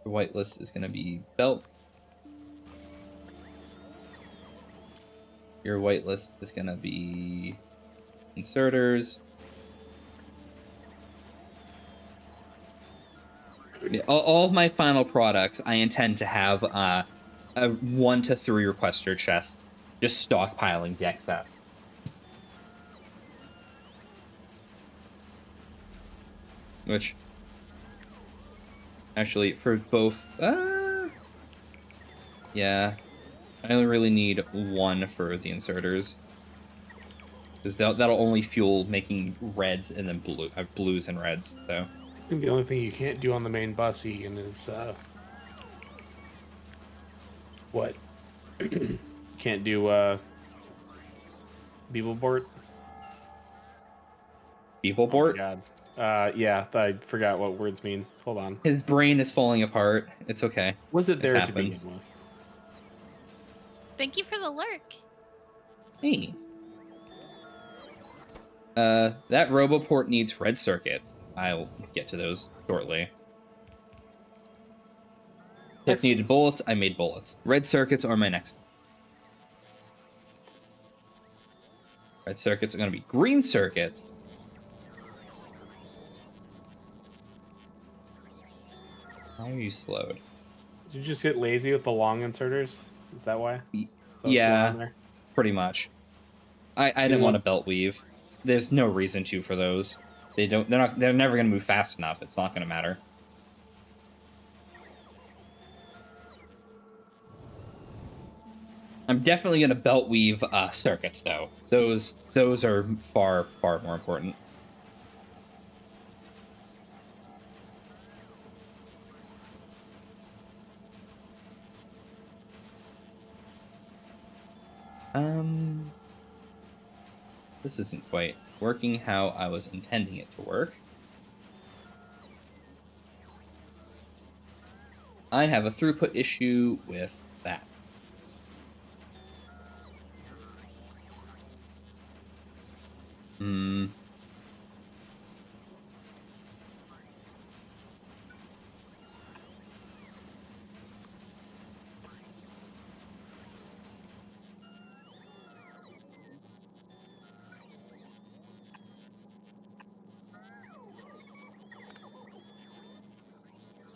The whitelist is going to be belt. Your whitelist is going to be inserters. All of my final products, I intend to have a 1 to 3 requester chest, just stockpiling the excess. Which, actually, for both, yeah, I only really need 1 for the inserters, because that'll only fuel making reds and then blues and reds. So I think the only thing you can't do on the main bus, Egan, is what? Can't do Beeblebort. Beeblebort. Oh God. Yeah, I forgot what words mean. Hold on. His brain is falling apart. It's okay. Was it there This to begin happens. with? thank you for the lurk. Hey. That Roboport needs red circuits. I'll get to those shortly. If needed bullets, I made bullets. Red circuits are my next. Red circuits are going to be green circuits. Why are you slowed? Did you just get lazy with the long inserters? Is that why? Is that what's going Yeah, on there? pretty much. I didn't want to belt weave. There's no reason to for those. They're never going to move fast enough. It's not going to matter. I'm definitely going to belt weave circuits though. Those are far more important. This isn't quite working how I was intending it to work. I have a throughput issue with that.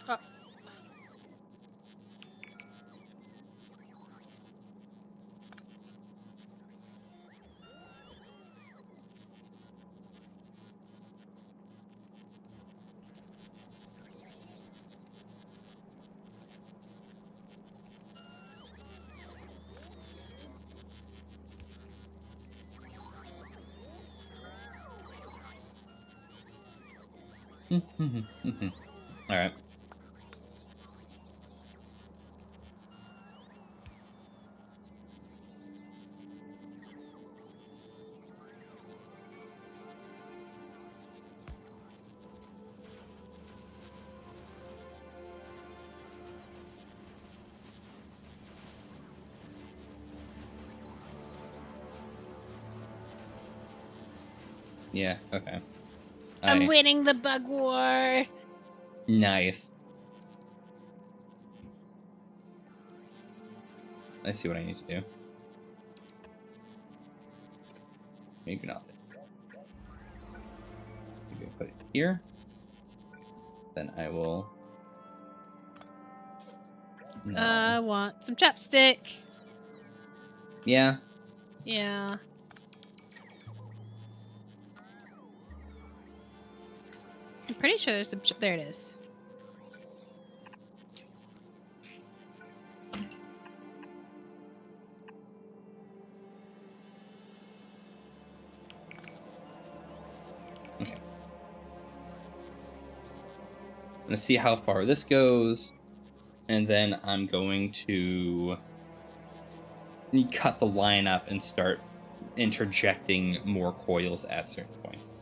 Uh, All right. Yeah, okay. I'm winning the bug war. Nice. I see what I need to do. Maybe not. Maybe I'll put it here. Then I will... No. I want some chapstick. Yeah. Yeah. I'm pretty sure there's some... there it is. Okay. I'm gonna see how far this goes, and then I'm going to cut the line up and start interjecting more coils at certain points.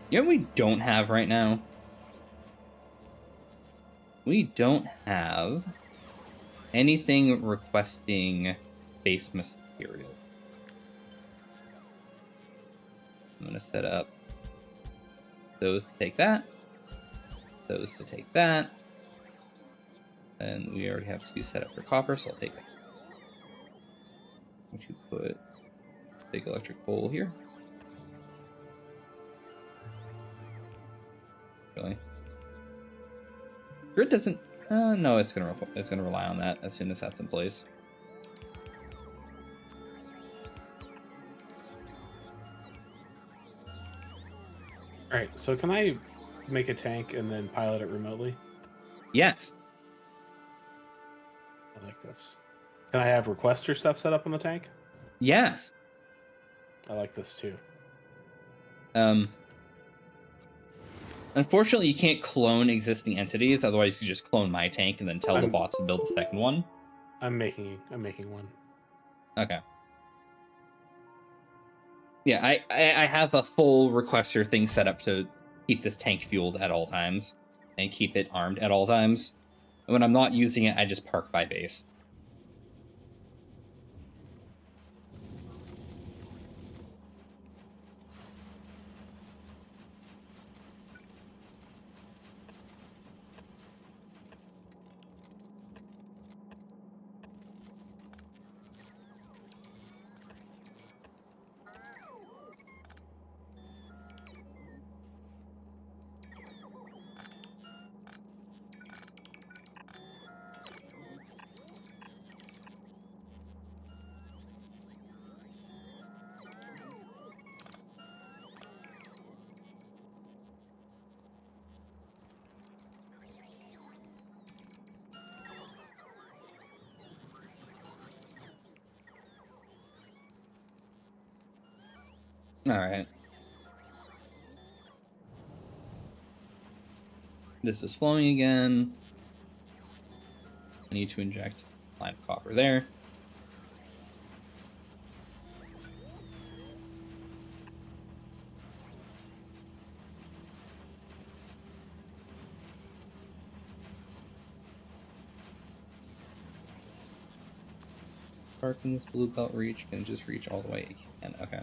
You know what we don't have right now? We don't have anything requesting base material. I'm going to set up those to take that, those to take that, and we already have 2 set up for copper, so I'll take that. I'm going to put big electric pole here. Really? Grid doesn't. No, it's gonna rely on that as soon as that's in place. All right, so can I make a tank and then pilot it remotely? Yes. I like this. Can I have requester stuff set up on the tank? Yes. I like this too. Unfortunately, you can't clone existing entities. Otherwise, you could just clone my tank and then tell the bots to build a second one. I'm making one. Okay. Yeah, I have a full requester thing set up to keep this tank fueled at all times and keep it armed at all times. And when I'm not using it, I just park by base. All right. This is flowing again. I need to inject a line of copper there. Far can this blue belt reach? Can it just reach all the way it can? Okay.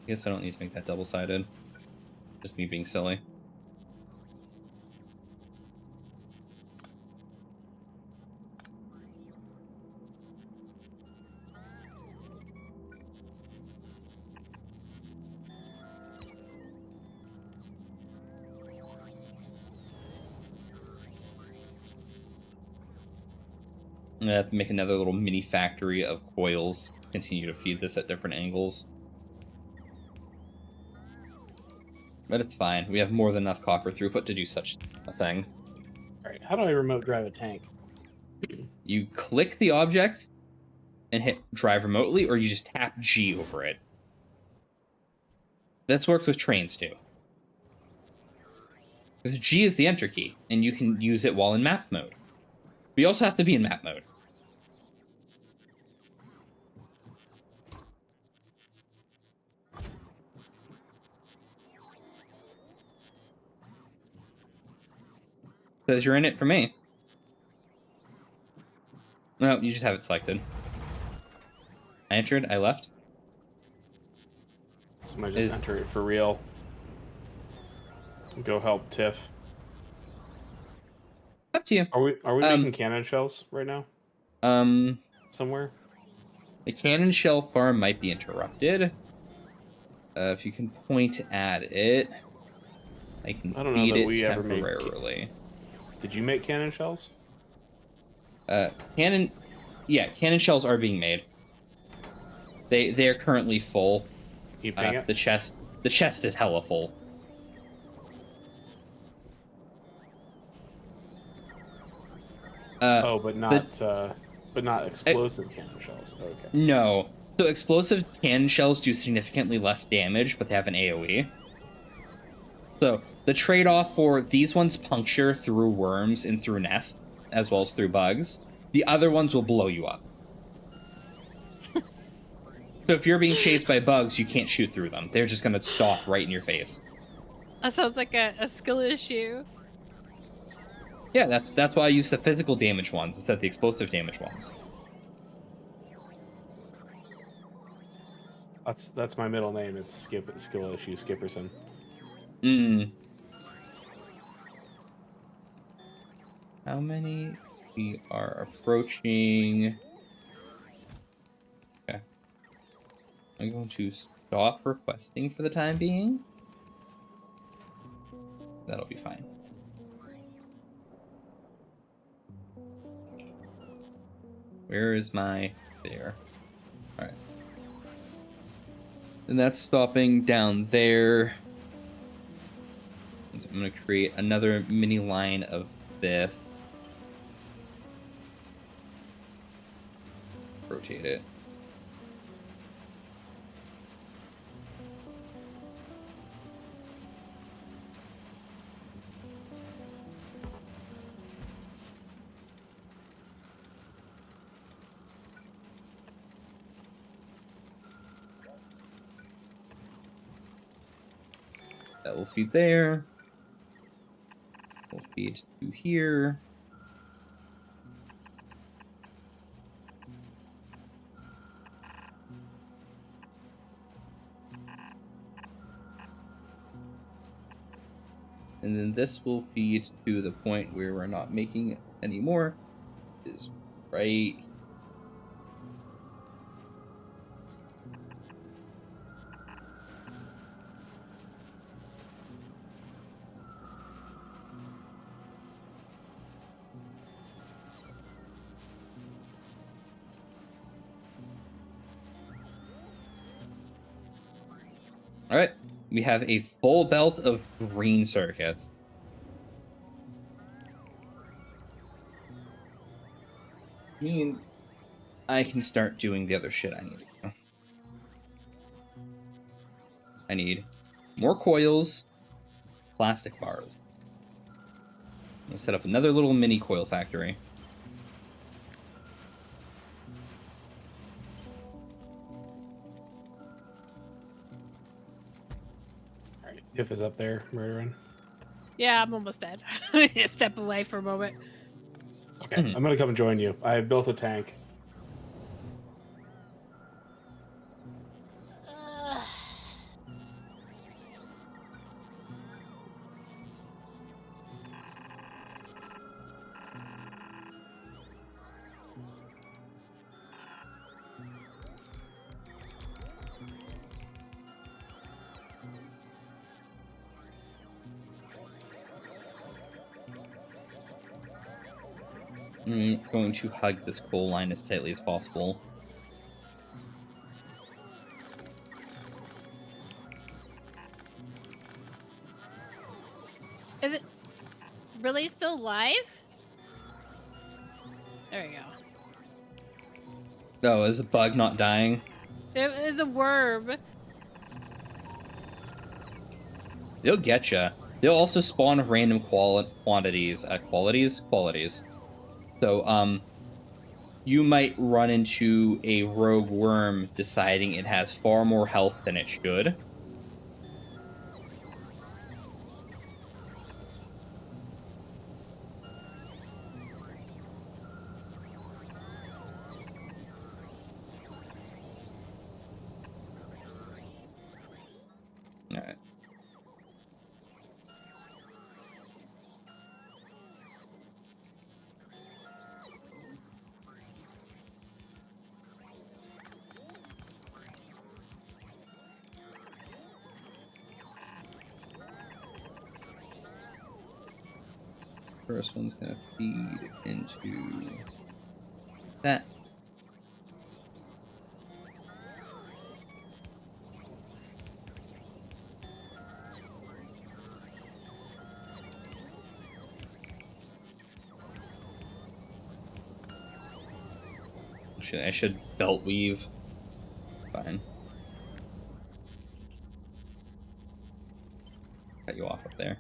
guess I don't need to make that double-sided. Just me being silly. I'm gonna have to make another little mini factory of coils. Continue to feed this at different angles. But it's fine. We have more than enough copper throughput to do such a thing. All right, how do I remote drive a tank? You click the object and hit drive remotely, or you just tap G over it. This works with trains too. Because G is the enter key, and you can use it while in map mode. But you also have to be in map mode. Says you're in it for me. No, you just have it selected. I entered, I left. Somebody just enter it for real. Go help Tiff. Up to you. Are we making cannon shells right now? Somewhere? The cannon shell farm might be interrupted. If you can point at it, I can I don't feed know that it we ever made temporarily. Did you make cannon shells? Cannon shells are being made. They are currently full. You ping it? The chest is hella full. But not explosive cannon shells. Okay. No. So explosive cannon shells do significantly less damage, but they have an AoE. So the trade-off for these ones puncture through worms and through nests, as well as through bugs. The other ones will blow you up. So if you're being chased by bugs, you can't shoot through them. They're just gonna stop right in your face. That sounds like a skill issue. Yeah, that's why I use the physical damage ones instead of the explosive damage ones. That's my middle name. It's skill issue Skipperson. How many? We are approaching. Okay. I'm going to stop requesting for the time being. That'll be fine. Where is my... There. Alright. And that's stopping down there. So I'm going to create another mini line of this. Rotate it. That will feed there. Will feed to here. And then this will feed to the point where we're not making it anymore. Is right. All right, we have a full belt of green circuits. Means I can start doing the other shit I need to do. I need more coils, plastic bars. I'm gonna set up another little mini coil factory. Tiff is up there, murdering. Yeah, I'm almost dead. Step away for a moment. Okay, I'm gonna come and join you. I have built a tank. I'm going to hug this coal line as tightly as possible. Is it really still live? There we go. Oh, is a bug not dying? It is a worm. They'll get ya. They'll also spawn random qualities. So, you might run into a rogue worm deciding it has far more health than it should. All right. First one's gonna feed into that. I should belt weave. Fine. Cut you off up there.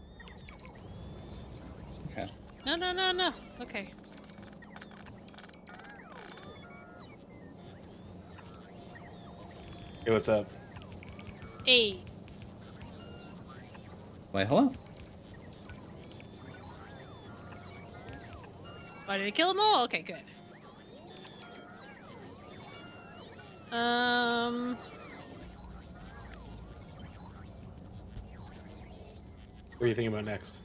Okay. No. Okay. Hey, what's up? 8. Wait, hello. Oh, did I kill them all? Okay, good. What are you thinking about next?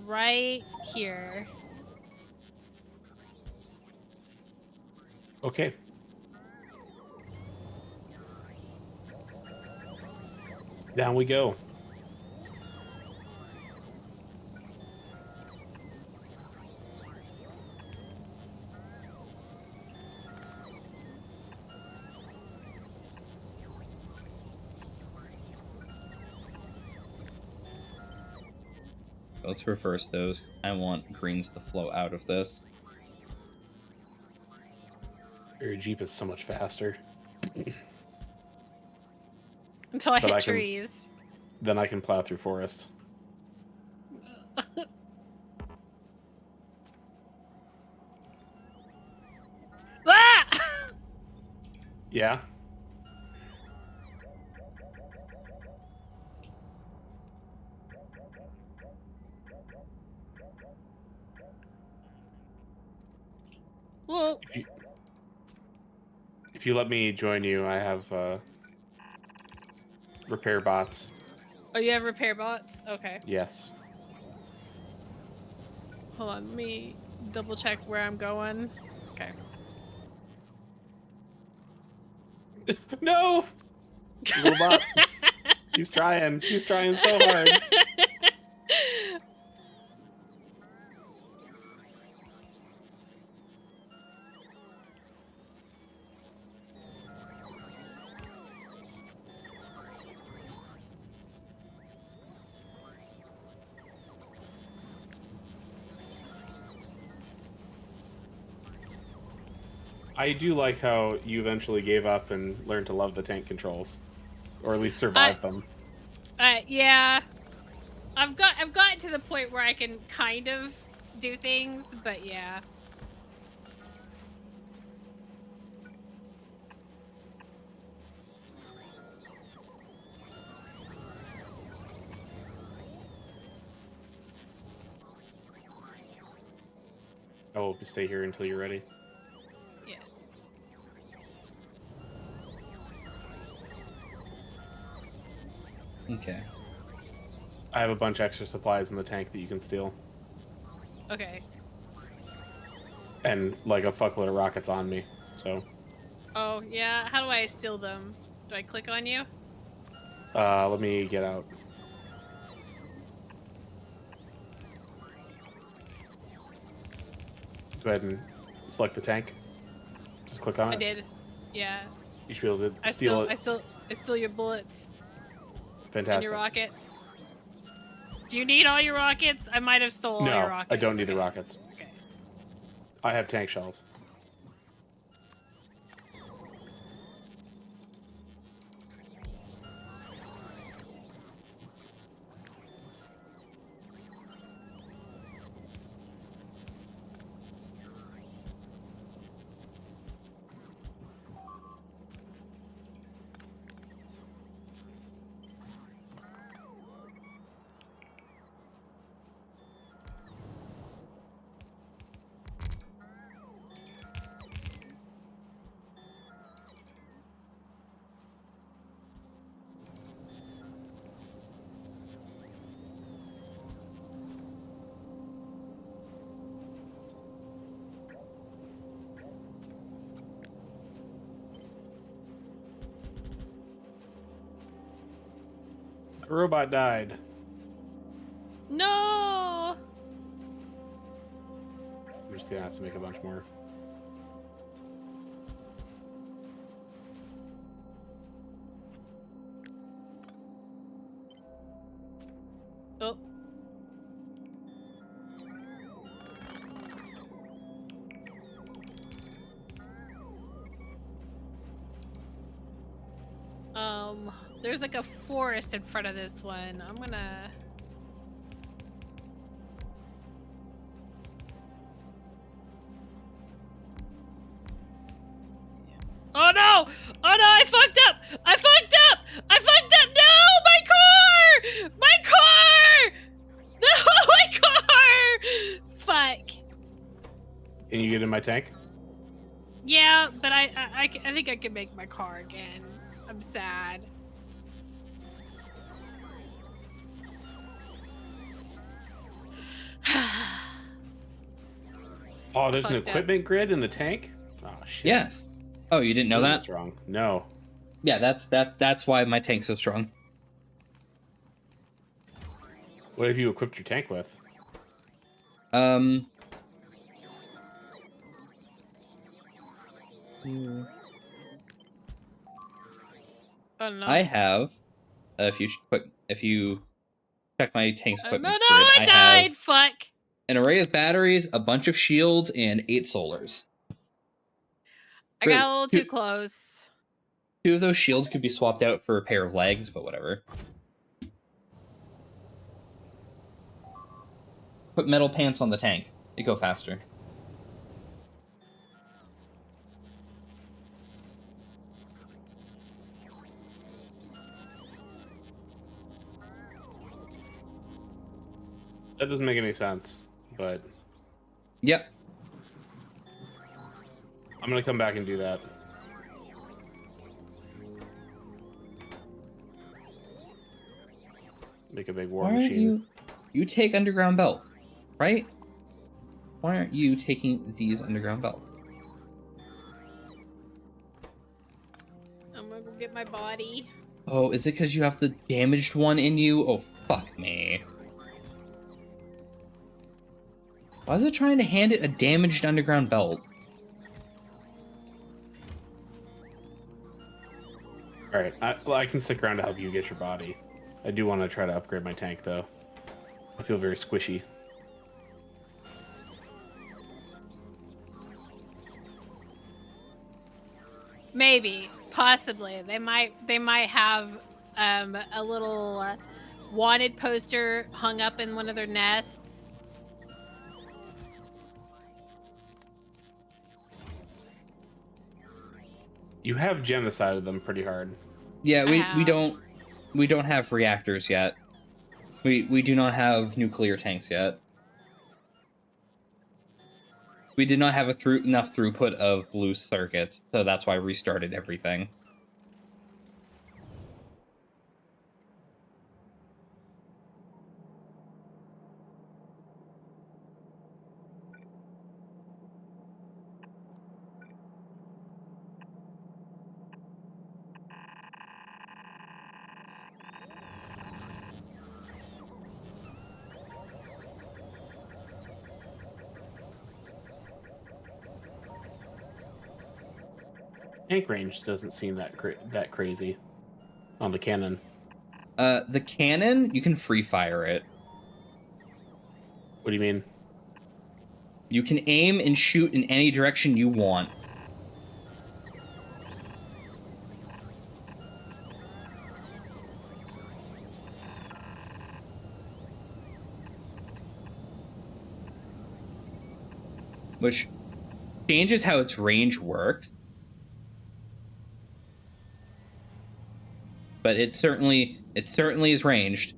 Right here. Okay. Down we go. Let's reverse those. I want greens to flow out of this. Your Jeep is so much faster. Until I But hit I can- trees. Then I can plow through forest. Ah! Yeah? Well, If you let me join you, I have repair bots. oh, you have repair bots? Okay. Yes. Hold on, let me double check where I'm going. Okay. No! Little bot. He's trying. He's trying so hard. I do like how you eventually gave up and learned to love the tank controls, or at least survive them. Yeah. I've gotten to the point where I can kind of do things, but yeah. I will stay here until you're ready. Yeah. Okay. I have a bunch of extra supplies in the tank that you can steal, Okay. and like a fuckload of rockets on me. So, Oh, yeah. How do I steal them? Do I click on you? let me get out. Go ahead and select the tank. Just click on I it. did. Yeah. You should be able to I steal still, it. I steal your bullets and Fantastic. your rockets. Do you need all your rockets? I might have stole all your No, rockets. I don't need the Okay. rockets. Okay. I have tank shells. The robot died. No. I'm just gonna have to make a bunch more. Oh. There's like a forest in front of this one. I'm gonna... Oh no! Oh no, I fucked up! I fucked up! I fucked up! No! My car! My car! No, my car! Fuck. Can you get in my tank? Yeah, but I think I can make my car again. I'm sad. Oh, there's an Fucked up. equipment grid in the tank? Oh shit. Yes. Oh, you didn't know that? That's wrong. No. Yeah, that's why my tank's so strong. What have you equipped your tank with? Um. Oh no. I have, if you check my tank's Oh, equipment no, grid, I I died! have Fuck! an array of batteries, a bunch of shields, and 8 solars. I got a little too close. 2 of those shields could be swapped out for a pair of legs, but whatever. Put metal pants on the tank. They go faster. That doesn't make any sense, but Yep. I'm gonna come back and do that. Make a big war Why aren't machine. you take underground belt, right? Why aren't you taking these underground belts? I'm gonna go get my body. Oh, is it because you have the damaged one in you? Oh, fuck me. Why is it trying to hand it a damaged underground belt? Alright, I can stick around to help you get your body. I do want to try to upgrade my tank, though. I feel very squishy. Maybe, possibly. They might have a little wanted poster hung up in one of their nests. You have genocided them pretty hard. Yeah, we Ow. don't have reactors yet. We do not have nuclear tanks yet. We did not have enough throughput of blue circuits, so that's why I restarted everything. tank range doesn't seem that crazy on the cannon. The cannon, you can free fire it. What do you mean? You can aim and shoot in any direction you want. Which changes how its range works. But it certainly is ranged.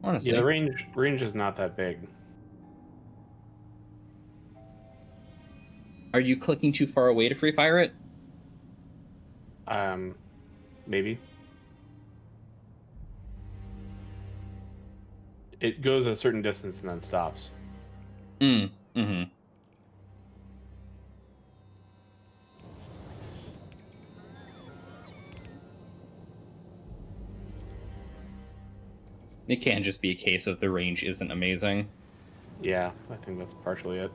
Honestly. Yeah, the range is not that big. Are you clicking too far away to free fire it? Maybe. It goes a certain distance and then stops. Mm-hmm. It can just be a case of the range isn't amazing. Yeah, I think that's partially it.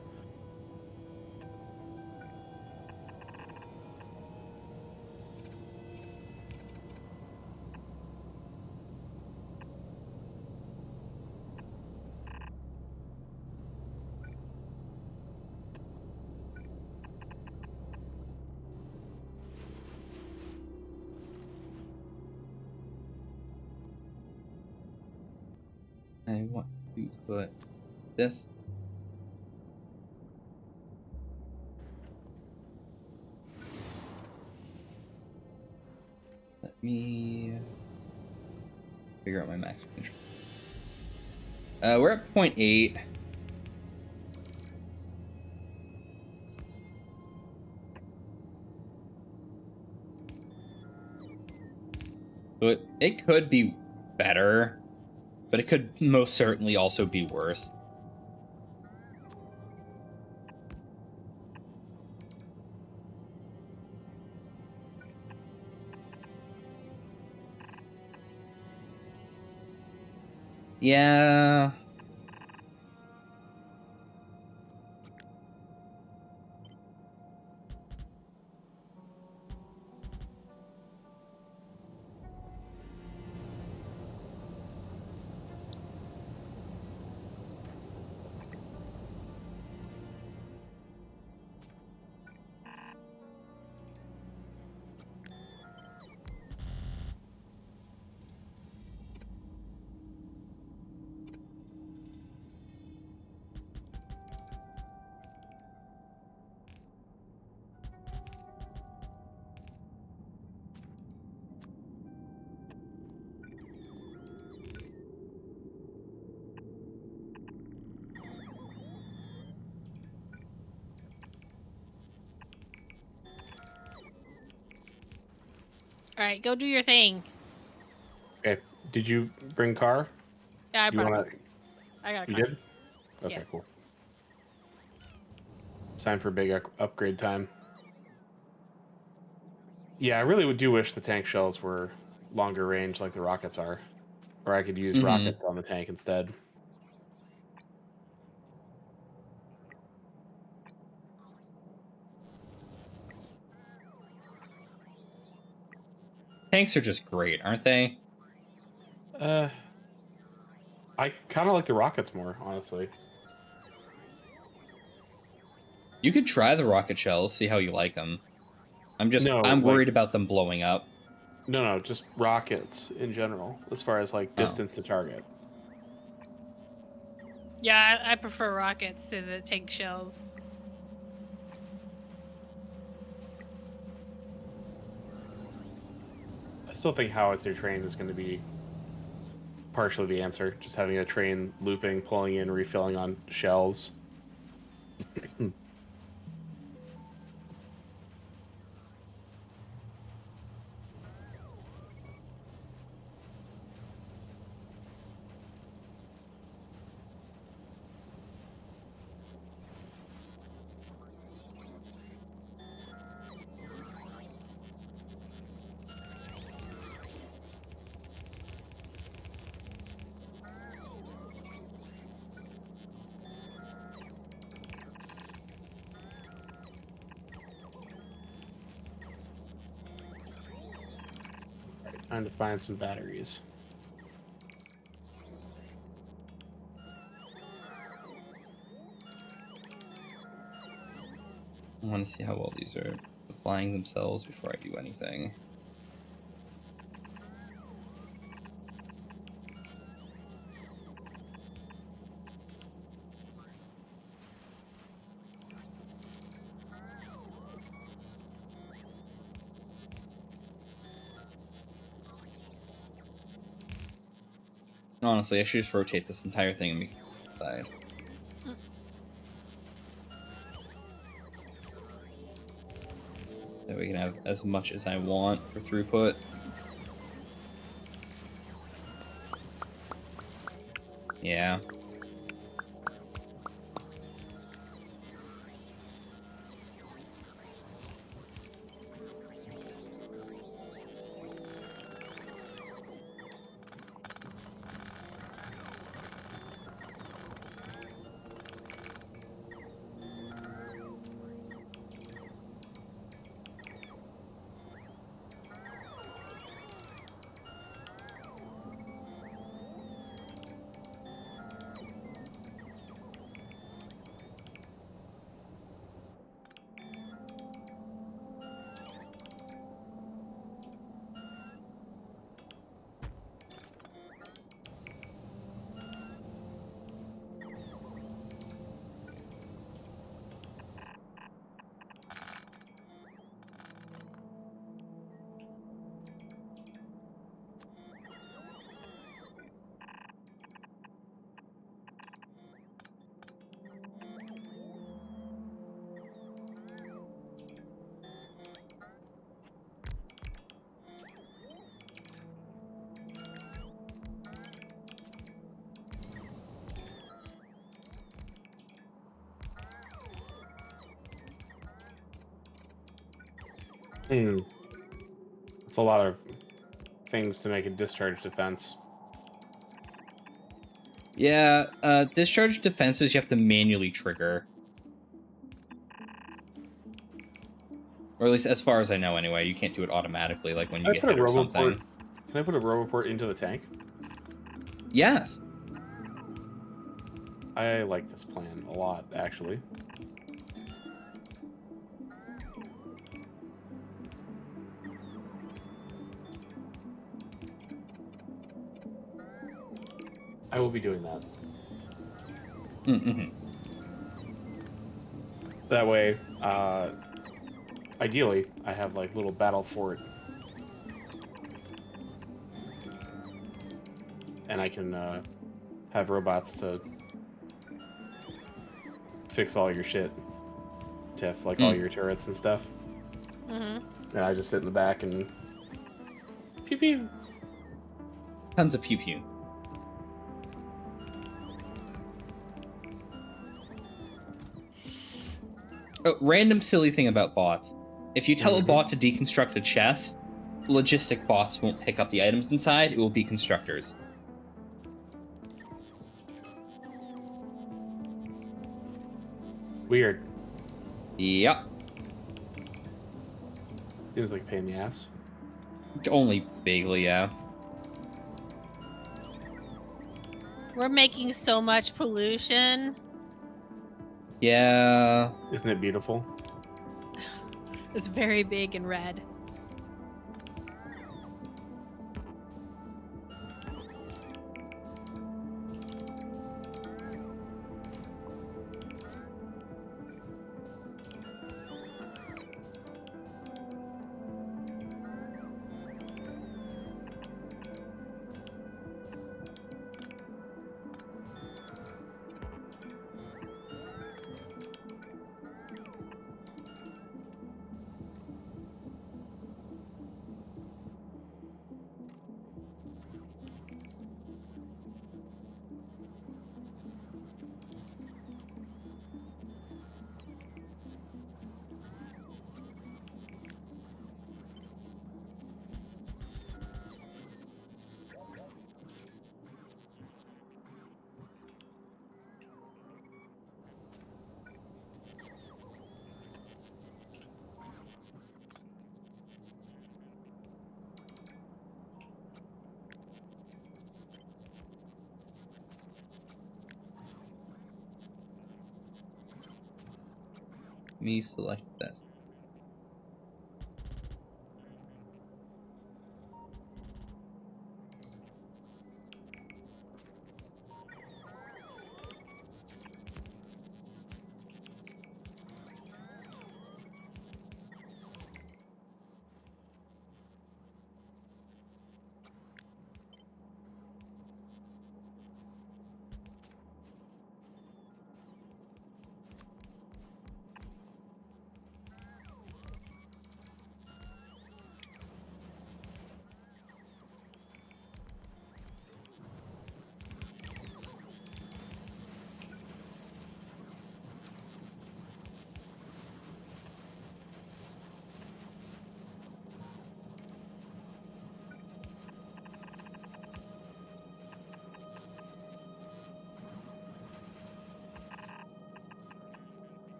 I want to put this. Let me figure out my max range. We're at 0.8. So it could be better, but it could most certainly also be worse. Yeah. All right, go do your thing. Okay. Did you bring car? Yeah, I You brought. want to? I got a You car. did? Okay, Yeah. cool. It's time for big upgrade time. Yeah, I really do wish the tank shells were longer range like the rockets are. Or I could use rockets on the tank instead. Tanks are just great, aren't they? I kind of like the rockets more, honestly. You could try the rocket shells, see how you like them. No, I'm like worried about them blowing up. no, just rockets in general, as far as like Oh. distance to target. Yeah, I prefer rockets to the tank shells. I still think howitzer train is going to be partially the answer. Just having a train looping, pulling in, refilling on shells. Trying to find some batteries. I want to see how well these are applying themselves before I do anything. Honestly, I should just rotate this entire thing and make it side. So we can have as much as I want for throughput. Yeah. It's a lot of things to make a discharge defense. Yeah, discharge defenses you have to manually trigger. Or at least as far as I know anyway, you can't do it automatically like when you Can I get put a hit or roboport? something. Can I put a roboport into the tank? Yes. I like this plan a lot, actually. I will be doing that. Mm-hmm. That way, ideally, I have like little battle fort, and I can have robots to fix all your shit, Tiff, like all your turrets and stuff. Mm-hmm. And I just sit in the back and pew pew. Tons of pew pew. Oh, random silly thing about bots. If you tell a bot to deconstruct a chest, logistic bots won't pick up the items inside. It will be constructors. Weird. Yep. Seems like a pain in the ass. Only vaguely, yeah. We're making so much pollution. Yeah. Isn't it beautiful? It's very big and red. me select this.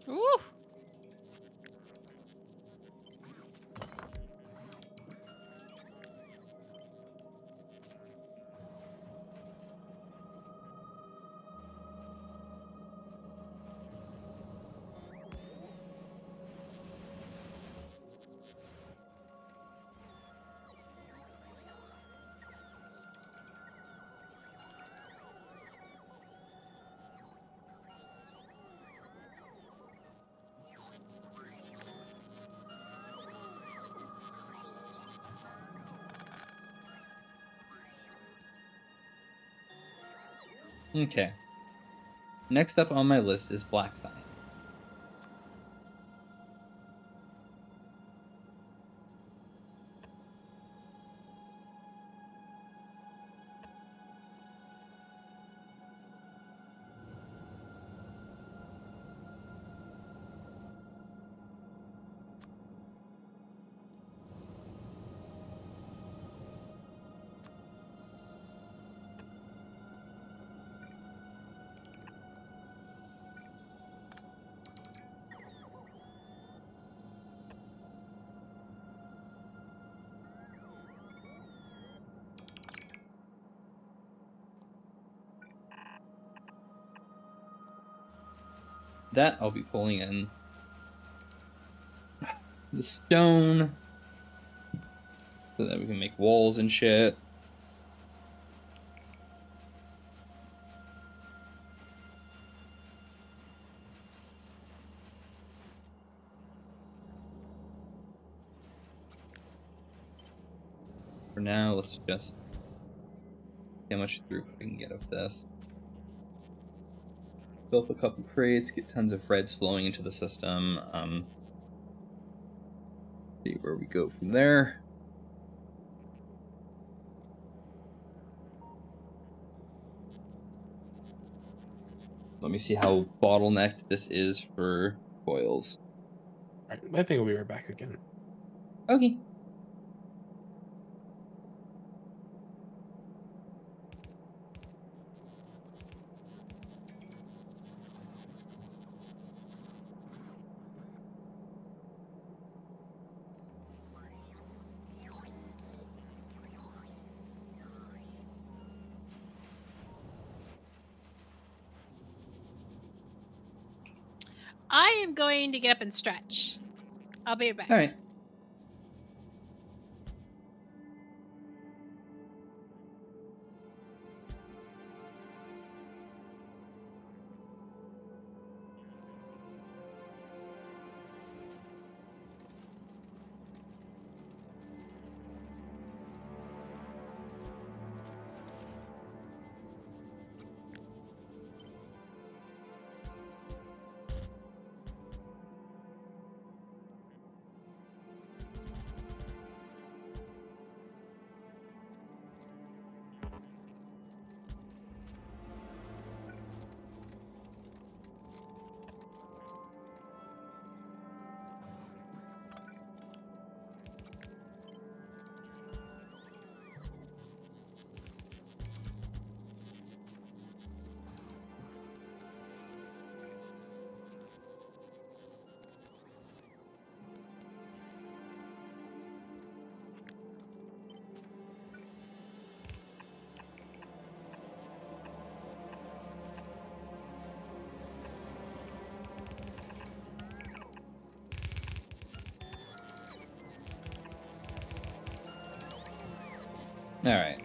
Ooh. Okay. Next up on my list is black science. That I'll be pulling in the stone so that we can make walls and shit. For now, let's just see how much throughput we can get of this. Fill up a couple crates, get tons of reds flowing into the system. See where we go from there. Let me see how bottlenecked this is for coils. All right, I think we'll be right back again. Okay. I am going to get up and stretch. I'll be right back. All right. All right.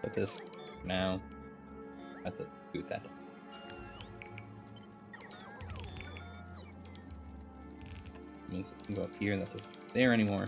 Put this now. I have to boot that. Means it can go up here and that doesn't there anymore.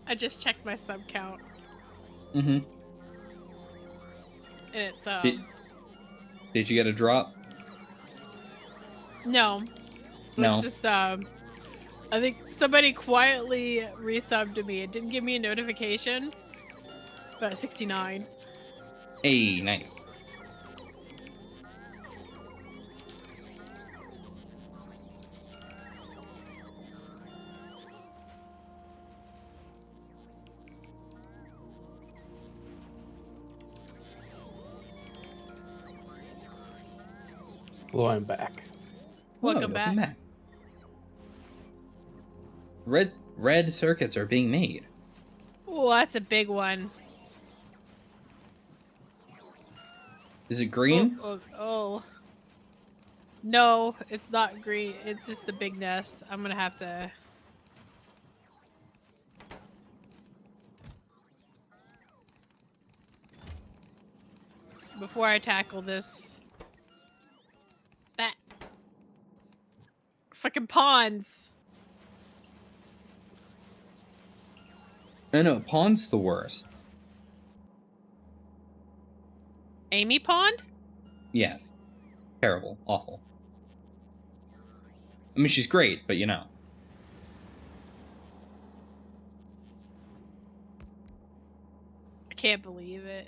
I just checked my sub count, Mm-hmm. and it's Did you get a drop? no, No. it's just I think somebody quietly resubbed to me. It didn't give me a notification, but 69. Hey, nice. Well, I'm back. Welcome back. Red circuits are being made. Oh, that's a big one. Is it green? Oh. No, it's not green. It's just a big nest. I'm gonna have to. Before I tackle this. That. Fucking pawns. I know, pond's the worst. Amy Pond? Yes. Terrible. Awful. I mean, she's great, but you know. I can't believe it.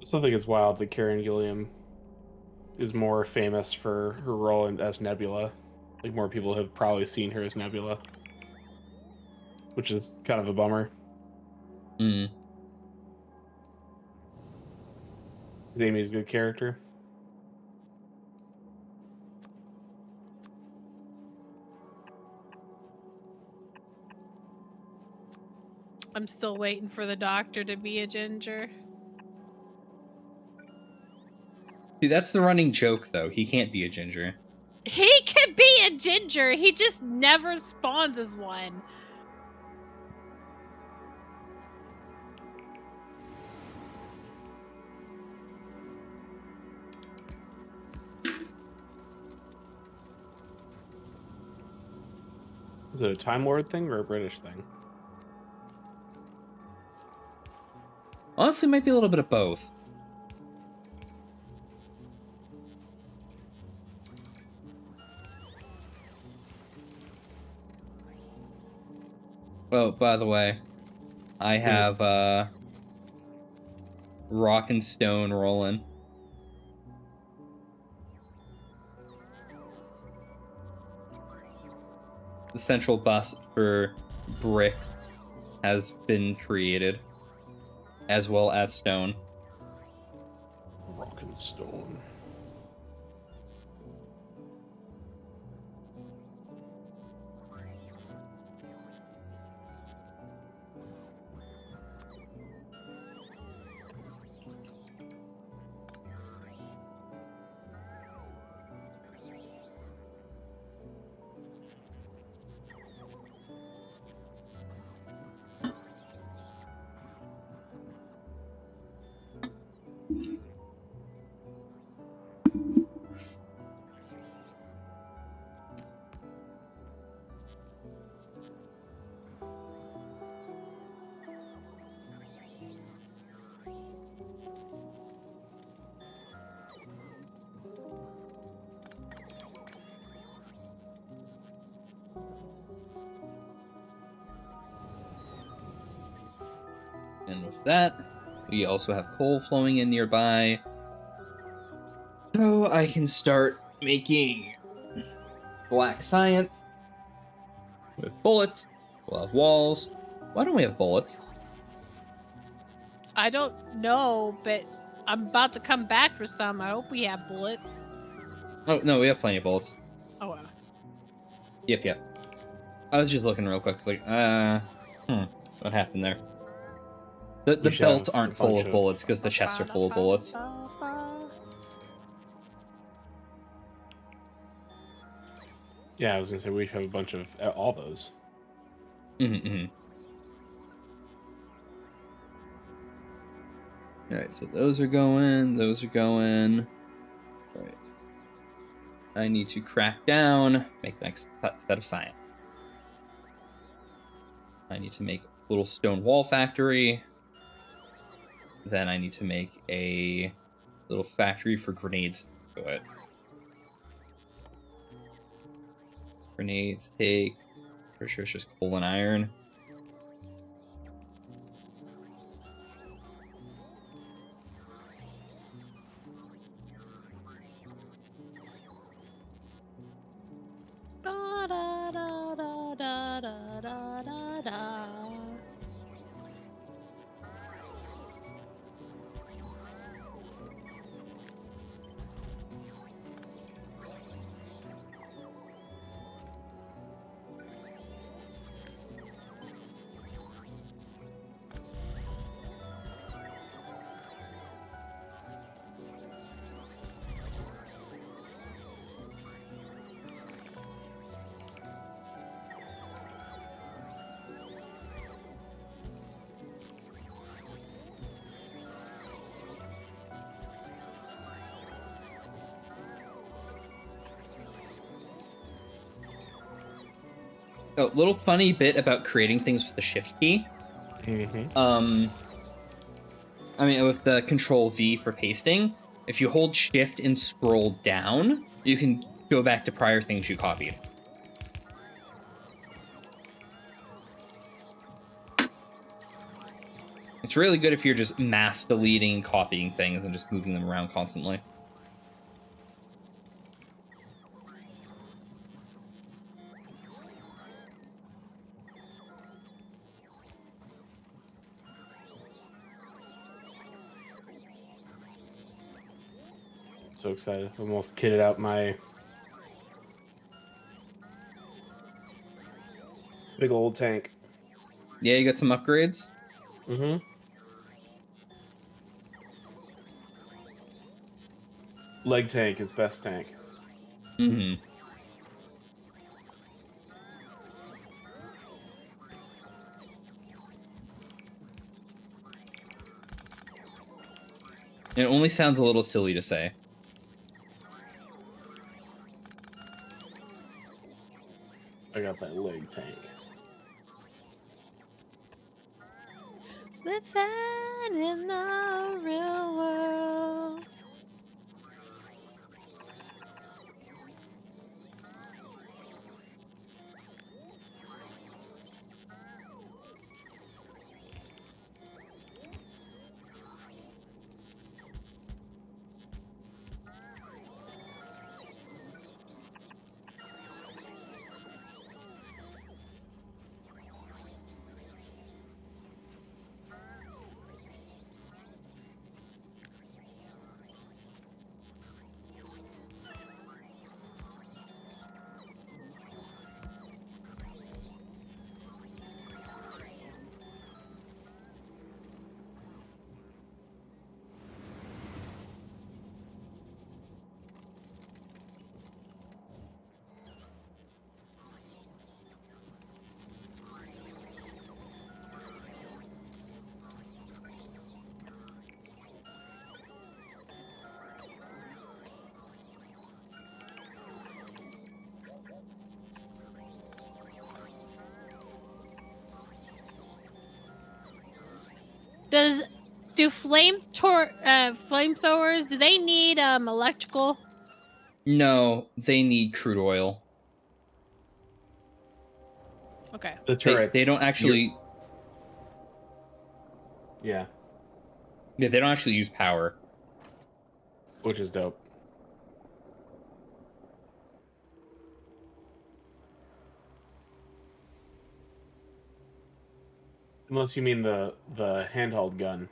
Something is wild that Karen Gilliam is more famous for her role as Nebula. Like, more people have probably seen her as Nebula, which is kind of a bummer. Hmm. Amy's a good character. I'm still waiting for the doctor to be a ginger. See, that's the running joke, though. He can't be a ginger. He can be a ginger. He just never spawns as one. Is it a Time Lord thing or a British thing? Honestly, might be a little bit of both. Oh, by the way, I have Rock and Stone rolling. The central bus for bricks has been created, as well as stone. Rock and Stone. And with that, we also have coal flowing in nearby. So I can start making black science with bullets. We'll have walls. Why don't we have bullets? I don't know, but I'm about to come back for some. I hope we have bullets. Oh, no, we have plenty of bullets. Oh, Yep. I was just looking real quick. It's like, what happened there? The We should belts have aren't a full bunch of of- bullets because the chests are full of bullets. Yeah, I was gonna say we have a bunch of all those. Mm-hmm. Alright, so those are going. Alright. I need to crack down, make the next set of science. I need to make a little stone wall factory. Then I need to make a little factory for grenades. Go ahead. Grenades take. Pretty sure it's just coal and iron. Da, da, da, da, da, da, da, da, da. A little funny bit about creating things with the shift key. Mm-hmm. I mean, with the control V for pasting, if you hold shift and scroll down, you can go back to prior things you copied. It's really good if you're just mass deleting, copying things, and just moving them around constantly. So excited. Almost kitted out my big old tank. Yeah, you got some upgrades? Mm-hmm. Leg tank is best tank. Mm-hmm. It only sounds a little silly to say. I got that leg tank. Living in the real world. Do flamethrowers, do they need electrical? No, they need crude oil. Okay. The turrets. They don't actually. Yeah, Yeah, they don't actually use power. which is dope. Unless you mean the handheld gun.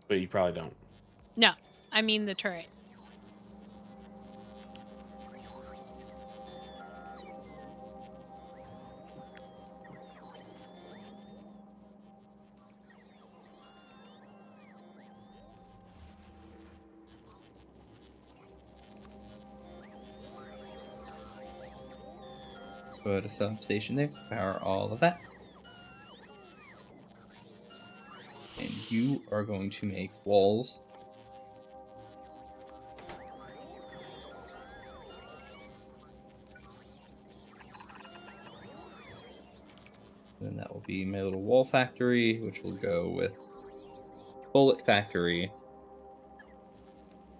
But you probably don't. No, I mean the turret. Put a substation there. Power all of that. And you are going to make walls. Then that will be my little wall factory, which will go with bullet factory.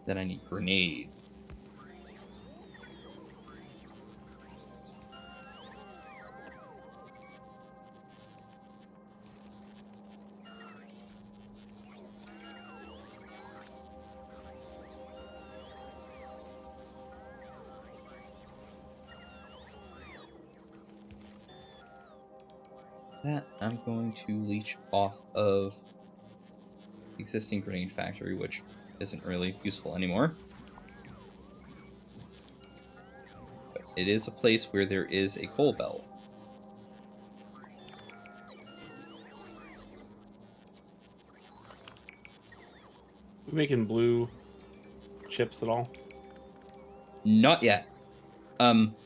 Then I need grenades. That I'm going to leech off of the existing grenade factory, which isn't really useful anymore. But it is a place where there is a coal belt. We making blue chips at all? Not yet. Hold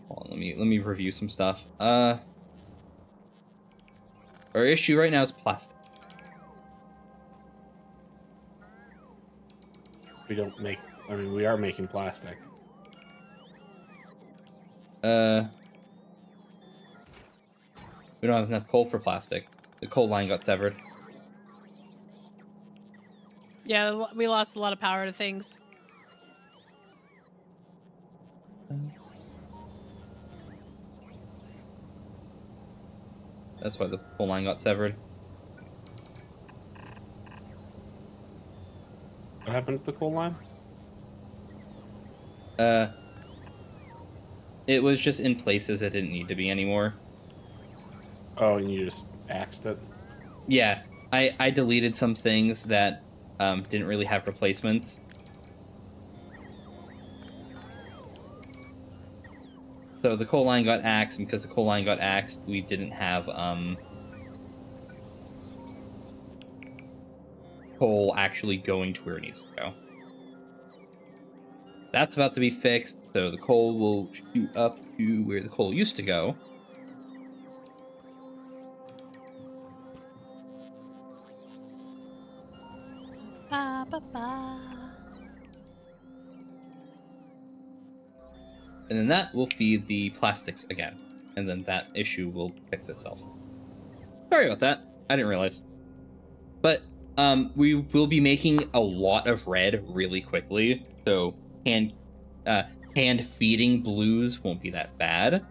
on, let me review some stuff. Our issue right now is plastic. We don't make. I mean, we are making plastic. We don't have enough coal for plastic. The coal line got severed. Yeah, we lost a lot of power to things. That's why the coal line got severed. What happened to the coal line? It was just in places it didn't need to be anymore. Oh, and you just axed it? Yeah. I deleted some things that didn't really have replacements. So the coal line got axed, and because the coal line got axed, we didn't have coal actually going to where it needs to go. That's about to be fixed, so the coal will shoot up to where the coal used to go. Ba, ba, ba. And then that will feed the plastics again. And then that issue will fix itself. Sorry about that. I didn't realize. But we will be making a lot of red really quickly. So hand feeding blues won't be that bad.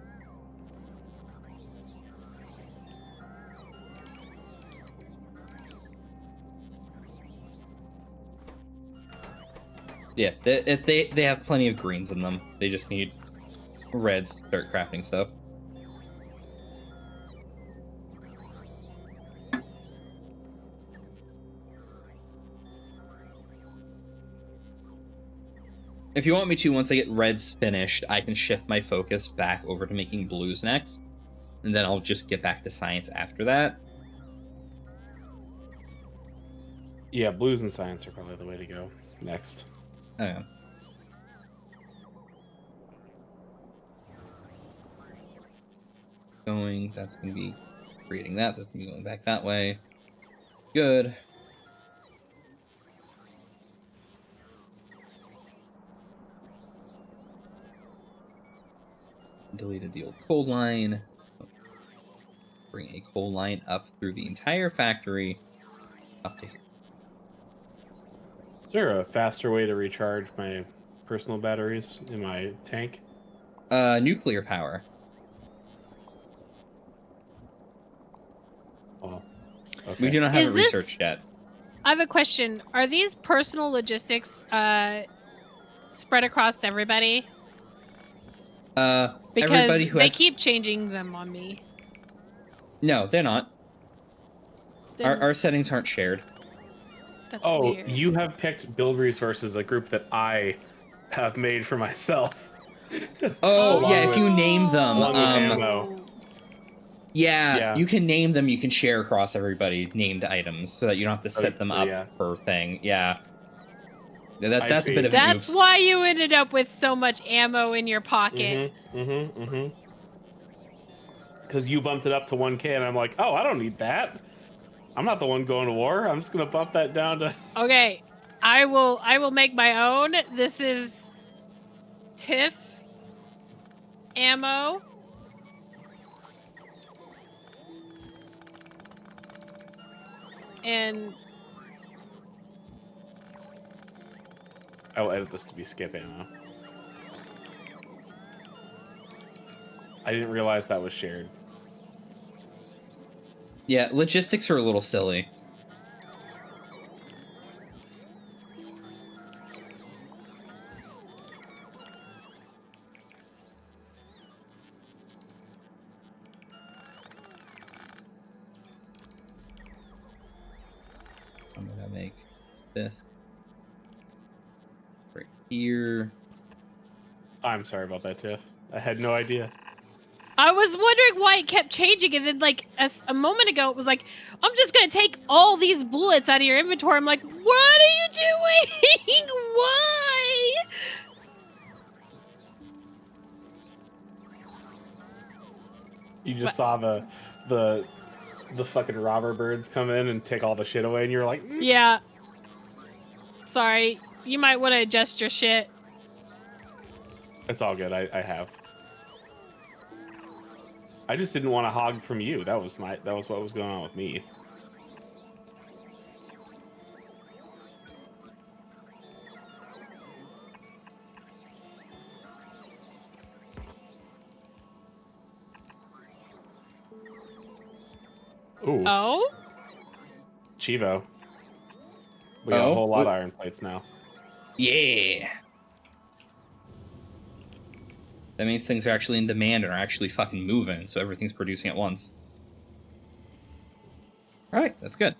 Yeah, they have plenty of greens in them. They just need reds to start crafting stuff. If you want me to, once I get reds finished, I can shift my focus back over to making blues next. And then I'll just get back to science after that. Yeah, blues and science are probably the way to go next. Oh, yeah. That's going to be creating that. That's going to be going back that way. Good. Deleted the old coal line. Bring a coal line up through the entire factory up to here. Is there a faster way to recharge my personal batteries in my tank? Nuclear power. Oh, okay. We do not have Is it this- researched yet. I have a question. Are these personal logistics spread across everybody? Because Everybody who they has... keep changing them on me. No, they're not. Then Our settings aren't shared. that's Oh, weird. you have picked Build Resources, a group that I have made for myself. Oh, Along yeah, if with- you name them, along with ammo. yeah, Yeah. you can name them, you can share across everybody named items so that you don't have to set them so up yeah. per thing. Yeah. I That's a see. bit of an That's oops. why you ended up with so much ammo in your pocket. Because you bumped it up to 1K, and I'm like, oh, I don't need that. I'm not the one going to war. I'm just gonna bump that down to. Okay, I will make my own. This is TIFF ammo. And I will edit this to be skip ammo. I didn't realize that was shared. Yeah, logistics are a little silly. I'm gonna make this right here. I'm sorry about that, Tiff. I had no idea. I was wondering why it kept changing, and then like a moment ago it was like, I'm just gonna take all these bullets out of your inventory. I'm like, what are you doing? Why? You just saw the fucking robber birds come in and take all the shit away, and you're like, Yeah. Sorry, you might want to adjust your shit. it's all good. I have. I just didn't want to hog from you. That was what was going on with me. Ooh, Oh? Chivo. We got Oh, a whole lot what- of iron plates now. Yeah. That means things are actually in demand and are actually fucking moving, so everything's producing at once. Alright, that's good.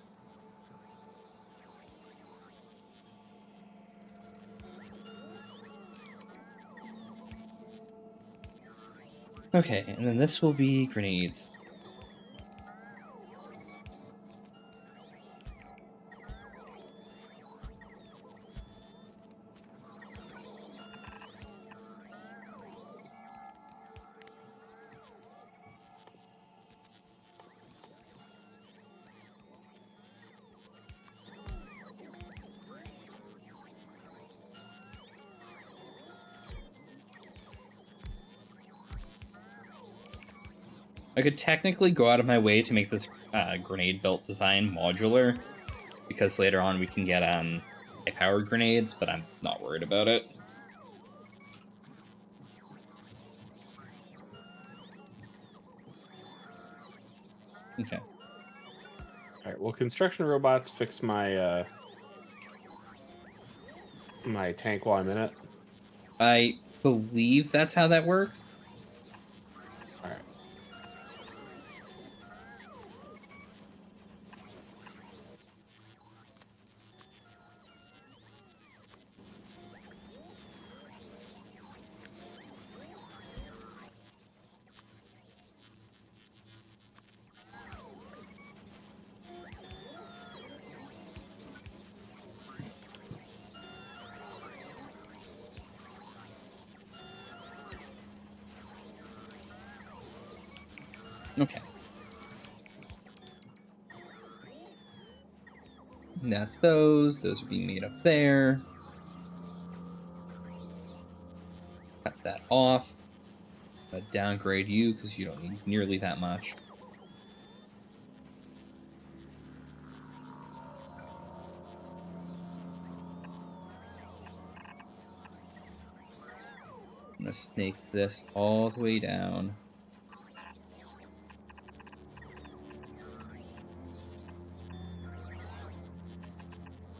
Okay, and then this will be grenades. I could technically go out of my way to make this grenade belt design modular, because later on we can get high-powered grenades, but I'm not worried about it. Okay. All right. Well, construction robots fix my my tank while I'm in it. I believe that's how that works. All right. Okay. And that's those. Those would be made up there. Cut that off. Downgrade you because you don't need nearly that much. I'm gonna snake this all the way down.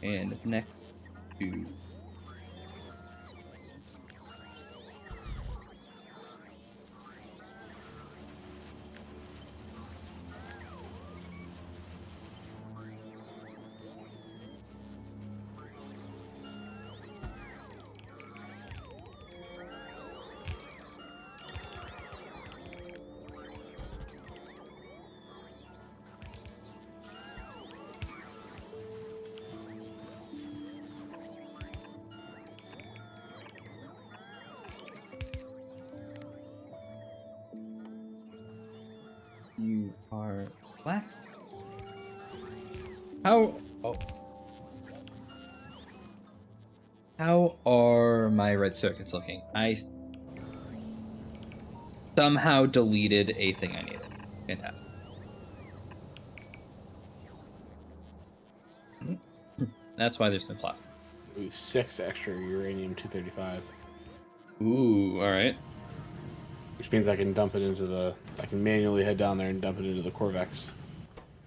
And next to you are black. How? Oh. How are my red circuits looking? I somehow deleted a thing I needed. Fantastic. That's why there's no plastic. Ooh, 6 extra uranium-235. Ooh, all right. Which means I can dump it into the. I can manually head down there and dump it into the Corvex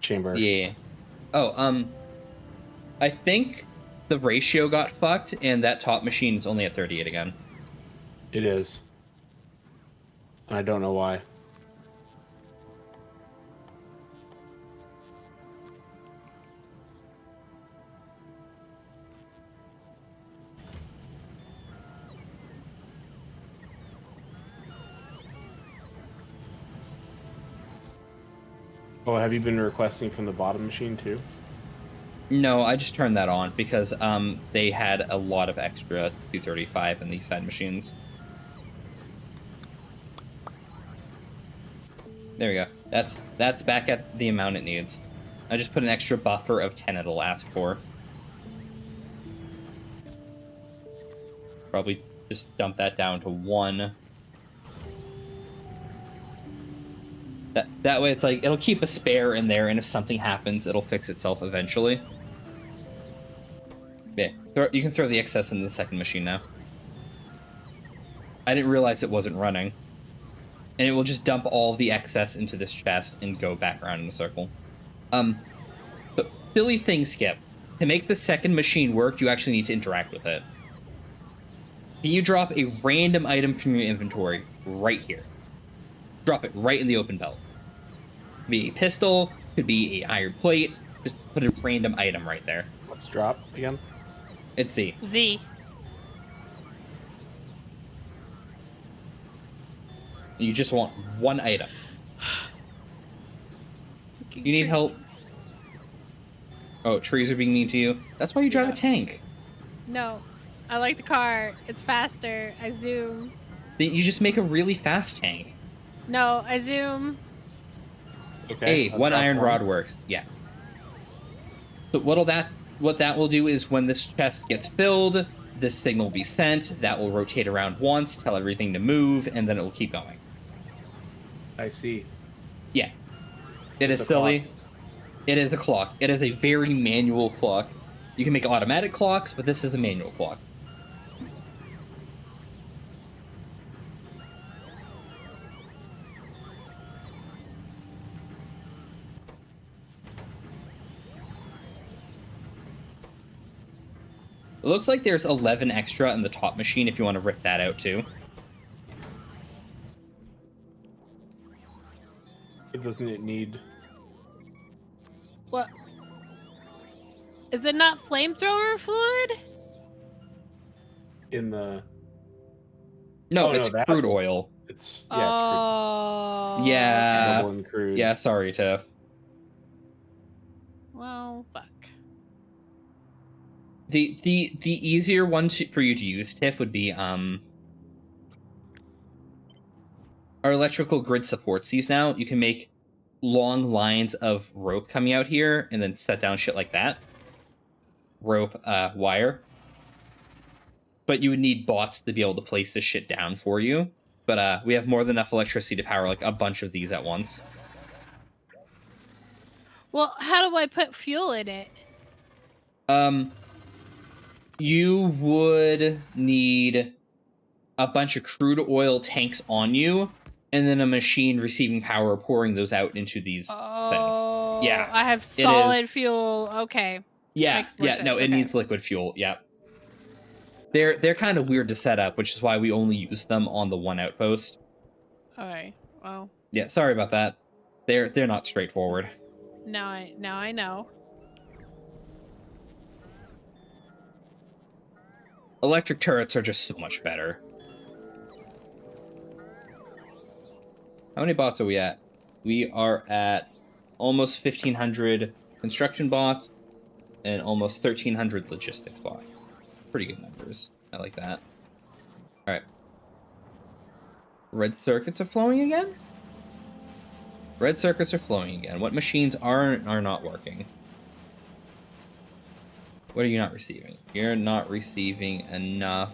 chamber. Yeah. Oh, I think the ratio got fucked, and that top machine is only at 38 again. It is. And I don't know why. Oh, have you been requesting from the bottom machine too? No, I just turned that on because they had a lot of extra 235 in these side machines. There we go. That's back at the amount it needs. I just put an extra buffer of 10 it'll ask for. Probably just dump that down to 1. That way it's like, it'll keep a spare in there, and if something happens, it'll fix itself eventually. Yeah, you can throw the excess in the second machine now. I didn't realize it wasn't running. And it will just dump all the excess into this chest and go back around in a circle. But silly thing, Skip. To make the second machine work, you actually need to interact with it. Can you drop a random item from your inventory right here? Drop it right in the open belt. Could be a pistol, could be a iron plate. Just put a random item right there. Let's drop again. It's Z. Z. You just want one item. Fucking You need help? trees. Oh, trees are being mean to you? That's why you drive Yeah. a tank. No. I like the car. It's faster. I zoom. Then you just make a really fast tank. No, I zoom. Okay. Hey, I've one dropped iron rod works. Yeah. So what that will do is when this chest gets filled, this signal will be sent. That will rotate around once, tell everything to move, and then it will keep going. I see. Yeah. It It's is a clock. silly. It is a clock. It is a very manual clock. You can make automatic clocks, but this is a manual clock. It looks like there's 11 extra in the top machine if you want to rip that out too. Doesn't it need? What? Is it not flamethrower fluid? In the No, Oh, it's no, that- crude oil. it's Oh. Yeah. double and crude. Yeah, sorry, Tiff. Well, fuck. The easier one for you to use, Tiff, would be our electrical grid supports these now. You can make long lines of rope coming out here and then set down shit like that. Rope, wire. But you would need bots to be able to place this shit down for you. But we have more than enough electricity to power like a bunch of these at once. Well, how do I put fuel in it? You would need a bunch of crude oil tanks on you, and then a machine receiving power pouring those out into these Oh, things. Yeah, I have solid fuel. Okay. yeah, Makes more yeah. No, sense, it okay. needs liquid fuel. Yeah, they're kind of weird to set up, which is why we only use them on the one outpost. Okay. Well, Yeah, sorry about that. They're not straightforward. now I know. Electric turrets are just so much better. How many bots are we at? We are at almost 1,500 construction bots and almost 1,300 logistics bots. Pretty good numbers. I like that. All right. Red circuits are flowing again? Red circuits are flowing again. What machines are not working? What are you not receiving? You're not receiving enough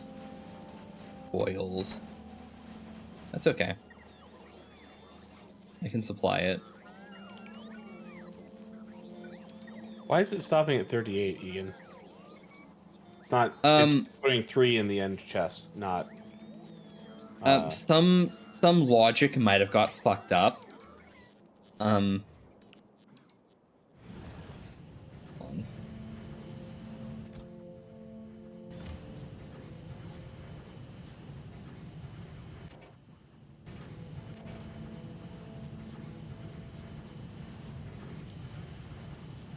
oils. That's okay. I can supply it. Why is it stopping at 38, Egan? It's not. Um, It's putting 3 in the end chest, not. Some logic might have got fucked up. hold on.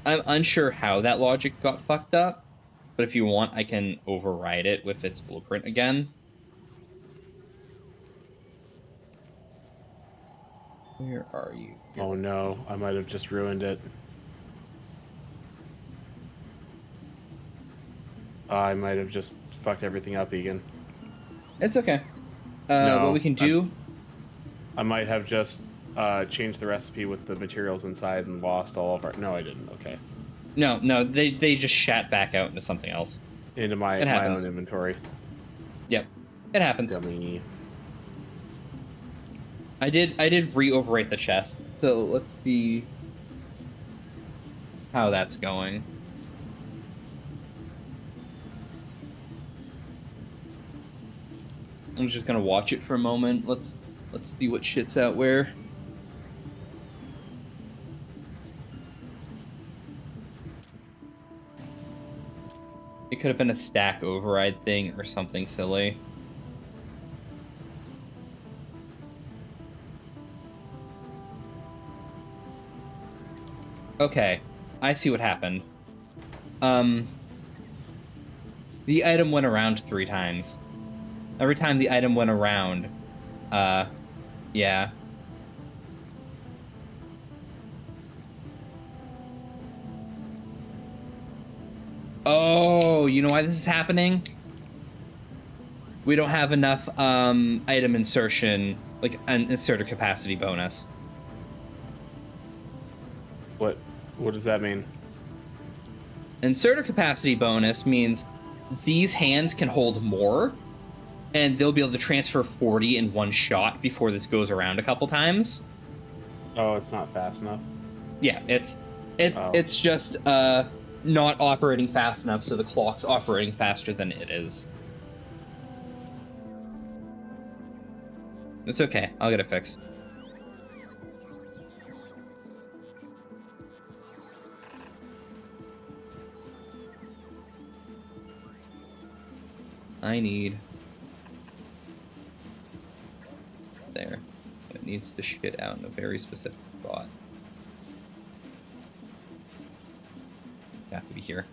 I'm unsure how that logic got fucked up, but if you want, I can override it with its blueprint again. Where are you? Oh no, I might have just ruined it. I might have just fucked everything up, Egan. It's okay. No, what we can do... I might have just changed the recipe with the materials inside and lost all of our. No, I didn't. Okay. No, they just shat back out into something else. Into my It happens. own inventory. Yep, it happens. Dummy. I did re-overwrite the chest, so let's see how that's going. I'm just gonna watch it for a moment. Let's see what shit's out where. It could have been a stack override thing or something silly. Okay, I see what happened. The item went around 3 times. Every time the item went around, Yeah. Oh, you know why this is happening? We don't have enough item insertion, like an inserter capacity bonus. What does that mean? Inserter capacity bonus means these hands can hold more, and they'll be able to transfer 40 in one shot before this goes around a couple times. Oh, it's not fast enough. Yeah, Oh. it's just not operating fast enough, so the clock's operating faster than it is. It's okay. I'll get it fixed. I need there. It needs to shit out in a very specific spot. You have to be here.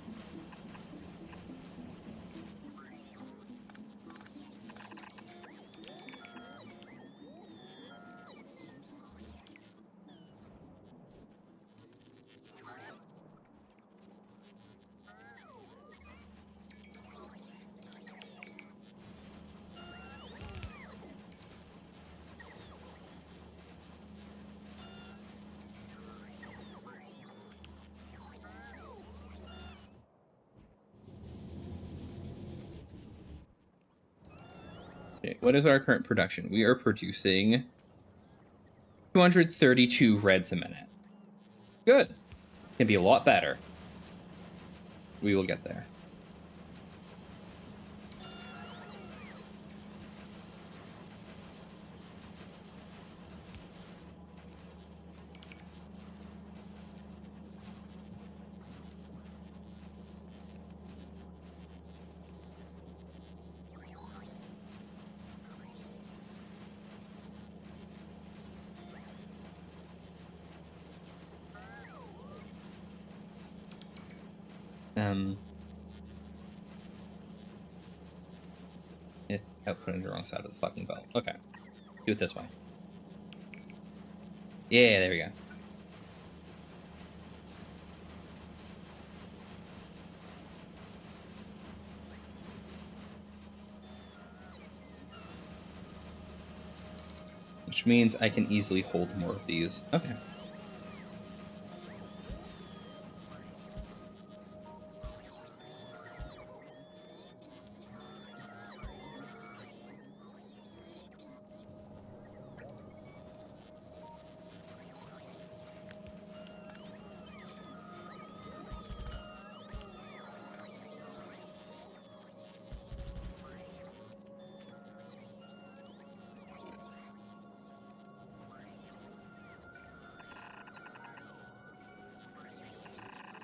Okay, what is our current production? We are producing 232 reds a minute. Good. Can be a lot better. We will get there. It's outputting the wrong side of the fucking belt. Okay. Do it this way. Yeah, there we go. Which means I can easily hold more of these. Okay.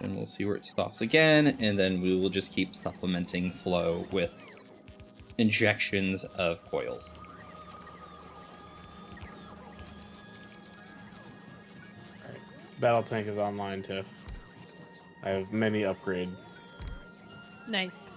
And we'll see where it stops again, and then we will just keep supplementing flow with injections of coils. Alright. Battle tank is online, Tiff. I have many upgrade. Nice.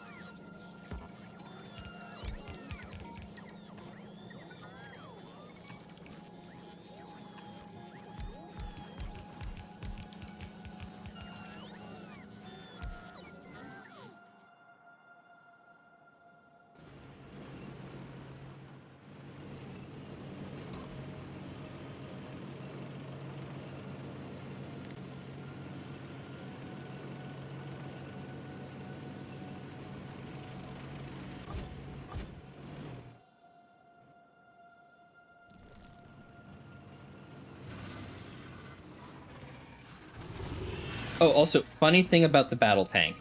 Oh, also, funny thing about the battle tank.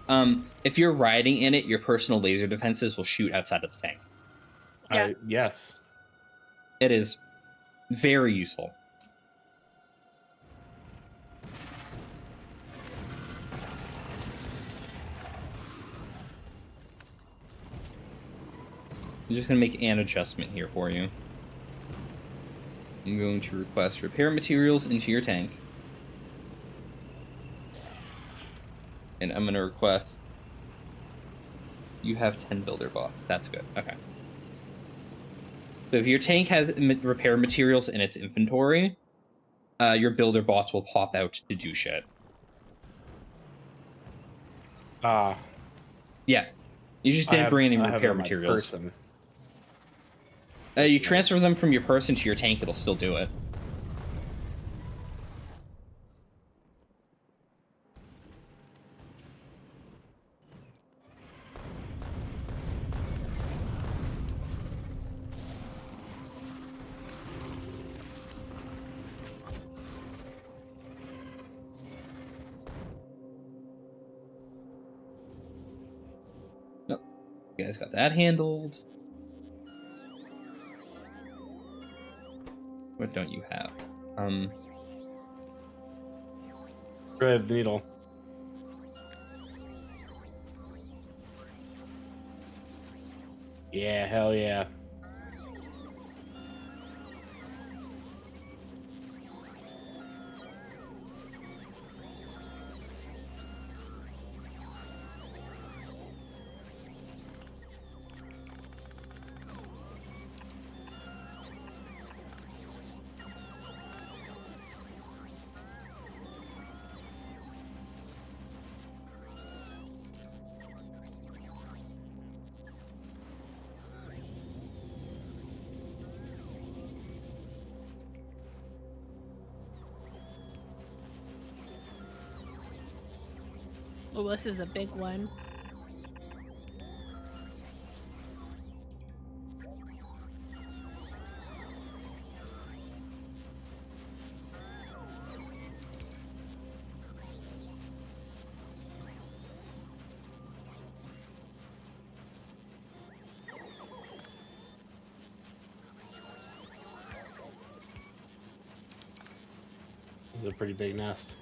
If you're riding in it, your personal laser defenses will shoot outside of the tank. Yeah. Yes. It is very useful. I'm just going to make an adjustment here for you. I'm going to request repair materials into your tank. And I'm going to request... You have 10 builder bots. That's good. Okay. So if your tank has repair materials in its inventory, your builder bots will pop out to do shit. Ah, Yeah. You just didn't bring any I have it repair on my materials. person. You transfer them from your person to your tank, it'll still do it. Nope. You guys got that handled. What don't you have? Red needle. Yeah, hell yeah. Oh, this is a big one. This is a pretty big nest.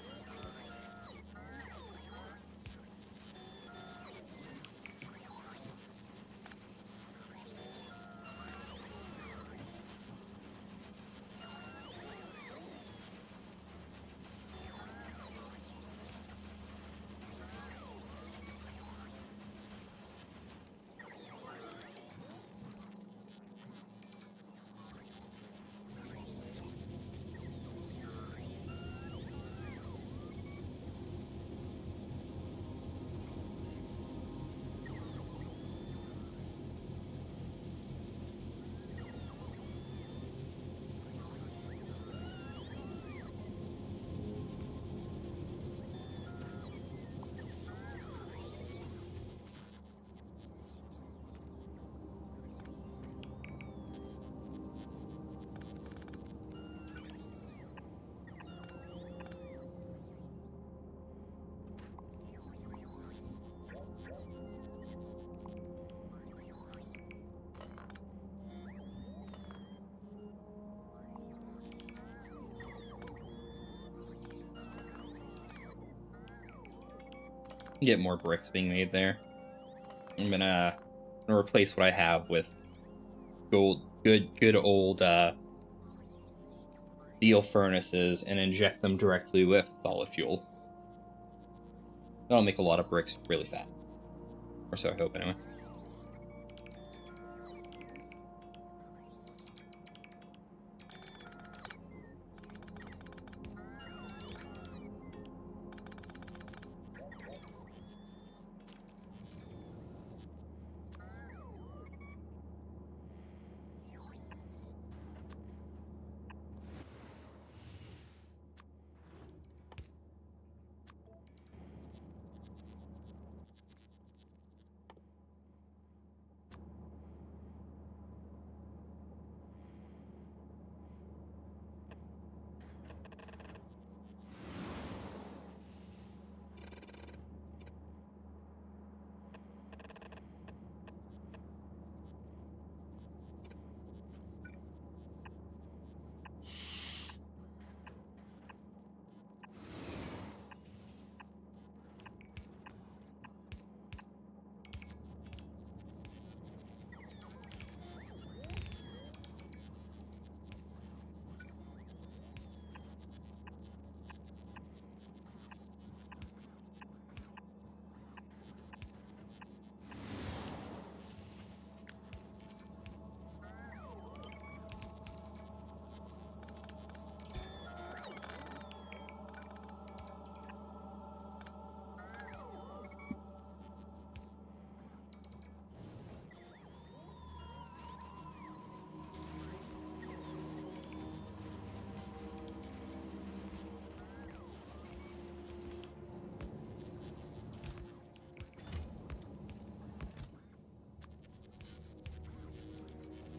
Get more bricks being made there. I'm gonna replace what I have with good old steel furnaces and inject them directly with solid fuel. That'll make a lot of bricks really fast. Or so I hope, anyway.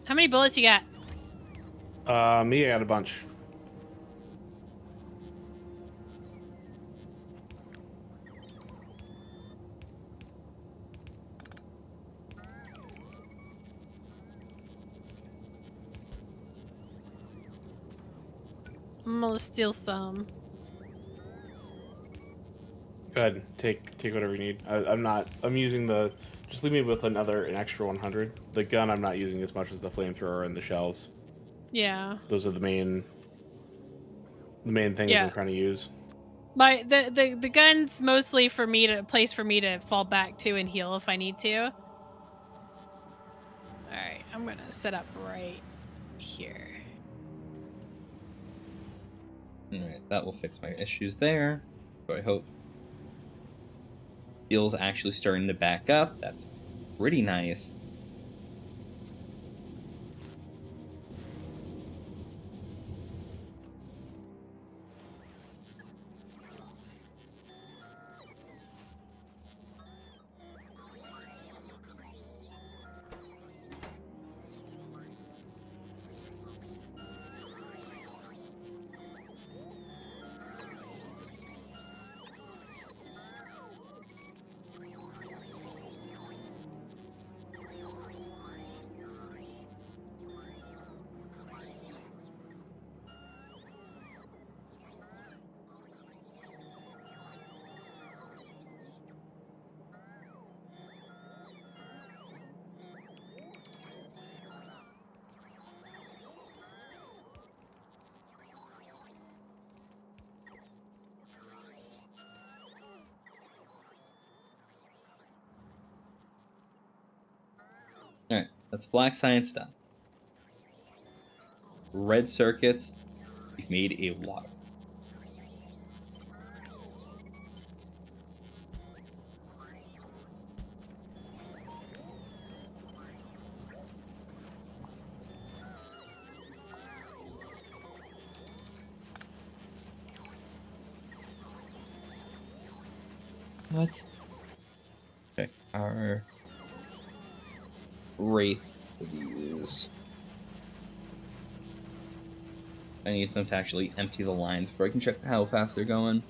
How many bullets you got? Me, I got a bunch. I'm gonna steal some. Go ahead, take whatever you need. I'm using the. Just leave me with an extra 100. The gun I'm not using as much as the flamethrower and the shells. Yeah. Those are the main things I'm Yeah. trying to use. The gun's mostly for me to place for me to fall back to and heal if I need to. All right, I'm gonna set up right here. All right, that will fix my issues there. So I hope. Heal's actually starting to back up. That's pretty nice. All right, that's black science done. Red circuits, we've made a lot of. Let's check our rates for these. I need them to actually empty the lines before I can check how fast they're going.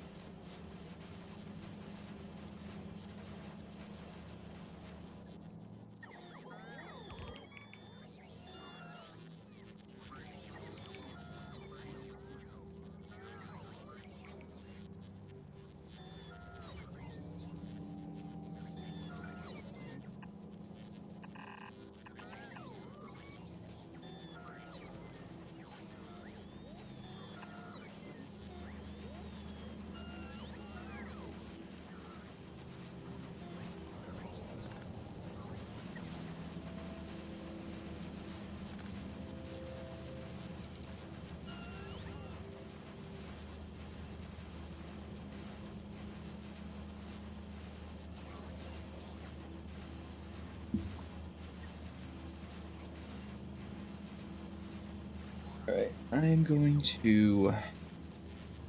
All right, I'm going to.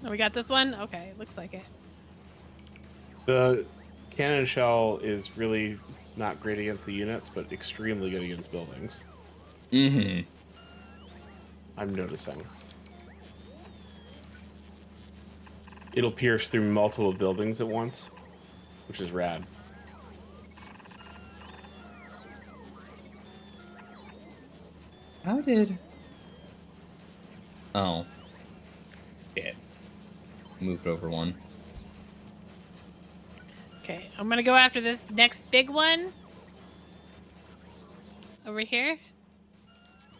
Oh, we got this one? Okay, looks like it. The cannon shell is really not great against the units, but extremely good against buildings. Mm-hmm. I'm noticing. It'll pierce through multiple buildings at once, which is rad. How did? Oh. Shit. Moved over one. Okay, I'm gonna go after this next big one. Over here.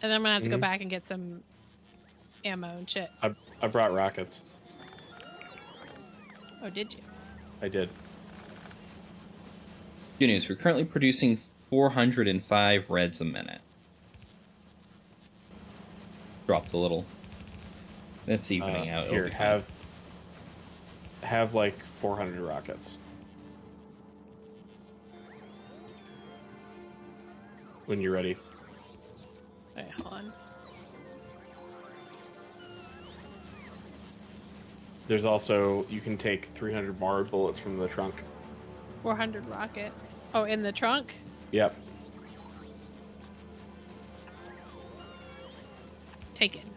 And then I'm gonna have to go back and get some ammo and shit. I brought rockets. Oh, did you? I did. Good news, we're currently producing 405 reds a minute. Dropped a little. It's evening out. Here, have like 400 rockets. When you're ready. Wait, hold on. There's also, you can take 300 more bullets from the trunk. 400 rockets. Oh, in the trunk? Yep. Taken.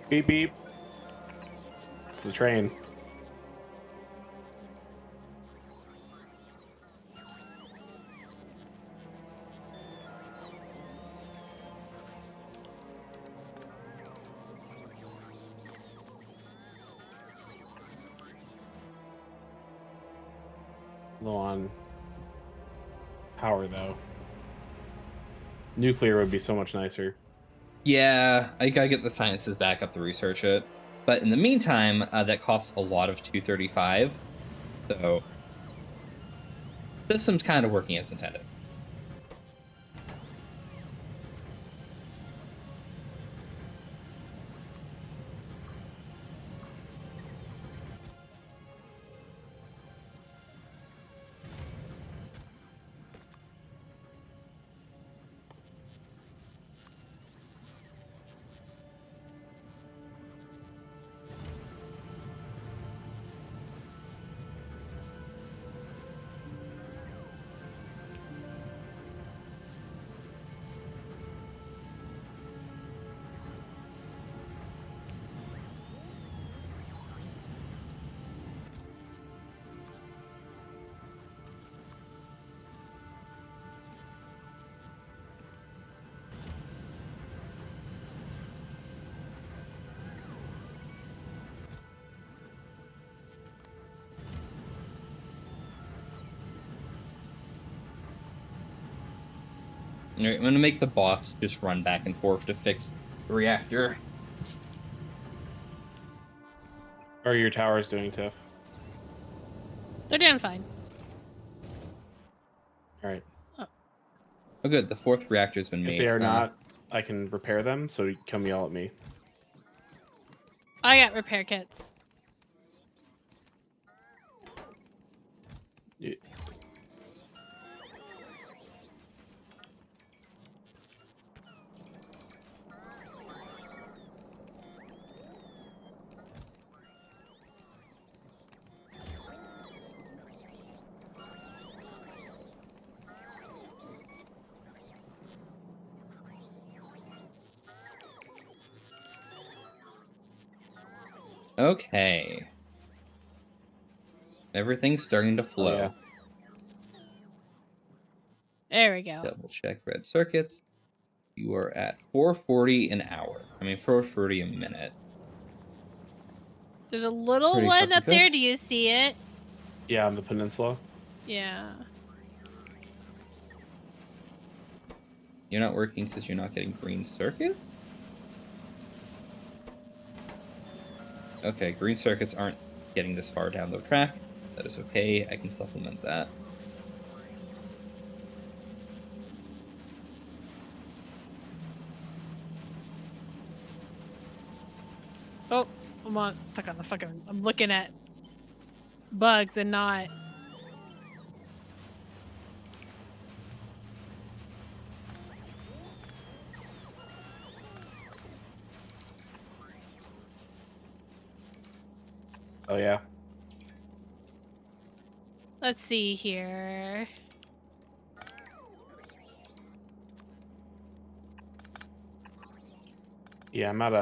Beep beep. It's the train. Low on power though. Nuclear would be so much nicer. Yeah, I gotta get the sciences back up to research it. But in the meantime, that costs a lot of 235. So system's kind of working as intended. All right, I'm gonna make the bots just run back and forth to fix the reactor. How are your towers doing, Tiff? They're doing fine. All right. Oh, good. The fourth reactor's been made. If they are not, I can repair them. So you come yell at me. I got repair kits. Yeah. Okay. Everything's starting to flow. Oh, yeah. There we go. Double check red circuits. You are at 440 an hour. I mean, 440 a minute. There's a little Pretty one fucking up good. there. Do you see it? Yeah, on the peninsula. Yeah. You're not working because you're not getting green circuits? Okay, green circuits aren't getting this far down the track. That is okay. I can supplement that. Oh, stuck on the fucking. I'm looking at bugs and not. Oh yeah. Let's see here. Yeah, I'm out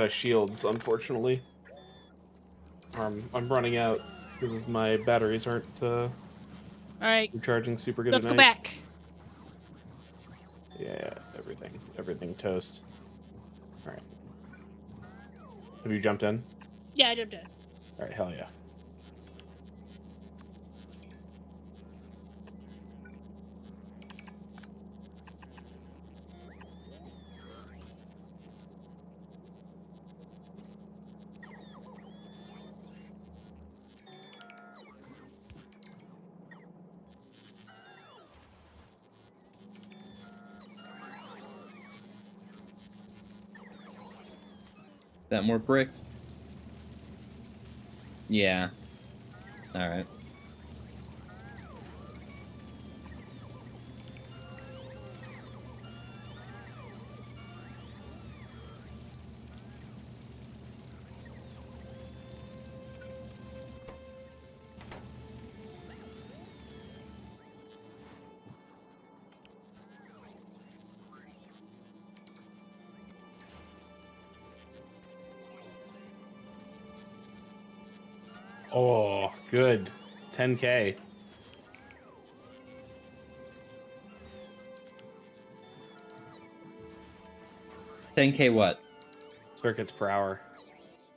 of shields, unfortunately. I'm running out because my batteries aren't All right, recharging super good let's at go night. back. Yeah, everything toast. All right. Have you jumped in? Yeah, I jumped in. All right, hell yeah. that more bricks. Yeah. All right. Oh, good. 10K. 10K what? Circuits per hour.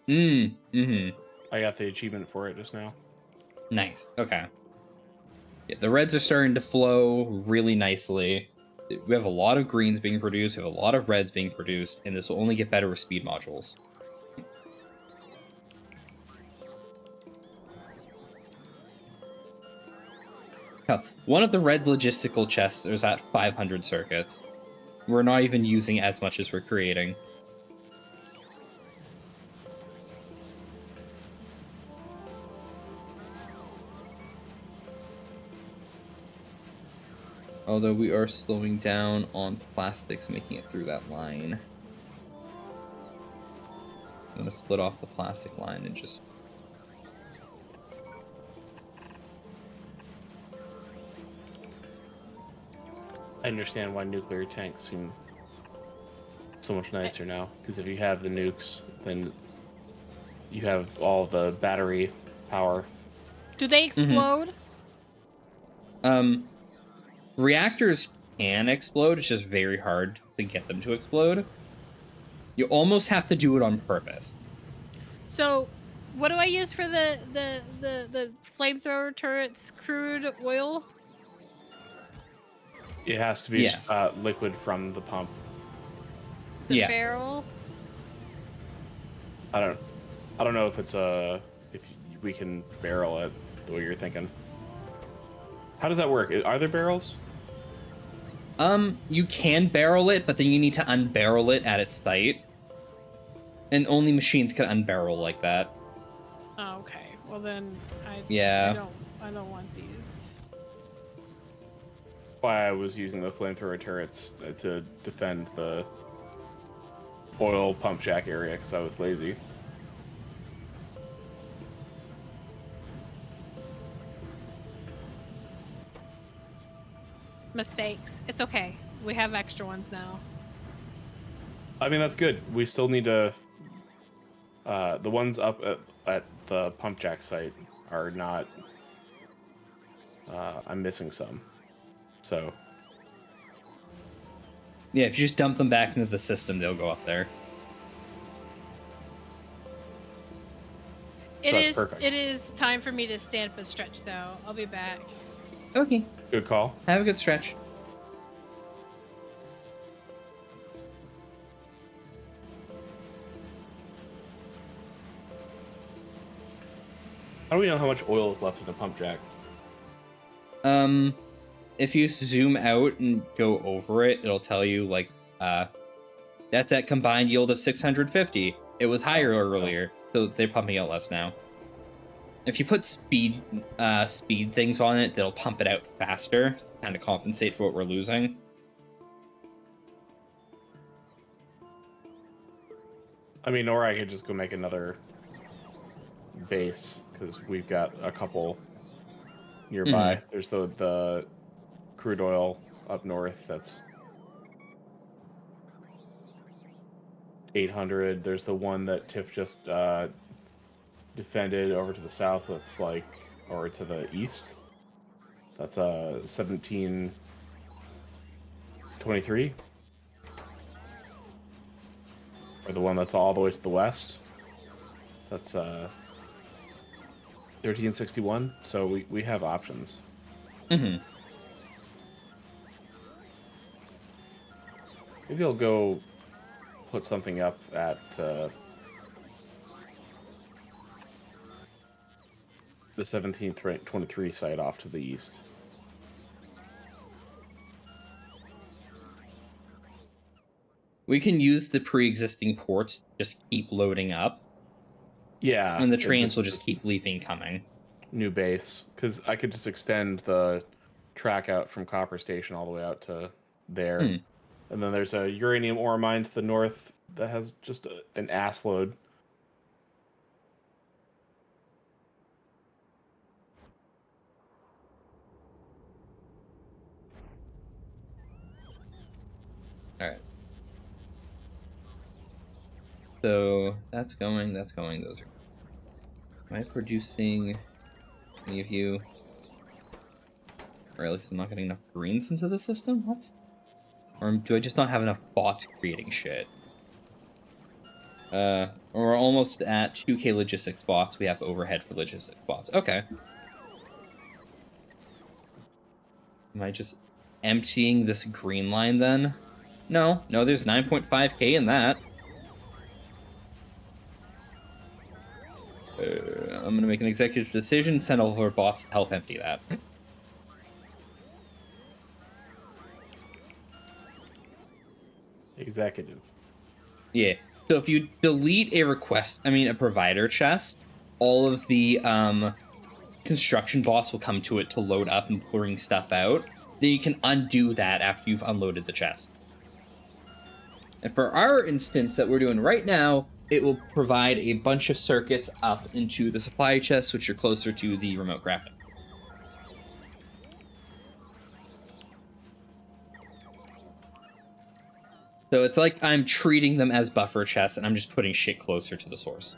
Mm-hmm. I got the achievement for it just now. Nice. Okay. Yeah, the reds are starting to flow really nicely. We have a lot of greens being produced, we have a lot of reds being produced, and this will only get better with speed modules. One of the red logistical chests is at 500 circuits. We're not even using as much as we're creating. Although we are slowing down on plastics, making it through that line. I'm going to split off the plastic line and just... I understand why nuclear tanks seem so much nicer now. Because if you have the nukes, then you have all the battery power. Do they explode? Reactors can explode, it's just very hard to get them to explode. You almost have to do it on purpose. So, what do I use for the flamethrower turrets? Crude oil? It has to be Yes. liquid from the pump. The Yeah. barrel? I don't know if it's we can barrel it the way you're thinking. How does that work? Are there barrels? You can barrel it, but then you need to unbarrel it at its site. And only machines can unbarrel like that. Oh, okay. Well then, Yeah. I don't want these. Why I was using the flamethrower turrets to defend the oil pump jack area because I was lazy. Mistakes. It's okay. We have extra ones now. I mean, that's good. We still need to... the ones up at the pump jack site are not... I'm missing some. So... Yeah, if you just dump them back into the system, they'll go up there. Perfect. It is time for me to stand up and stretch though. I'll be back. Okay. Good call. Have a good stretch. How do we know how much oil is left in the pump jack? If you zoom out and go over it, it'll tell you, like, that's at combined yield of 650. It was higher earlier, so they're pumping out less now. If you put speed things on it, they'll pump it out faster to kind of compensate for what we're losing. I mean, or I could just go make another base, because we've got a couple nearby. There's the crude oil up north that's 800. There's the one that Tiff just defended over to the south that's like, or to the east. That's 1723. Or the one that's all the way to the west. That's 1361. So we have options. Mm-hmm. Maybe I'll go put something up at the 1723 site off to the east. We can use the pre-existing ports to just keep loading up, Yeah, and the it trains will just keep leaving coming. new base, because I could just extend the track out from Copper Station all the way out to there. Hmm. And then there's a uranium ore mine to the north that has just an ass load. All right. So that's going. Those are. Am I producing any of you? Or at least I'm not getting enough greens into the system? What? Or do I just not have enough bots creating shit? We're almost at 2k logistics bots. We have overhead for logistics bots. Okay. Am I just emptying this green line then? No, there's 9.5k in that. I'm gonna make an executive decision, send all of our bots to help empty that. Executive. Yeah. So if you delete a provider chest, all of the construction bots will come to it to load up and bring stuff out. Then you can undo that after you've unloaded the chest. And for our instance that we're doing right now, it will provide a bunch of circuits up into the supply chests, which are closer to the remote crafting. So it's like I'm treating them as buffer chests, and I'm just putting shit closer to the source.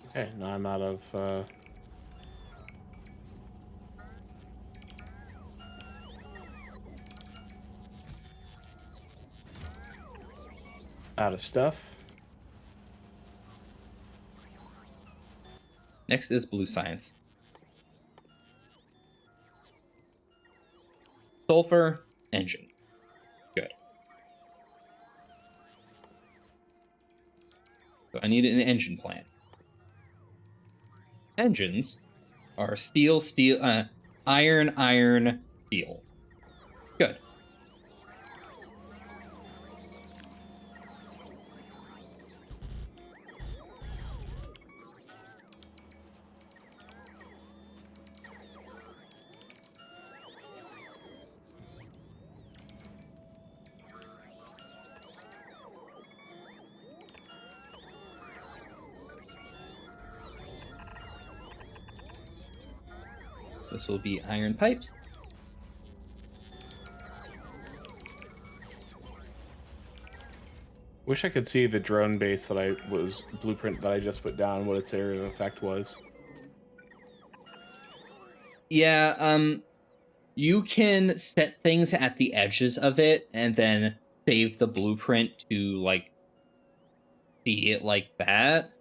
Okay, now I'm out of... out of stuff. Next is blue science. Sulfur engine. Good. So I need an engine plant. Engines are iron, steel. Good. This will be iron pipes. Wish I could see the drone base blueprint that I just put down, what its area of effect was. Yeah, you can set things at the edges of it and then save the blueprint to, like, see it like that.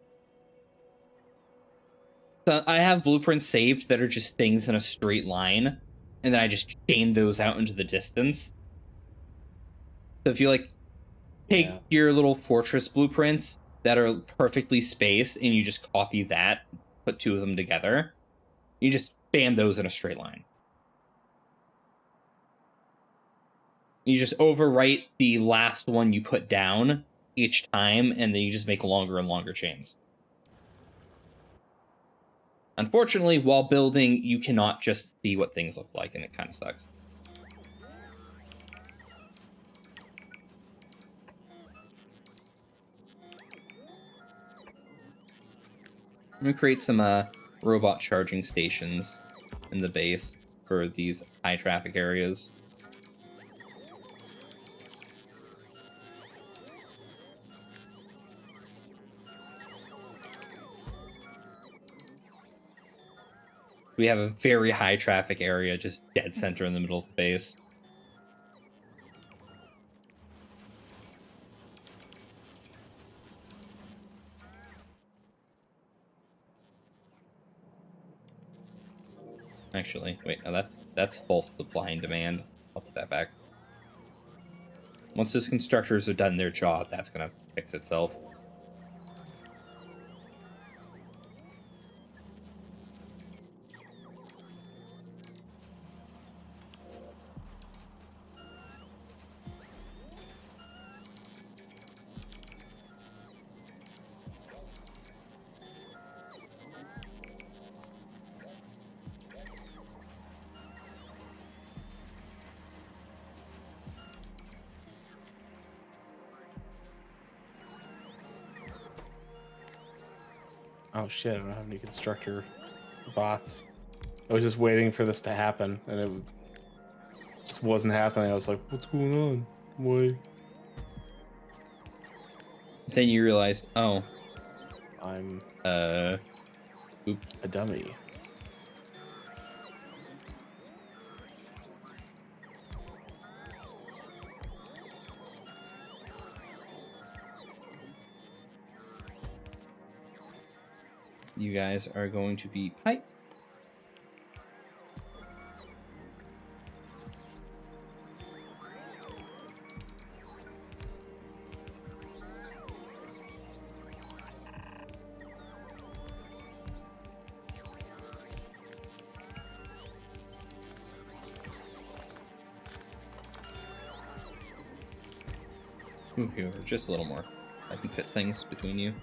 So I have blueprints saved that are just things in a straight line, and then I just chain those out into the distance. So if you, like, take your little fortress blueprints that are perfectly spaced and you just copy that, put two of them together, you just bam those in a straight line. You just overwrite the last one you put down each time, and then you just make longer and longer chains. Unfortunately, while building, you cannot just see what things look like, and it kind of sucks. I'm going to create some robot charging stations in the base for these high traffic areas. We have a very high traffic area, just dead center in the middle of the base. Actually, wait, no, that's false supply and demand. I'll put that back. Once those constructors are done their job, that's gonna fix itself. Oh shit! I don't have any constructor bots. I was just waiting for this to happen, and it just wasn't happening. I was like, "What's going on? Why?" Then you realized, oh, I'm oops. a dummy. You guys are going to be piped. Move you over just a little more. I can fit things between you.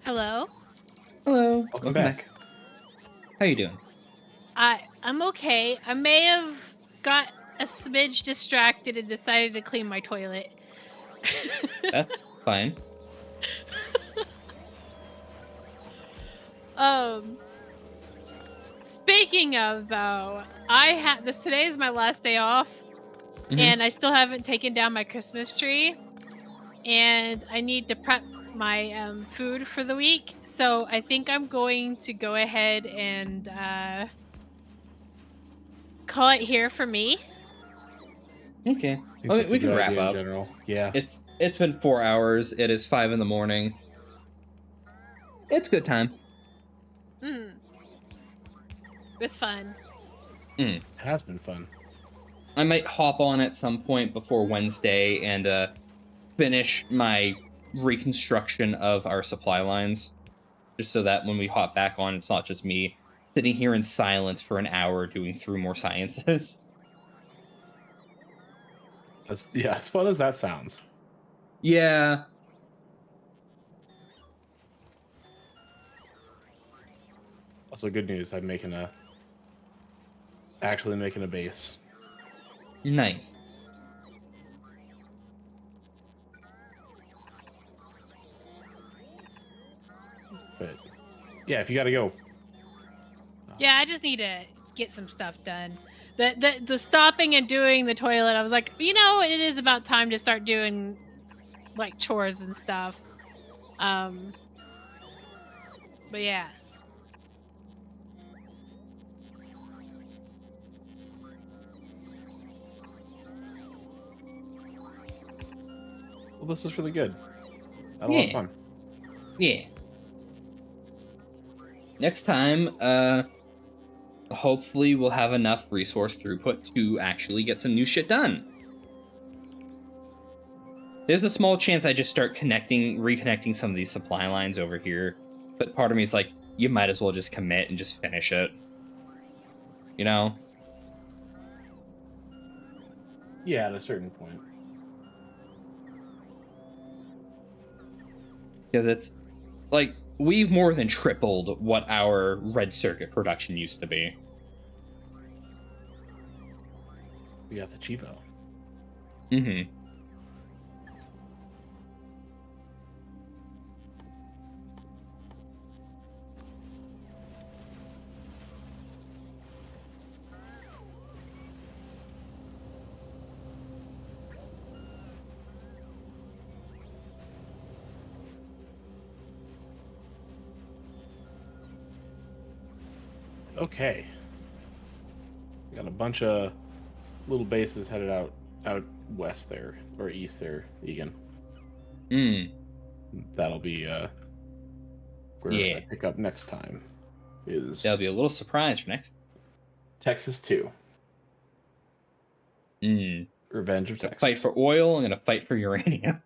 Hello. Hello. Welcome back. How you doing? I'm okay. I may have got a smidge distracted and decided to clean my toilet. That's fine. Um Speaking of though, I had this today is my last day off and I still haven't taken down my Christmas tree and I need to prep my food for the week. So I think I'm going to go ahead and call it here for me. Okay. I think Well, that's we a can good wrap idea up. in general. Yeah. It's been 4 hours. It is 5 in the morning. It's good time. Mm. It was fun. It has been fun. I might hop on at some point before Wednesday and finish my reconstruction of our supply lines, just so that when we hop back on, it's not just me sitting here in silence for an hour doing through more sciences. As fun as that sounds. Yeah. Also, good news. I'm actually making a base. Nice. But yeah, if you gotta go. Yeah, I just need to get some stuff done. The stopping and doing the toilet, I was like, you know, it is about time to start doing like chores and stuff. But yeah. Well, this was really good. Had a lot of Yeah. fun. Yeah. Next time, hopefully we'll have enough resource throughput to actually get some new shit done. There's a small chance I just start reconnecting some of these supply lines over here. But part of me is like, you might as well just commit and just finish it. You know? Yeah, at a certain point. Because it's like, we've more than tripled what our red circuit production used to be. We got the Chivo. Mm-hmm. Okay. We got a bunch of little bases headed out west there, or east there, Egan. That'll be where Yeah. I pick up next time. Is That'll be a little surprise for next. Texas 2. Revenge of Texas. Fight for oil. I'm gonna fight for uranium.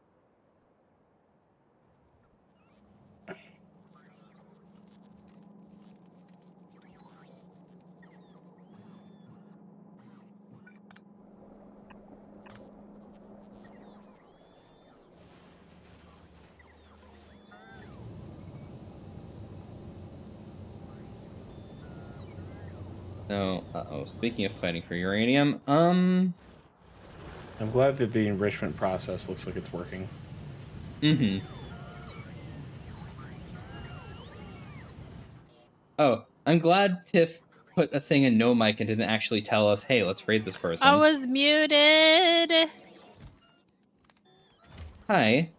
So, speaking of fighting for uranium, I'm glad that the enrichment process looks like it's working. Oh, I'm glad Tiff put a thing in no mic and didn't actually tell us, hey, let's raid this person. I was muted. Hi.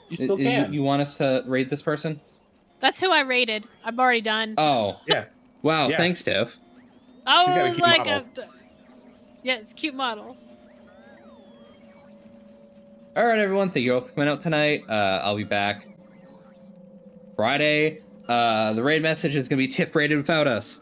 You still can. You want us to raid this person? That's who I rated. I'm already done. Oh. Yeah. Wow, Yeah. thanks, Tiff. I got a was cute like, model. yeah, it's a cute model. All right, everyone. Thank you all for coming out tonight. I'll be back Friday. The raid message is going to be Tiff raided without us.